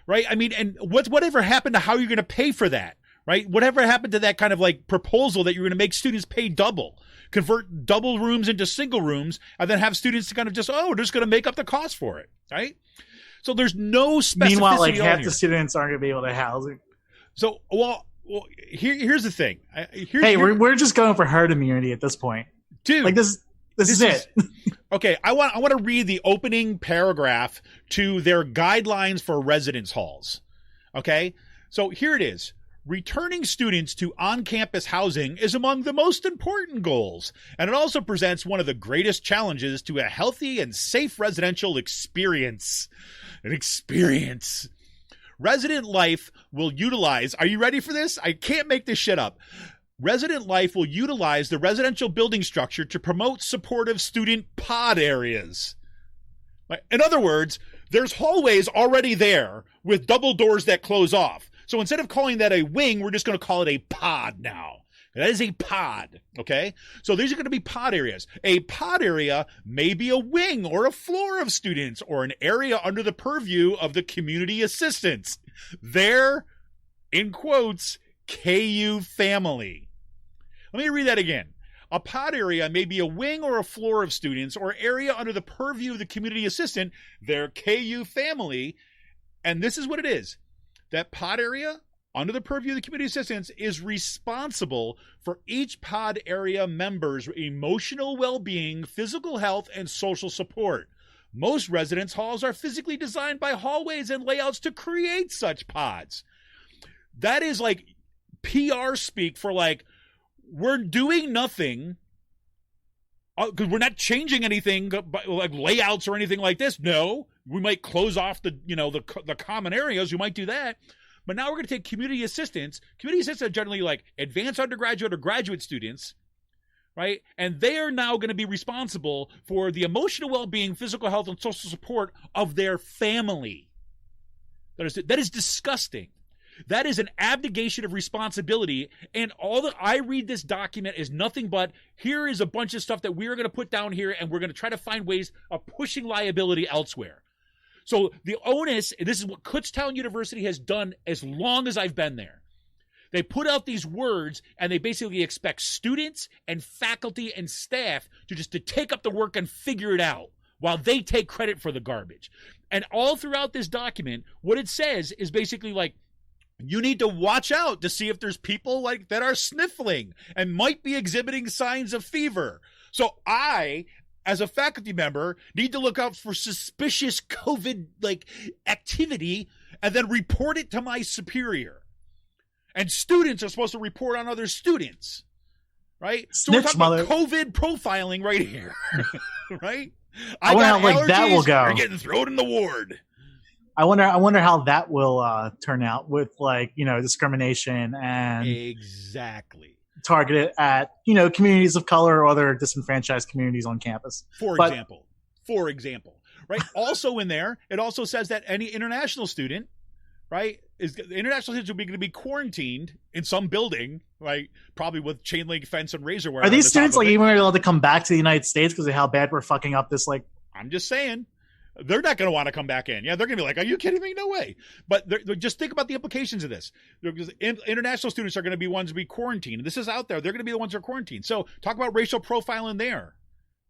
Speaker 2: Right? I mean, and whatever happened to how you're going to pay for that? Right? Whatever happened to that kind of like proposal that you're going to make students pay double, convert double rooms into single rooms, and then have students to kind of just, we're just going to make up the cost for it, right? So there's no specificity.
Speaker 3: Meanwhile, like half the students aren't going to be able to house it.
Speaker 2: So, well, here's the thing.
Speaker 3: We're just going for herd immunity at this point,
Speaker 2: dude.
Speaker 3: Like this is it.
Speaker 2: Okay, I want to read the opening paragraph to their guidelines for residence halls. Okay, so here it is. Returning students to on-campus housing is among the most important goals, and it also presents one of the greatest challenges to a healthy and safe residential experience. An experience. Resident life will utilize, are you ready for this? I can't make this shit up. Resident life will utilize the residential building structure to promote supportive student pod areas. In other words, there's hallways already there with double doors that close off. So instead of calling that a wing, we're just going to call it a pod now. That is a pod, okay? So these are going to be pod areas. A pod area may be a wing or a floor of students or an area under the purview of the community assistants. Their, in quotes, KU family. Let me read that again. A pod area may be a wing or a floor of students or area under the purview of the community assistant, their KU family. And this is what it is. That pod area, under the purview of the community assistants, is responsible for each pod area member's emotional well-being, physical health, and social support. Most residence halls are physically designed by hallways and layouts to create such pods. That is like PR speak for like, we're doing nothing because we're not changing anything like layouts or anything like this. No, we might close off the common areas. We might do that. But now we're going to take community assistants. Community assistants are generally like advanced undergraduate or graduate students, right? And they are now going to be responsible for the emotional well-being, physical health, and social support of their family. That is disgusting. That is an abdication of responsibility. And all that I read this document is nothing but, here is a bunch of stuff that we are going to put down here, and we're going to try to find ways of pushing liability elsewhere. So the onus, and this is what Kutztown University has done as long as I've been there. They put out these words, and they basically expect students and faculty and staff to take up the work and figure it out while they take credit for the garbage. And all throughout this document, what it says is basically like, you need to watch out to see if there's people like that are sniffling and might be exhibiting signs of fever. So I, as a faculty member, need to look out for suspicious COVID activity and then report it to my superior. And students are supposed to report on other students, right? So we're talking about COVID profiling right here, right?
Speaker 3: I wonder how that will go.
Speaker 2: You're getting thrown in the ward.
Speaker 3: I wonder how that will turn out with discrimination and
Speaker 2: exactly
Speaker 3: targeted at communities of color or other disenfranchised communities on campus.
Speaker 2: For example, right? Also in there, it also says that any international student, right, international students will be going to be quarantined in some building, right? Probably with chain link fence and razor wire.
Speaker 3: Are these students even allowed to come back to the United States because of how bad we're fucking up this?
Speaker 2: I'm just saying. They're not going to want to come back in. Yeah, they're going to be like, are you kidding me? No way. But just think about the implications of this. Because international students are going to be ones to be quarantined. This is out there. They're going to be the ones that are quarantined. So talk about racial profiling there.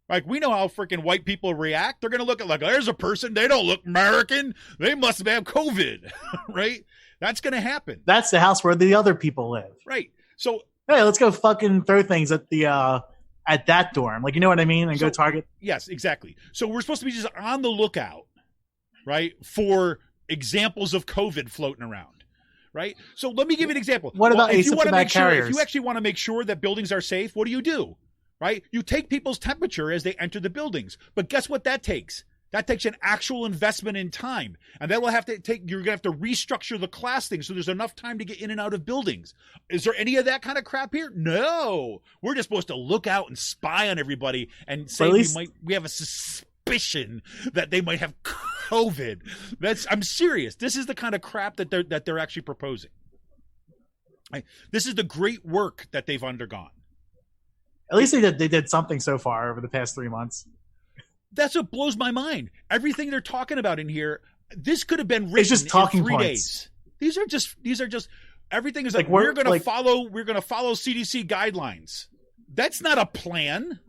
Speaker 2: Like, we know how freaking white people react. They're going to look at there's a person. They don't look American. They must have COVID, right? That's going to happen.
Speaker 3: That's the house where the other people live.
Speaker 2: Right. So,
Speaker 3: hey, let's go fucking throw things at the at that dorm. You know what I mean? And go target.
Speaker 2: Yes, exactly. So we're supposed to be just on the lookout, right, for examples of COVID floating around, right? So let me give you an example.
Speaker 3: What about asymptomatic carriers?
Speaker 2: If you actually want to make sure that buildings are safe, what do? Right? You take people's temperature as they enter the buildings. But guess what that takes? That takes an actual investment in time. And that will have to you're going to have to restructure the class thing so there's enough time to get in and out of buildings. Is there any of that kind of crap here? No. We're just supposed to look out and spy on everybody and say we have a suspicion that they might have COVID. I'm serious. This is the kind of crap that they're actually proposing. This is the great work that they've undergone.
Speaker 3: At least they did something so far over the past 3 months.
Speaker 2: That's what blows my mind. Everything they're talking about in here, this could have been written
Speaker 3: just talking
Speaker 2: in 3
Speaker 3: points.
Speaker 2: days. These are just everything is we're going to follow CDC guidelines. That's not a plan.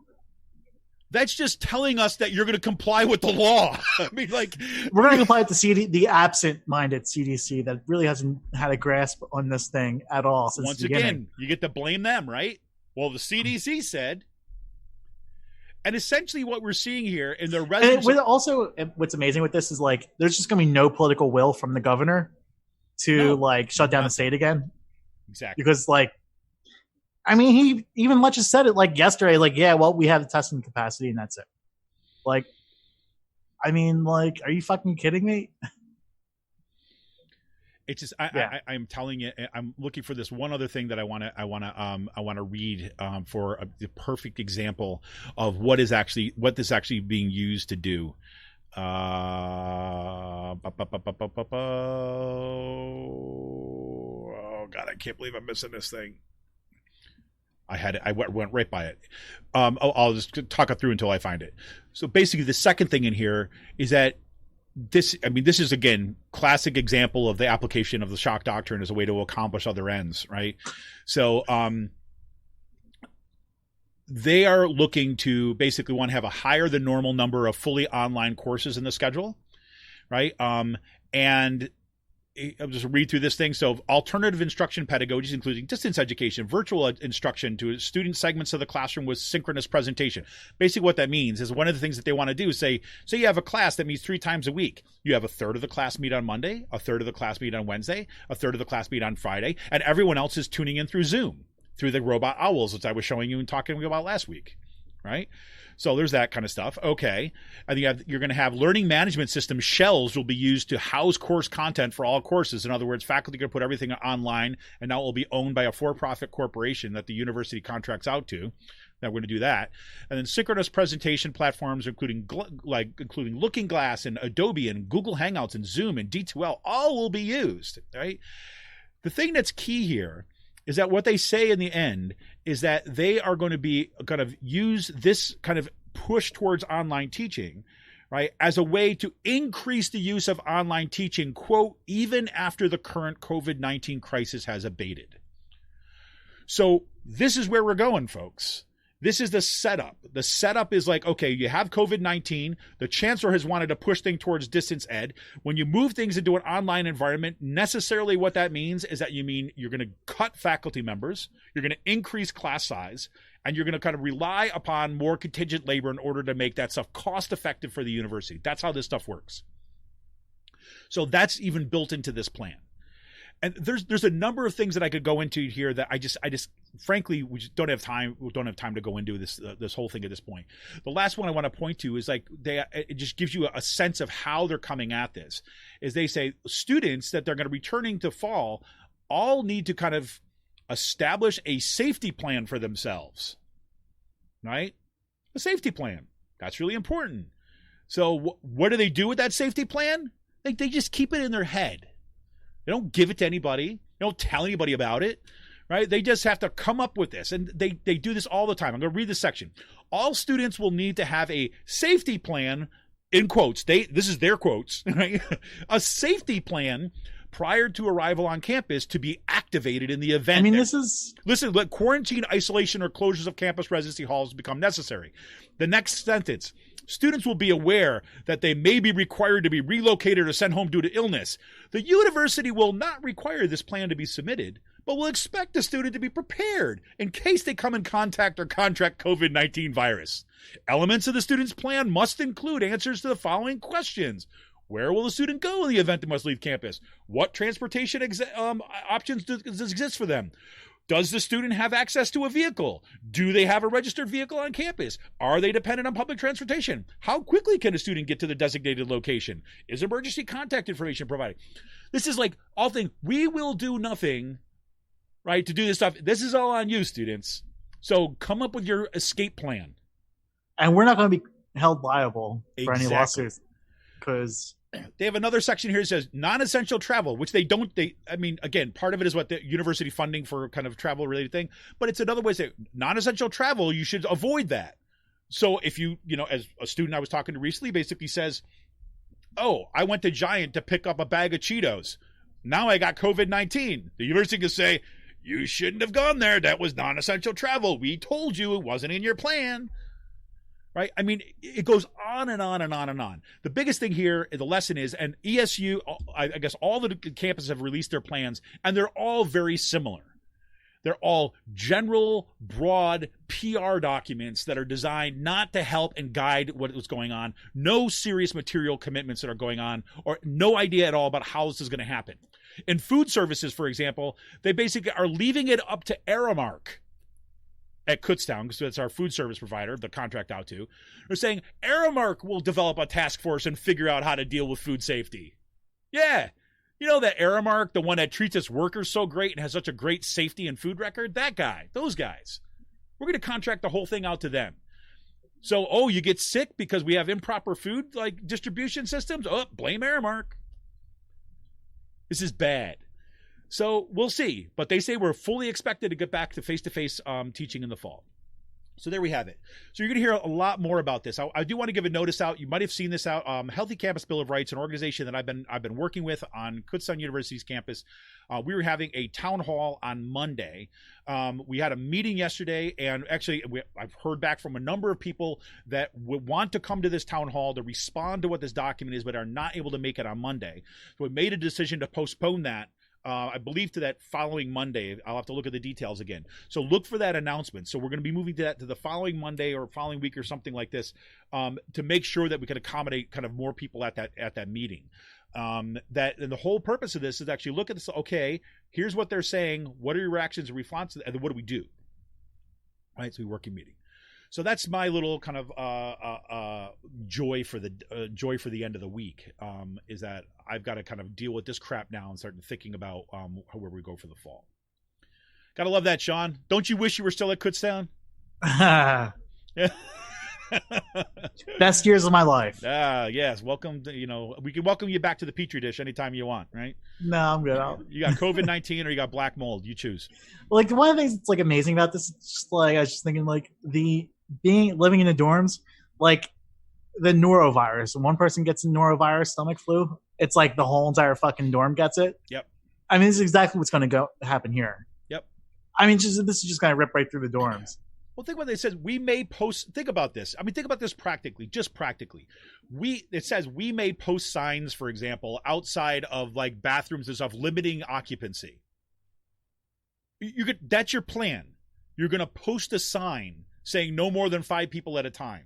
Speaker 2: That's just telling us that you're going to comply with the law. I mean,
Speaker 3: we're going to comply with the absent-minded CDC that really hasn't had a grasp on this thing at all since the beginning. Once again,
Speaker 2: you get to blame them, right? Well, the CDC said. And essentially what we're seeing here in the residents...
Speaker 3: Also, what's amazing with this is, there's just going to be no political will from the governor to, shut down the state again.
Speaker 2: Exactly.
Speaker 3: Because, he even much as said it, yesterday, we have the testing capacity and that's it. Are you fucking kidding me?
Speaker 2: It's just I'm telling you, I'm looking for this one other thing that I want to read for the perfect example of what this actually being used to do. Oh God, I can't believe I'm missing this thing. I went right by it. I'll just talk it through until I find it. So basically, the second thing in here is that. This is, again, classic example of the application of the shock doctrine as a way to accomplish other ends, right? So they are looking to basically want to have a higher than normal number of fully online courses in the schedule, right? And I'll just read through this thing. So alternative instruction pedagogies, including distance education, virtual instruction to student segments of the classroom with synchronous presentation. Basically what that means is one of the things that they want to do is say you have a class that meets 3 times a week. You have a third of the class meet on Monday, a third of the class meet on Wednesday, a third of the class meet on Friday, and everyone else is tuning in through Zoom, through the robot owls, which I was showing you and talking about last week, right? So there's that kind of stuff. Okay. I think you're going to have learning management system shells will be used to house course content for all courses. In other words, faculty are going to put everything online, and now it will be owned by a for-profit corporation that the university contracts out to. Now we're going to do that. And then synchronous presentation platforms, including Looking Glass and Adobe and Google Hangouts and Zoom and D2L, all will be used, right? The thing that's key here is that what they say in the end is that they are going to be kind of use this kind of push towards online teaching, right, as a way to increase the use of online teaching, quote, even after the current COVID-19 crisis has abated. So this is where we're going, folks. This is the setup. The setup is like, okay, you have COVID-19. The chancellor has wanted to push things towards distance ed. When you move things into an online environment, necessarily what that means is that you're going to cut faculty members, you're going to increase class size, and you're going to kind of rely upon more contingent labor in order to make that stuff cost effective for the university. That's how this stuff works. So that's even built into this plan. And there's a number of things that I could go into here that I just frankly, we just don't have time. We don't have time to go into this whole thing at this point. The last one I want to point to is it just gives you a sense of how they're coming at this. Is they say students that they're going to be returning to fall all need to kind of establish a safety plan for themselves, right? A safety plan. That's really important. So what do they do with that safety plan? They just keep it in their head. They don't give it to anybody. They don't tell anybody about it, right? They just have to come up with this. And they do this all the time. I'm going to read this section. All students will need to have a safety plan, in quotes. This is their quotes, right? A safety plan prior to arrival on campus to be activated in the event.
Speaker 3: I mean, listen,
Speaker 2: let quarantine, isolation, or closures of campus residency halls become necessary. The next sentence. Students will be aware that they may be required to be relocated or sent home due to illness. The university will not require this plan to be submitted, but will expect the student to be prepared in case they come in contact or contract COVID-19 virus. Elements of the student's plan must include answers to the following questions. Where will the student go in the event they must leave campus? What transportation options does exist for them? Does the student have access to a vehicle? Do they have a registered vehicle on campus? Are they dependent on public transportation? How quickly can a student get to the designated location? Is emergency contact information provided? This is like all things. We will do nothing, right, to do this stuff. This is all on you, students. So come up with your escape plan.
Speaker 3: And we're not going to be held liable for any
Speaker 2: Exactly.
Speaker 3: lawsuits because
Speaker 2: they have another section here that says non-essential travel, which again, part of it is what the university funding for kind of travel related thing, but it's another way to say non-essential travel, you should avoid that. So if you as a student I was talking to recently basically says, oh, I went to Giant to pick up a bag of Cheetos. Now I got COVID-19. The university can say, you shouldn't have gone there. That was non-essential travel. We told you it wasn't in your plan. Right? I mean, it goes on and on and on and on. The biggest thing here, the lesson is, and ESU, I guess all the campuses have released their plans, and they're all very similar. They're all general, broad PR documents that are designed not to help and guide what was going on. No serious material commitments that are going on, or no idea at all about how this is going to happen. In food services, for example, they basically are leaving it up to Aramark at Kutztown, because that's our food service provider, the contract out to. They're saying Aramark will develop a task force and figure out how to deal with food safety. Yeah. You know that Aramark, the one that treats its workers so great and has such a great safety and food record? That guy, those guys. We're going to contract the whole thing out to them. So, you get sick because we have improper food distribution systems? Oh, blame Aramark. This is bad. So we'll see, but they say we're fully expected to get back to face-to-face teaching in the fall. So there we have it. So you're going to hear a lot more about this. I do want to give a notice out. You might have seen this out. Healthy Campus Bill of Rights, an organization that I've been working with on Kutztown University's campus. We were having a town hall on Monday. We had a meeting yesterday, and actually I've heard back from a number of people that want to come to this town hall to respond to what this document is, but are not able to make it on Monday. So we made a decision to postpone that. I believe to that following Monday. I'll have to look at the details again. So look for that announcement. So we're going to be moving to the following Monday or following week or something like this to make sure that we can accommodate kind of more people at that meeting. And the whole purpose of this is actually look at this. Okay, here's what they're saying. What are your reactions and responses? And then what do we do? Right. So we working meeting. So that's my little kind of joy for the end of the week, is that I've got to kind of deal with this crap now and start thinking about where we go for the fall. Gotta love that, Sean. Don't you wish you were still at Kutztown?
Speaker 3: Yeah. Best years of my life.
Speaker 2: Yes. Welcome. We can welcome you back to the Petri dish anytime you want, right?
Speaker 3: No, I'm good.
Speaker 2: You got COVID-19 or you got black mold. You choose.
Speaker 3: Well, like, one of the things that's like amazing about this is just like, I was just thinking, like, living in the dorms, like the norovirus. When one person gets a norovirus, stomach flu, it's like the whole entire fucking dorm gets it.
Speaker 2: Yep.
Speaker 3: I mean, this is exactly what's going to happen here.
Speaker 2: Yep.
Speaker 3: I mean, this is just going to rip right through the dorms.
Speaker 2: Well, think about it. It says we may post. Think about this. I mean, think about this practically. Just practically, it says we may post signs, for example, outside of like bathrooms and stuff, limiting occupancy. That's your plan. You're going to post a sign saying no more than 5 people at a time.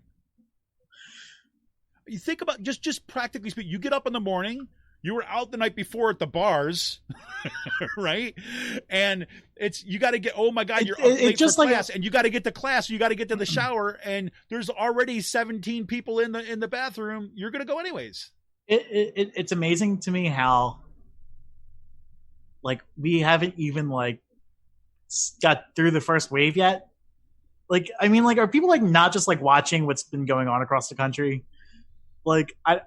Speaker 2: You think about just practically speaking. You get up in the morning. You were out the night before at the bars, right? And you got to get. Oh my God, you're up late for class, and you got to get to class. You got to get to the shower, and there's already 17 people in the bathroom. You're gonna go anyways.
Speaker 3: It's amazing to me how, like, we haven't even like got through the first wave yet. Like, I mean, like, are people like not just like watching what's been going on across the country? Like, I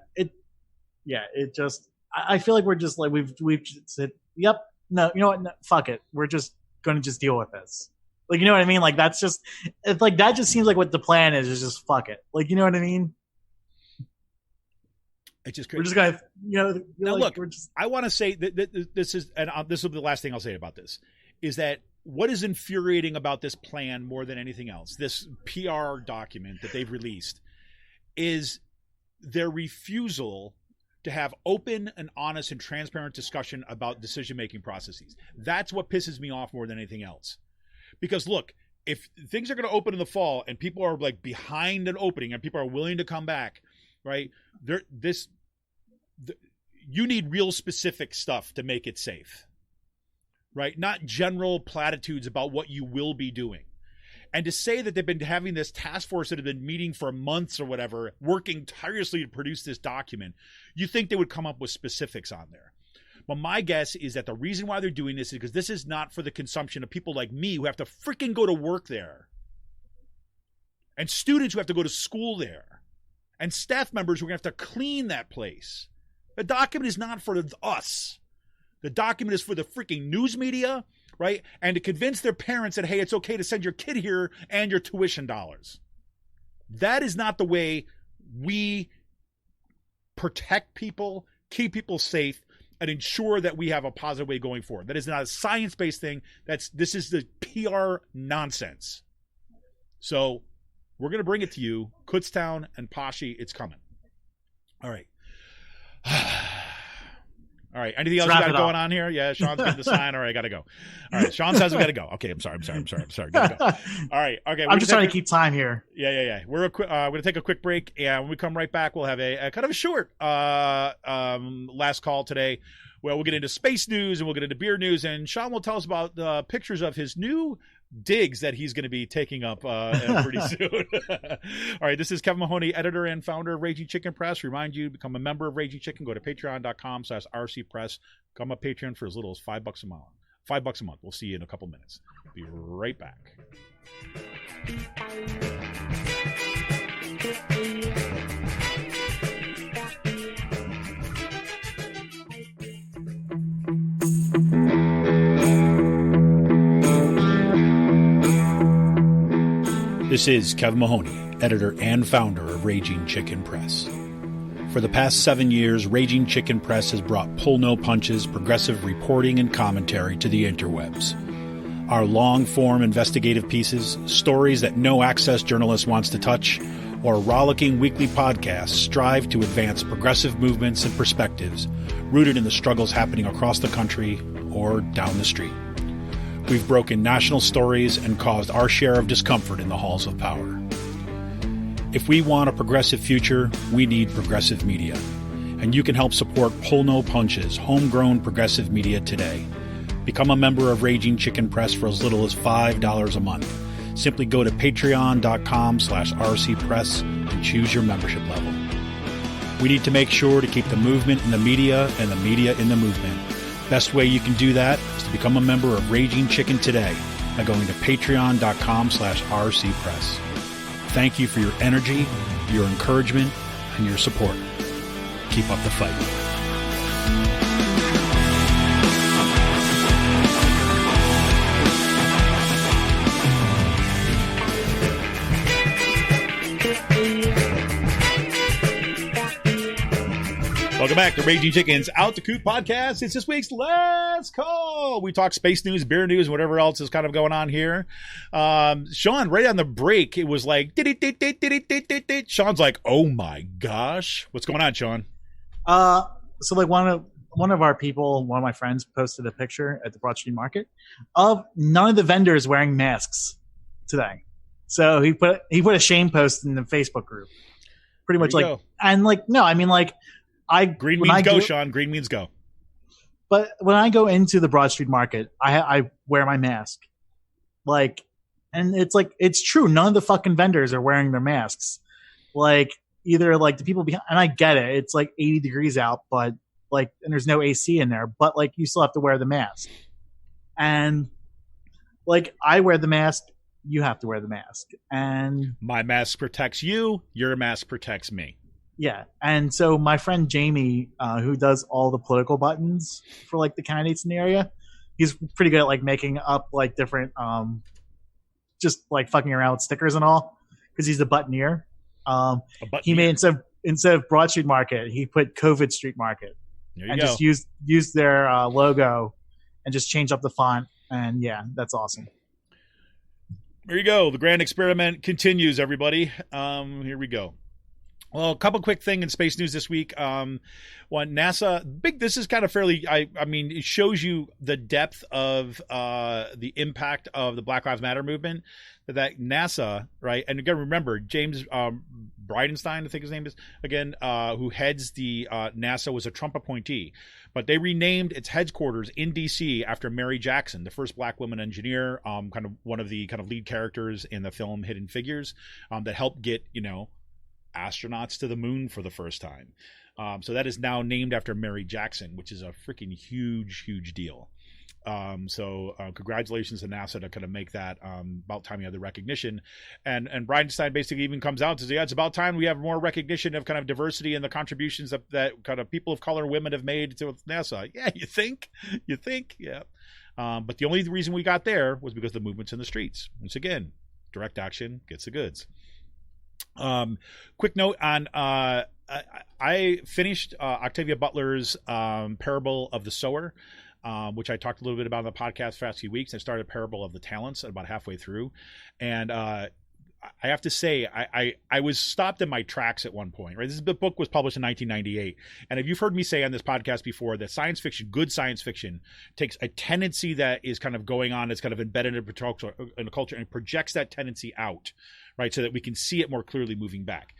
Speaker 3: feel like we're just like we've just said, yep, no, you know what, no, fuck it, we're just going to just deal with this. Like, you know what I mean? Like, it's like that just seems like what the plan is just fuck it. Like, you know what I mean?
Speaker 2: It's just crazy.
Speaker 3: We're just gonna,
Speaker 2: now
Speaker 3: like,
Speaker 2: look. I want to say that this is, and this will be the last thing I'll say about this, is that what is infuriating about this plan more than anything else, this PR document that they've released, is their refusal to have open and honest and transparent discussion about decision-making processes. That's what pisses me off more than anything else. Because look, if things are going to open in the fall and people are like behind an opening and people are willing to come back, right? You need real specific stuff to make it safe, right? Not general platitudes about what you will be doing. And to say that they've been having this task force that have been meeting for months or whatever, working tirelessly to produce this document, you think they would come up with specifics on there. But my guess is that the reason why they're doing this is because this is not for the consumption of people like me who have to freaking go to work there, and students who have to go to school there, and staff members who are going to have to clean that place. The document is not for us. The document is for the freaking news media, right? And to convince their parents that, hey, it's okay to send your kid here and your tuition dollars. That is not the way we protect people, keep people safe, and ensure that we have a positive way going forward. That is not a science-based thing. This is the PR nonsense. So we're going to bring it to you. Kutztown and Paschi, it's coming. All right. All right. Anything else you got going on here? Yeah, Sean's getting the sign. All right, I got to go. All right, Sean says we got to go. Okay, I'm sorry. Gotta go. All right. Okay.
Speaker 3: I'm just trying to keep time here.
Speaker 2: Yeah. We're going to take a quick break, and when we come right back, we'll have a kind of a short last call today. Well, we'll get into space news and we'll get into beer news, and Sean will tell us about pictures of his new digs that he's going to be taking up pretty soon. All right, this is Kevin Mahoney, editor and founder of Raging Chicken Press. Remind you to become a member of Raging Chicken. Go to patreon.com/rcpress. Become a patron for as little as $5 a month. $5 a month. We'll see you in a couple minutes. Be right back. This is Kevin Mahoney, editor and founder of Raging Chicken Press. For the past 7 years, Raging Chicken Press has brought pull-no-punches, progressive reporting and commentary to the interwebs. Our long-form investigative pieces, stories that no access journalist wants to touch, or rollicking weekly podcasts strive to advance progressive movements and perspectives rooted in the struggles happening across the country or down the street. We've broken national stories and caused our share of discomfort in the halls of power. If we want a progressive future, we need progressive media. And you can help support Pull No Punches, homegrown progressive media today. Become a member of Raging Chicken Press for as little as $5 a month. Simply go to patreon.com/rcpress and choose your membership level. We need to make sure to keep the movement in the media and the media in the movement. Best way you can do that is to become a member of Raging Chicken today by going to patreon.com/rcpress. Thank you for your energy, your encouragement, and your support. Keep up the fight. Welcome back to Raging Chicken's Out the Coop podcast. It's this week's Last Call. We talk space news, beer news, and whatever else is kind of going on here. Sean, right on the break, it was like, Sean's like, oh my gosh. What's going on, Sean?
Speaker 3: So like one of our people, one of my friends posted a picture at the Broad Street Market of none of the vendors wearing masks today. So he put a shame post in the Facebook group. Pretty much like, go. And like, no, I mean like,
Speaker 2: Green means go, Sean. Green means go.
Speaker 3: But when I go into the Broad Street Market, I wear my mask. Like, and it's like, it's true. None of the fucking vendors are wearing their masks. Like, either like the people behind, and I get it. It's like 80 degrees out, but like, and there's no AC in there, but like, you still have to wear the mask. And like, I wear the mask. You have to wear the mask. And
Speaker 2: my mask protects you. Your mask protects me.
Speaker 3: Yeah, and so my friend Jamie, who does all the political buttons for like the candidates in the area, he's pretty good at like making up like different, just like fucking around with stickers and all, because he's the buttoneer. He made instead of Broad Street Market, he put COVID Street Market, and just used their logo and just changed up the font, and yeah, that's awesome.
Speaker 2: There you go. The grand experiment continues, everybody. Here we go. Well, a couple quick things in space news this week. One, NASA, this is kind of fairly, I mean, it shows you the depth of the impact of the Black Lives Matter movement that NASA, right? And again, remember, James Bridenstine, I think his name is, again, who heads the NASA, was a Trump appointee. But they renamed its headquarters in D.C. after Mary Jackson, the first black woman engineer, kind of one of the kind of lead characters in the film Hidden Figures, that helped get, astronauts to the moon for the first time. So that is now named after Mary Jackson, which is a freaking huge deal. So congratulations to NASA to kind of make that about time you have the recognition. And Bridenstine basically even comes out and says, yeah, it's about time we have more recognition of kind of diversity and the contributions that kind of people of color and women have made to NASA. Yeah, you think? Yeah. But the only reason we got there was because the movement's in the streets. Once again, direct action gets the goods. Quick note on I finished Octavia Butler's Parable of the Sower, which I talked a little bit about on the podcast for the past few weeks. I started Parable of the Talents about halfway through, and I have to say I was stopped in my tracks at one point. Right, the book was published in 1998, and if you've heard me say on this podcast before that science fiction, good science fiction, takes a tendency that is kind of going on, it's kind of embedded in a culture, and projects that tendency out. Right, so that we can see it more clearly moving back.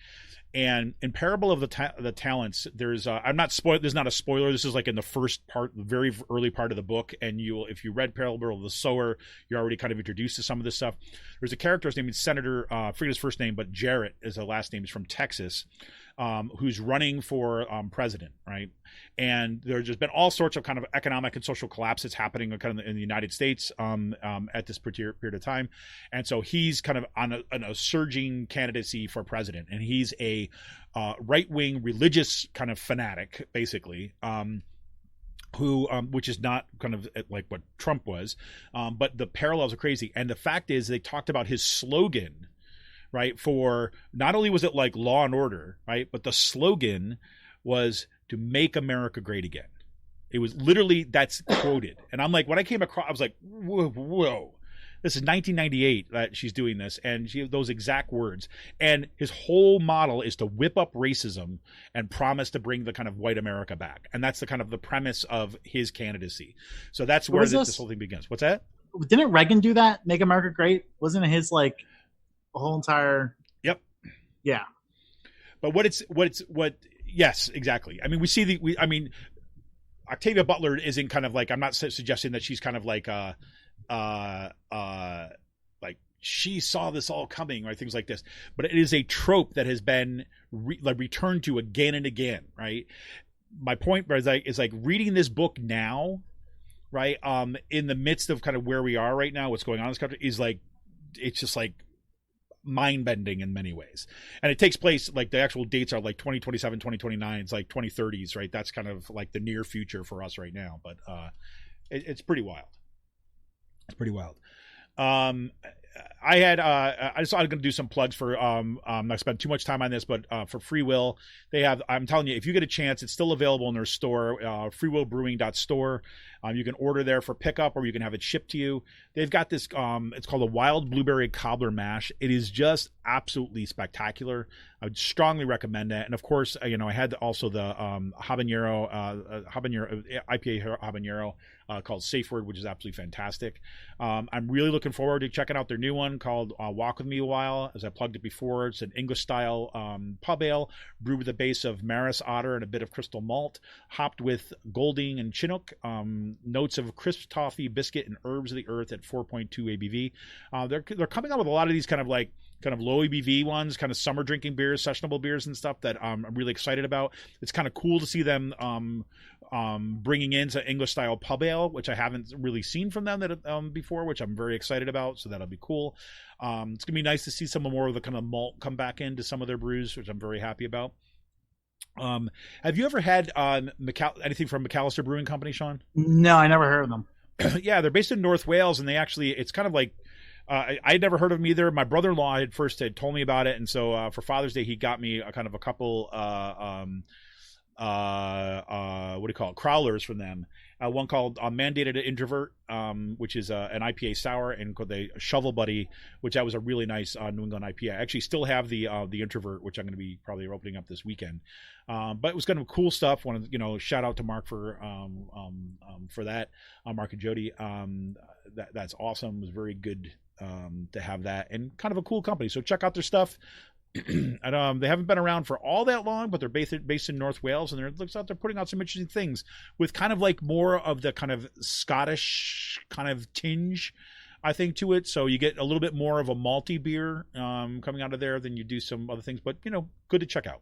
Speaker 2: And in Parable of the Talents, there's I'm not spoil. There's not a spoiler. This is like in the first part, the very early part of the book. And if you read Parable of the Sower, you're already kind of introduced to some of this stuff. There's a character, his name is Senator, I forget his first name, but Jarrett is the last name. He's from Texas, who's running for president, right? And there's just been all sorts of kind of economic and social collapses happening kind of in the United States at this period of time. And so he's kind of on a surging candidacy for president. And he's a right-wing religious kind of fanatic, basically, who which is not kind of like what Trump was. But the parallels are crazy. And the fact is they talked about his slogan, right, for not only was it like law and order, right, but the slogan was to make America great again. It was literally, that's quoted. And I'm like, when I came across, I was like, whoa. This is 1998 that she's doing this, and she those exact words. And his whole model is to whip up racism and promise to bring the kind of white America back. And that's the kind of the premise of his candidacy. So that's where this whole thing begins. What's that?
Speaker 3: Didn't Reagan do that? Make America Great? Wasn't it his like a whole entire?
Speaker 2: Yep.
Speaker 3: Yeah.
Speaker 2: But yes, exactly. I mean, we see Octavia Butler isn't kind of like, I'm not suggesting that she's kind of like like she saw this all coming, right? Things like this. But it is a trope that has been returned to again and again, right? My point is like reading this book now, right? In the midst of kind of where we are right now, what's going on in this country is like, it's just like mind bending in many ways. And it takes place, like the actual dates are like 2027, 2029. It's like 2030s, right? That's kind of like the near future for us right now. But it's pretty wild. It's pretty wild. I was going to do some plugs for, I spent too much time on this, but for Free Will, they have, I'm telling you, if you get a chance, it's still available in their store, freewillbrewing.store. You can order there for pickup, or you can have it shipped to you. They've got this, it's called a Wild Blueberry Cobbler Mash. It is just absolutely spectacular. I would strongly recommend that. And of course, I had also the habanero IPA habanero called Safe Word, which is absolutely fantastic. I'm really looking forward to checking out their new one called Walk With Me a While. As I plugged it before, it's an English style pub ale brewed with a base of Maris Otter and a bit of crystal malt, hopped with Golding and Chinook, notes of crisp toffee, biscuit, and herbs of the earth at 4.2 ABV. They're coming out with a lot of these kind of low ABV ones, kind of summer drinking beers, sessionable beers and stuff that I'm really excited about. It's kind of cool to see them bringing in some English style pub ale, which I haven't really seen from them before, which I'm very excited about. So that'll be cool. It's gonna be nice to see some more of the kind of malt come back into some of their brews, which I'm very happy about. Have you ever had anything from McAllister Brewing Company, Sean?
Speaker 3: No, I never heard of them.
Speaker 2: Yeah, they're based in North Wales, and it's kind of like, I'd never heard of them either. My brother-in-law had told me about it, and so for Father's Day, he got me a couple crowlers from them. One called Mandated Introvert, which is an IPA sour, and called the Shovel Buddy, which that was a really nice New England IPA. I actually still have the Introvert, which I'm going to be probably opening up this weekend. But it was kind of cool stuff. Want to shout out to Mark for that, Mark and Jody. That's awesome. It was very good to have that, and kind of a cool company. So check out their stuff. And they haven't been around for all that long, but they're based in North Wales, and it looks like they're putting out some interesting things with kind of like more of the kind of Scottish kind of tinge, I think, to it. So you get a little bit more of a malty beer coming out of there than you do some other things, but good to check out.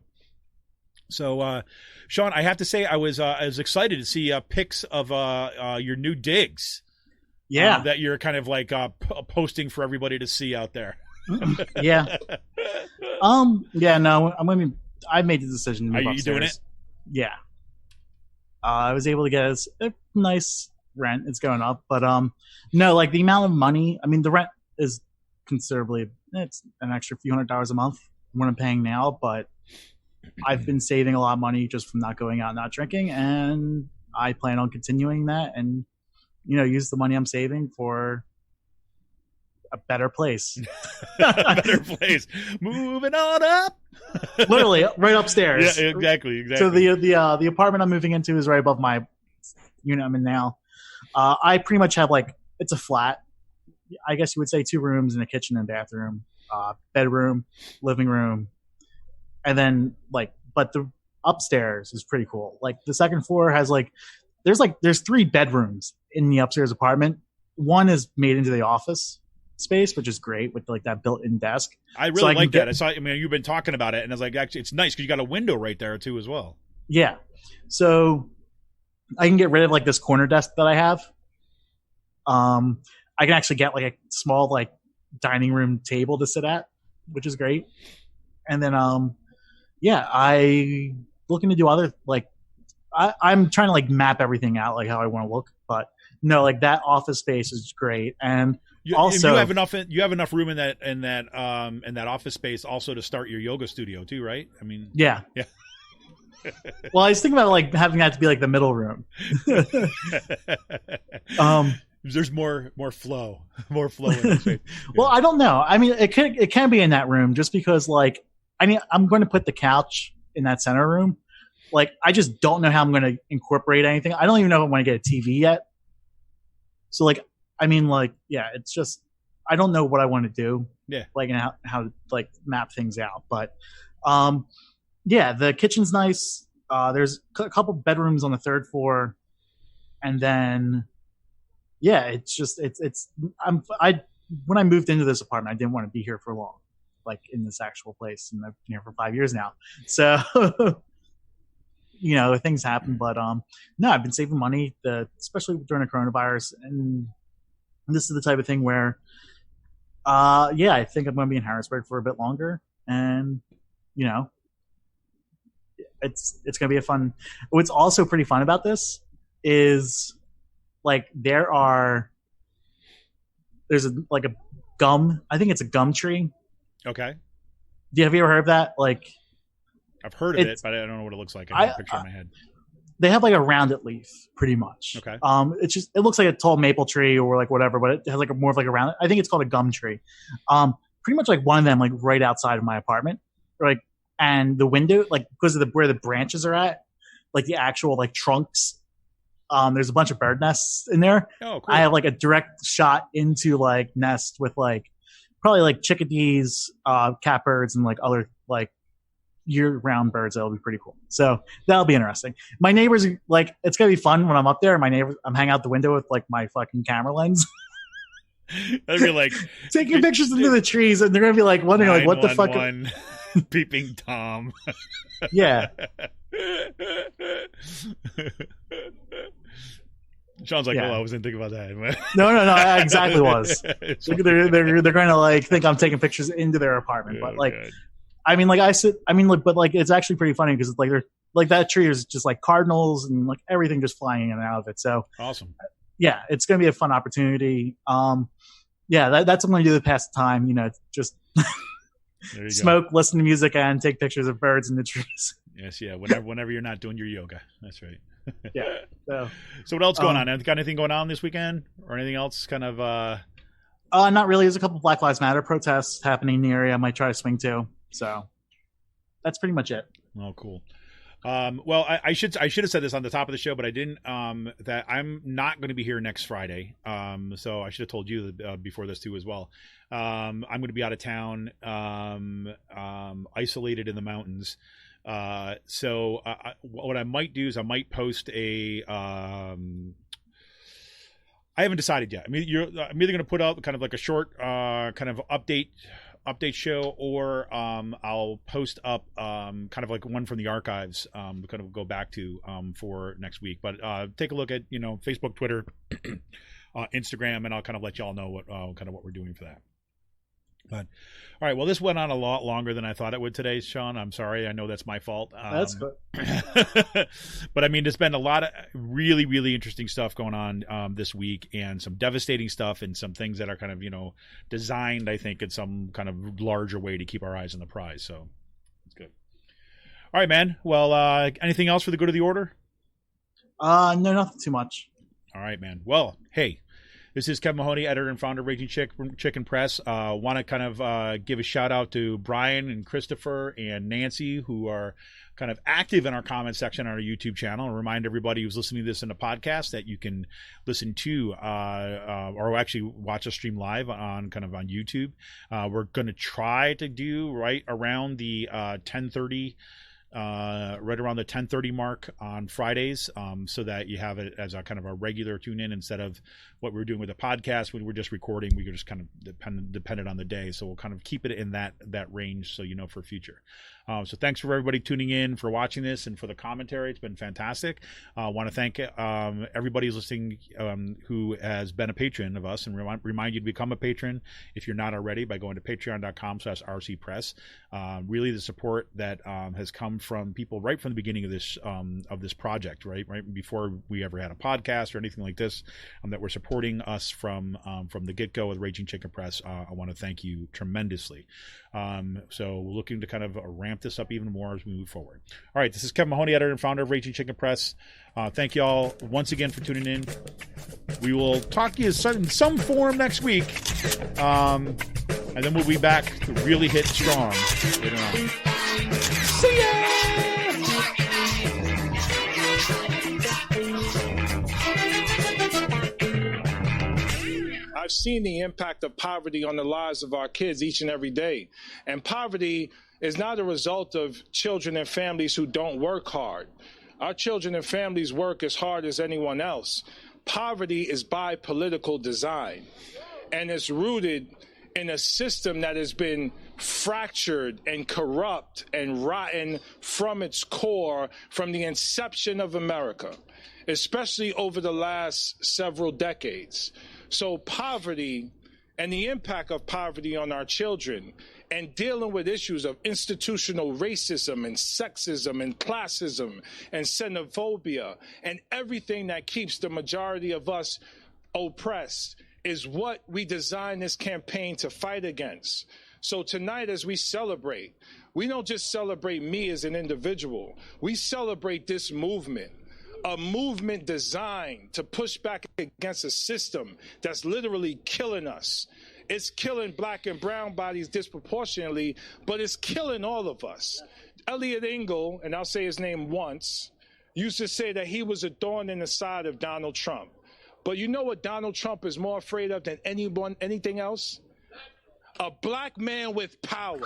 Speaker 2: So, Sean, I have to say I was excited to see pics of your new digs.
Speaker 3: Yeah,
Speaker 2: that you're kind of like posting for everybody to see out there.
Speaker 3: Yeah. Yeah, no, I made the decision to move upstairs. Are you doing it? Yeah. I was able to get a nice rent. It's going up, but no, like the amount of money, the rent is considerably, it's an extra few $100s a month from what I'm paying now, but I've been saving a lot of money just from not going out and not drinking, and I plan on continuing that and use the money I'm saving for a better place.
Speaker 2: A better place. Moving on up.
Speaker 3: Literally right upstairs.
Speaker 2: Yeah, exactly.
Speaker 3: So the apartment I'm moving into is right above my unit I'm in now. I pretty much have it's a flat. I guess you would say 2 rooms and a kitchen and bathroom, bedroom, living room, and then but the upstairs is pretty cool. Like the second floor has there's 3 bedrooms in the upstairs apartment. One is made into the office space, which is great with that built-in desk.
Speaker 2: I really like that. You've been talking about it, and I was like, actually, it's nice because you got a window right there too as well.
Speaker 3: Yeah, so I can get rid of this corner desk that I have. I can actually get a small dining room table to sit at, which is great. And then I looking to do other I'm trying to map everything out how I want to look, but no, that office space is great. And also
Speaker 2: you have enough room in that office space also to start your yoga studio too, right?
Speaker 3: Yeah. Well, I was thinking about having that to be the middle room.
Speaker 2: There's more flow in the space. Yeah.
Speaker 3: Well, I don't know. It can be in that room just because I'm going to put the couch in that center room. I just don't know how I'm going to incorporate anything. I don't even know if I want to get a TV yet. So yeah, it's just, I don't know what I want to do.
Speaker 2: Yeah.
Speaker 3: And how to map things out. But, yeah, the kitchen's nice. There's a couple bedrooms on the 3rd floor. And then, yeah, it's just, I when I moved into this apartment, I didn't want to be here for long, like in this actual place, and I've been here for 5 years now. So, things happen, but no, I've been saving money, especially during the coronavirus, and this is the type of thing where, I think I'm going to be in Harrisburg for a bit longer, and it's going to be a fun. What's also pretty fun about this is like there's a gum. I think it's a gum tree.
Speaker 2: Okay.
Speaker 3: Have you ever heard of that? Like,
Speaker 2: I've heard of it, but I don't know what it looks like. I have a picture in my head.
Speaker 3: They have like a rounded leaf, pretty much.
Speaker 2: Okay.
Speaker 3: It looks like a tall maple tree or like whatever, but it has like more of like a round. I think it's called a gum tree. Pretty much like one of them, like right outside of my apartment, and the window, like because of where the branches are at, like the actual like trunks. There's a bunch of bird nests in there.
Speaker 2: Oh, cool.
Speaker 3: I have like a direct shot into like nest with like probably like chickadees, catbirds, and like other like year-round birds. That'll be pretty cool. So that'll be interesting. My neighbors, like, it's gonna be fun when I'm up there. I'm hanging out the window with like my fucking camera lens.
Speaker 2: I'd be like
Speaker 3: taking pictures into the trees, and they're gonna be like wondering like what the fuck.
Speaker 2: Peeping Tom.
Speaker 3: Yeah.
Speaker 2: Sean's like, I wasn't thinking about that.
Speaker 3: No, I exactly was. They're going to like think I'm taking pictures into their apartment, but like, God. But like, it's actually pretty funny because it's like they're like that tree is just like cardinals and like everything just flying in and out of it. So
Speaker 2: awesome.
Speaker 3: Yeah, it's going to be a fun opportunity. That's what I'm going to do to pass the time. Just smoke, listen to music, and take pictures of birds in the trees.
Speaker 2: Yes, yeah. Whenever you're not doing your yoga, that's right.
Speaker 3: Yeah.
Speaker 2: So what else going on? Got anything going on this weekend, or anything else? Kind of.
Speaker 3: Not really. There's a couple Black Lives Matter protests happening in the area. I might try to swing to. So that's pretty much it.
Speaker 2: Oh, cool. Well, I should have said this on the top of the show, but I didn't. That I'm not going to be here next Friday. So I should have told you before this too as well. I'm going to be out of town, isolated in the mountains. So what I might do is I might post a. I haven't decided yet. I'm either going to put out kind of like a short kind of update show, or I'll post up kind of like one from the archives to kind of go back to for next week. But take a look at Facebook, Twitter, Instagram, and I'll kind of let y'all know what we're doing for that. But all right, well, this went on a lot longer than I thought it would today, Sean. I'm sorry. I know that's my fault.
Speaker 3: That's good.
Speaker 2: But I mean, there's been a lot of really, really interesting stuff going on this week, and some devastating stuff, and some things that are kind of designed, I think, in some kind of larger way to keep our eyes on the prize. So it's good. All right, man. Well, anything else for the good of the order?
Speaker 3: No, nothing too much.
Speaker 2: All right, man. Well, hey. This is Kevin Mahoney, editor and founder of Raging Chicken Press. Want to kind of give a shout out to Brian and Christopher and Nancy, who are kind of active in our comment section on our YouTube channel, and remind everybody who's listening to this in a podcast that you can listen to or actually watch us stream live on YouTube. We're going to try to do right around the 10:30. Right around the 10:30 mark on Fridays, so that you have it as a kind of a regular tune in instead of what we were doing with the podcast when we're just recording. We could just kind of dependent on the day, so we'll kind of keep it in that range, so for future. So thanks for everybody tuning in, for watching this, and for the commentary. It's been fantastic. I want to thank everybody who's listening who has been a patron of us, and remind you to become a patron if you're not already by going to patreon.com/rcpress. Really, the support that has come from people right from the beginning of this project, right before we ever had a podcast or anything like this, that were supporting us from the get-go with Raging Chicken Press. I want to thank you tremendously. So we're looking to kind of ramp this up even more as we move forward. All right, this is Kevin Mahoney, editor and founder of Raging Chicken Press. Thank you all once again for tuning in. We will talk to you in some form next week, and then we'll be back to really hit strong later on. See ya!
Speaker 1: I've seen the impact of poverty on the lives of our kids each and every day. And poverty is not a result of children and families who don't work hard. Our children and families work as hard as anyone else. Poverty is by political design. and it's rooted in a system that has been fractured and corrupt and rotten from its core from the inception of America, especially over the last several decades. So poverty and the impact of poverty on our children and dealing with issues of institutional racism and sexism and classism and xenophobia and everything that keeps the majority of us oppressed is what we designed this campaign to fight against. So tonight, as we celebrate, we don't just celebrate me as an individual. We celebrate this movement, a movement designed to push back against a system that's literally killing us. It's killing black and brown bodies disproportionately, but it's killing all of us. Eliot Engle, and I'll say his name once, used to say that he was a thorn in the side of Donald Trump. But you know what Donald Trump is more afraid of than anything else? A black man with power.